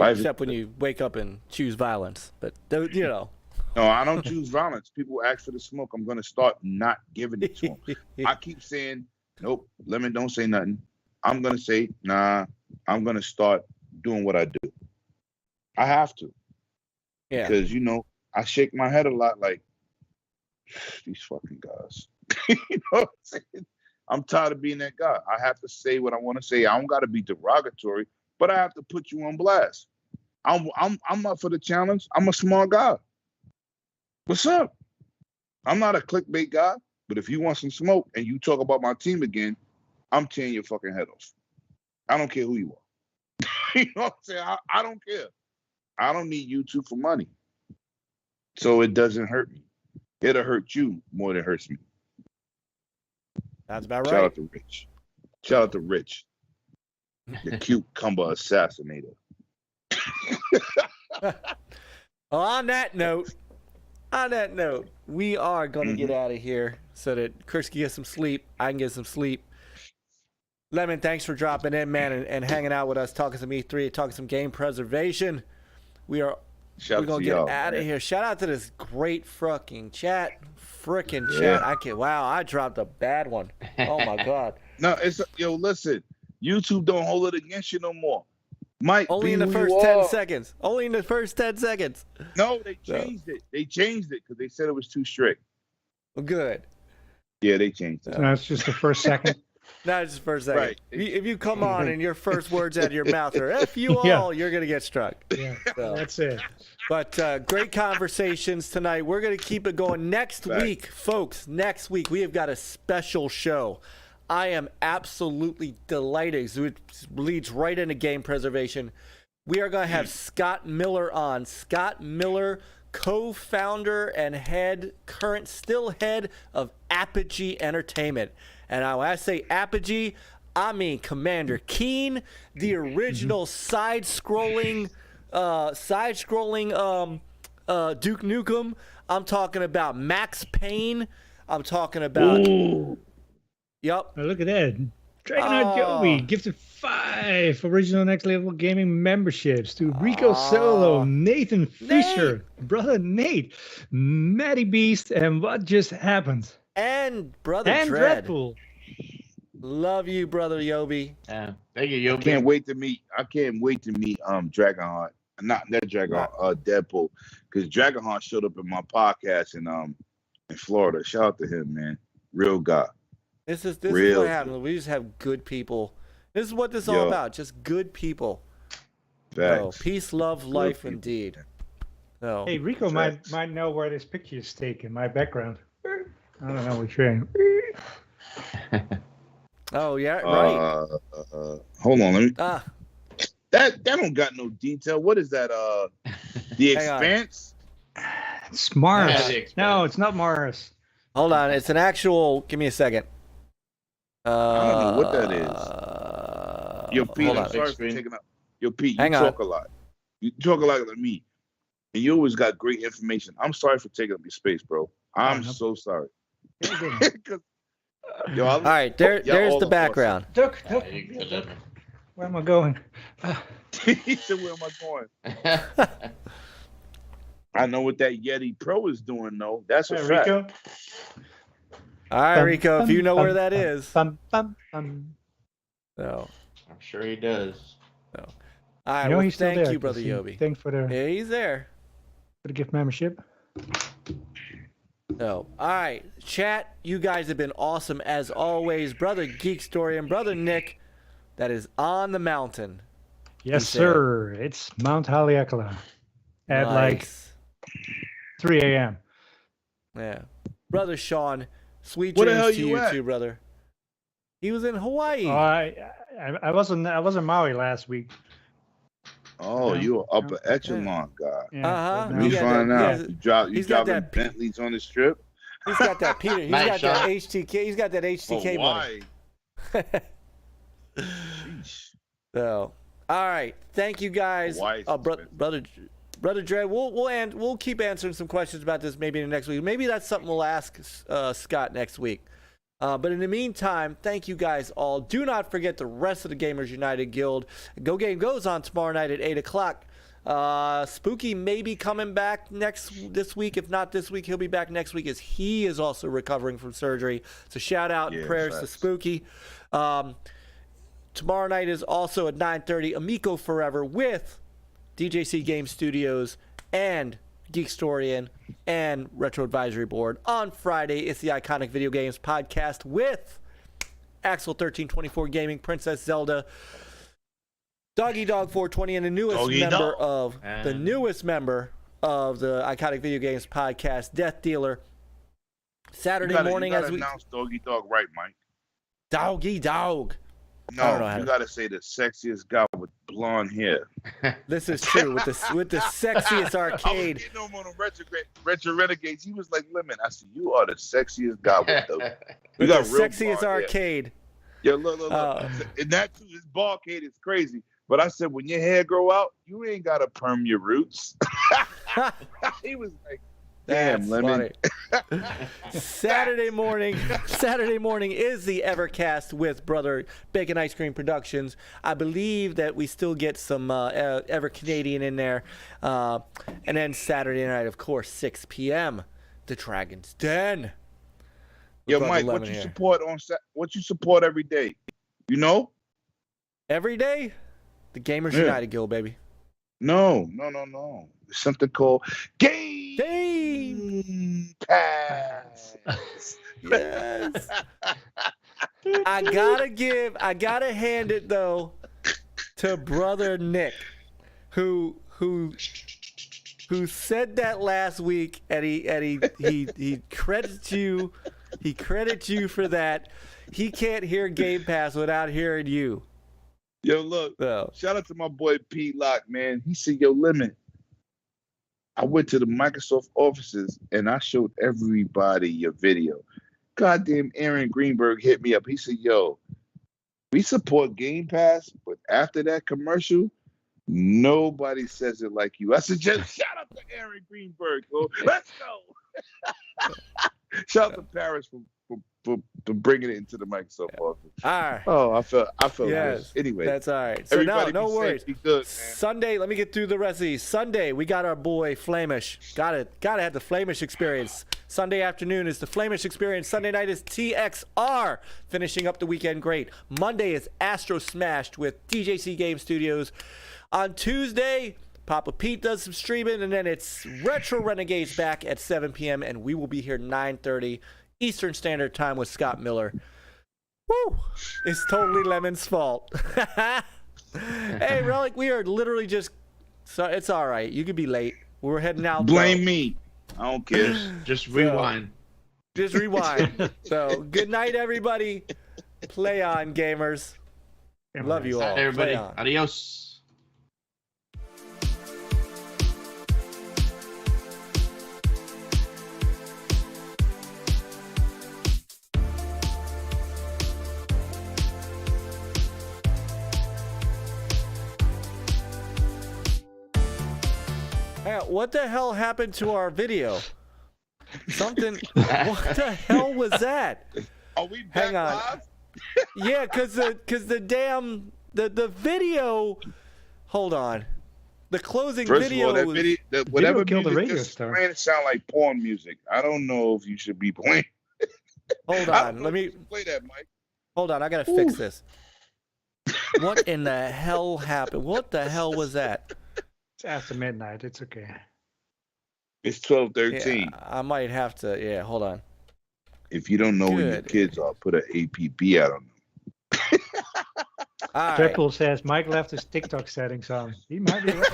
you wake up and choose violence, but No, I don't choose violence. People ask for the smoke. I'm gonna start not giving it to them. I keep saying, nope, Lemon, don't say nothing. I'm gonna say, nah. I'm gonna start doing what I do. I have to. Yeah. Because I shake my head a lot, like these fucking guys. You know what I'm saying? I'm tired of being that guy. I have to say what I want to say. I don't got to be derogatory, but I have to put you on blast. I'm up for the challenge. I'm a smart guy. What's up? I'm not a clickbait guy, but if you want some smoke and you talk about my team again, I'm tearing your fucking head off. I don't care who you are. You know what I'm saying? I don't care. I don't need YouTube for money. So it doesn't hurt me. It'll hurt you more than it hurts me. That's about right. Shout out to Rich. Shout out to Rich. The cucumber assassinator. Well, on that note, we are going to get out of here so that Chris can get some sleep. I can get some sleep. Lemon, thanks for dropping in, man, and hanging out with us, talking some E3, talking some game preservation. We're going to get out of here. Shout out to this great fucking chat. Chat. I dropped a bad one. Oh, my God. No, listen. YouTube don't hold it against you no more. Myke, only in the first 10 seconds. Only in the first 10 seconds. No, they changed it. They changed it because they said it was too strict. Well, good. Yeah, they changed it. No, it's just the first second. No, it's the first second. Right. If you come on and your first words out of your mouth are F you all, you're going to get struck. Yeah, that's it. But great conversations tonight. We're going to keep it going. Next week, folks, we have got a special show. I am absolutely delighted. So it leads right into game preservation. We are going to have Scott Miller on. Scott Miller, co-founder and still head of Apogee Entertainment. And when I say Apogee, I mean Commander Keen, the original side-scrolling Duke Nukem. I'm talking about Max Payne. I'm talking about. Ooh. Yep. Oh, look at that. DragonHeartYOBY gifted 5 original Next Level Gaming memberships to Rico Solo, Nathan Fisher, Brother Nate, Matty Beast, and What Just Happened. And Brother Dreadpool. Love you, Brother Yobi. Yeah. Thank you, Yobi. I can't wait to meet Dragonheart. Not that Dragonheart, Deadpool. Because Dragonheart showed up in my podcast in Florida. Shout out to him, man. Real guy. This is what happens. We just have good people. This is what this is all about. Just good people. So, peace, love, life, indeed. So, hey, Rico might know where this picture is taken. My background. I don't know which way. Oh yeah, right. Hold on, let me. That don't got no detail. What is that? The Expanse. It's Mars. No, it's not Mars. Hold on, it's an actual. Give me a second. I don't know what that is. Yo, Pete, I'm sorry for taking up. Yo, Pete, you talk a lot. You talk a lot like me, and you always got great information. I'm sorry for taking up your space, bro. I'm so sorry. All right, there's the background. Duck. Where am I going? He said, "Where am I going?" I know what that Yeti Pro is doing, though. That's a fact. Rico. All right, Rico, if you know where that is. So I'm sure he does. So. All right, well, thank you, Brother Yobi. Thanks for the. Yeah, he's there. For the gift membership. So, all right, chat. You guys have been awesome as always, Brother Geek Story and Brother Nick. that is on the mountain. Yes, sir. It's Mount Haleakala at like 3 a.m. Yeah. Brother Sean, sweet Where the dreams hell to you you at? too, brother. He was in Hawaii. Oh, I was in Maui last week. Oh, Yeah. you upper echelon guy. Yeah, Uh-huh. but We now- find out. You he's got driving that- Bentleys on the strip? He's got that Peter. He's Nice got that shot. HTK. He's got that HTK money. Hawaii. Sheesh. So, all right. Thank you guys, Hawaii's brother Dre. We'll keep answering some questions about this maybe in the next week. Maybe that's something we'll ask Scott next week. But in the meantime, thank you guys all. Do not forget the rest of the Gamers United Guild. Go Game Goes on tomorrow night at 8 o'clock. Spooky may be coming back this week. If not this week, he'll be back next week as he is also recovering from surgery. So shout out and prayers to Spooky. Tomorrow night is also at 9:30, Amico Forever with DJC Game Studios and Geekstorian and Retro Advisory Board. On Friday, it's the Iconic Video Games Podcast with Axel 1324 Gaming, Princess Zelda, Doggy Dog 420, and the newest member of the Iconic Video Games Podcast, Death Dealer. Saturday morning, as we announce Doggy Dog, right, Mike? Doggy Dog. No, you gotta say the sexiest guy with blonde hair. This is true with the sexiest arcade. I was getting him on the retro Renegades. He was like, "Lemon." I said, "You are the sexiest guy with the sexiest arcade." Yeah, look. And that too, his baldcade is crazy. But I said, when your hair grow out, you ain't gotta perm your roots. He was like, "Damn, Lemon." Saturday morning is the Evercast with Brother Bacon Ice Cream Productions. I believe that we still get some EverCanadian in there. And then Saturday night, of course, 6 p.m., the Dragon's Den. Yo, Mike, what you support every day? You know? Every day? The Gamers United Guild, baby. No. There's something called Game Pass. Yes. I gotta hand it though to Brother Nick, who said that last week, and he credits you. He credits you for that. He can't hear Game Pass without hearing you. Yo, look. Shout out to my boy P. Lock, man. He said, "Yo, Lemon, I went to the Microsoft offices and I showed everybody your video." Goddamn Aaron Greenberg hit me up. He said, "Yo, we support Game Pass, but after that commercial, nobody says it like you." I said, "Just shout out to Aaron Greenberg, bro. Let's go." Shout out to Paris for bringing it into the Microsoft office. All right. Oh, I felt yes, good. Anyway, that's all right. So no worries. Be good, man. Sunday, let me get through the rest of these. Sunday, we got our boy Flamish. Gotta have the Flamish experience. Sunday afternoon is the Flamish experience. Sunday night is TXR, finishing up the weekend great. Monday is Astro Smashed with DJC Game Studios. On Tuesday, Papa Pete does some streaming, and then it's Retro Renegades back at 7 p.m., and we will be here 9:30 Eastern Standard Time with Scott Miller. Woo! It's totally Lemon's fault. Hey, Relic, we are literally just... So it's all right. You could be late. We're heading out. Blame me. I don't care. Just rewind. Just rewind. So, good night, everybody. Play on, gamers. Love you all. Hey, everybody. Play on. Adios. What the hell happened to our video? Something. What the hell was that? Are we back Hang on. live? Yeah, cause the damn the video. Hold on. The closing First video. of all, whatever killed the music radio this star. playing sound like porn music. I don't know if you should be playing. Hold I on. don't know Let if me you should play that, Mike. hold on. I gotta fix this. What in the hell happened? What the hell was that? It's after midnight. It's okay. It's 12:13. Yeah, I might have to. Yeah, hold on. If you don't know when your Good. kids are, put an APB out on them. Triple says Myke left his TikTok settings on. He might be right.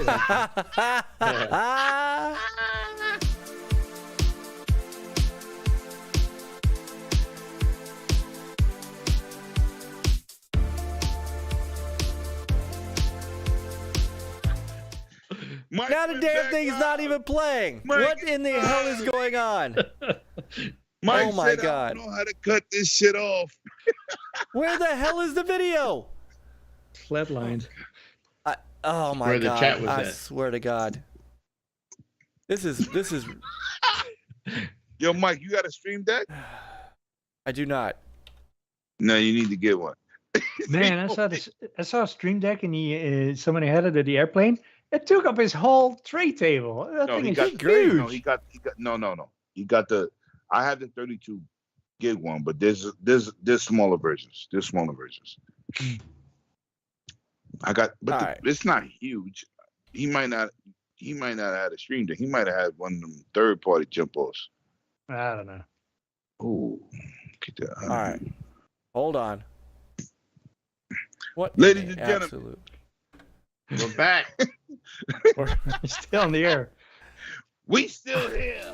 Now the damn thing's not even playing. Myke, what in the hell is going on? Myke oh my said, God! I don't know how to cut this shit off. Where the hell is the video? Flatlined. Oh my Where the God! chat was I at. swear to God. This is. Yo, Myke, you got a Stream Deck? I do not. No, you need to get one. Man, I saw a Stream Deck and somebody had it at the airplane. It took up his whole tray table. That thing is huge. No, he got no. He got the. I have the 32 gig one, but there's smaller versions. There's smaller versions. I got, but it's not huge. He might not have had a Stream Deck. He might have had one of them third-party jump-offs. I don't know. Oh, get that. All right, hold on. What, ladies and gentlemen, we're back. We're still in the air. We still here.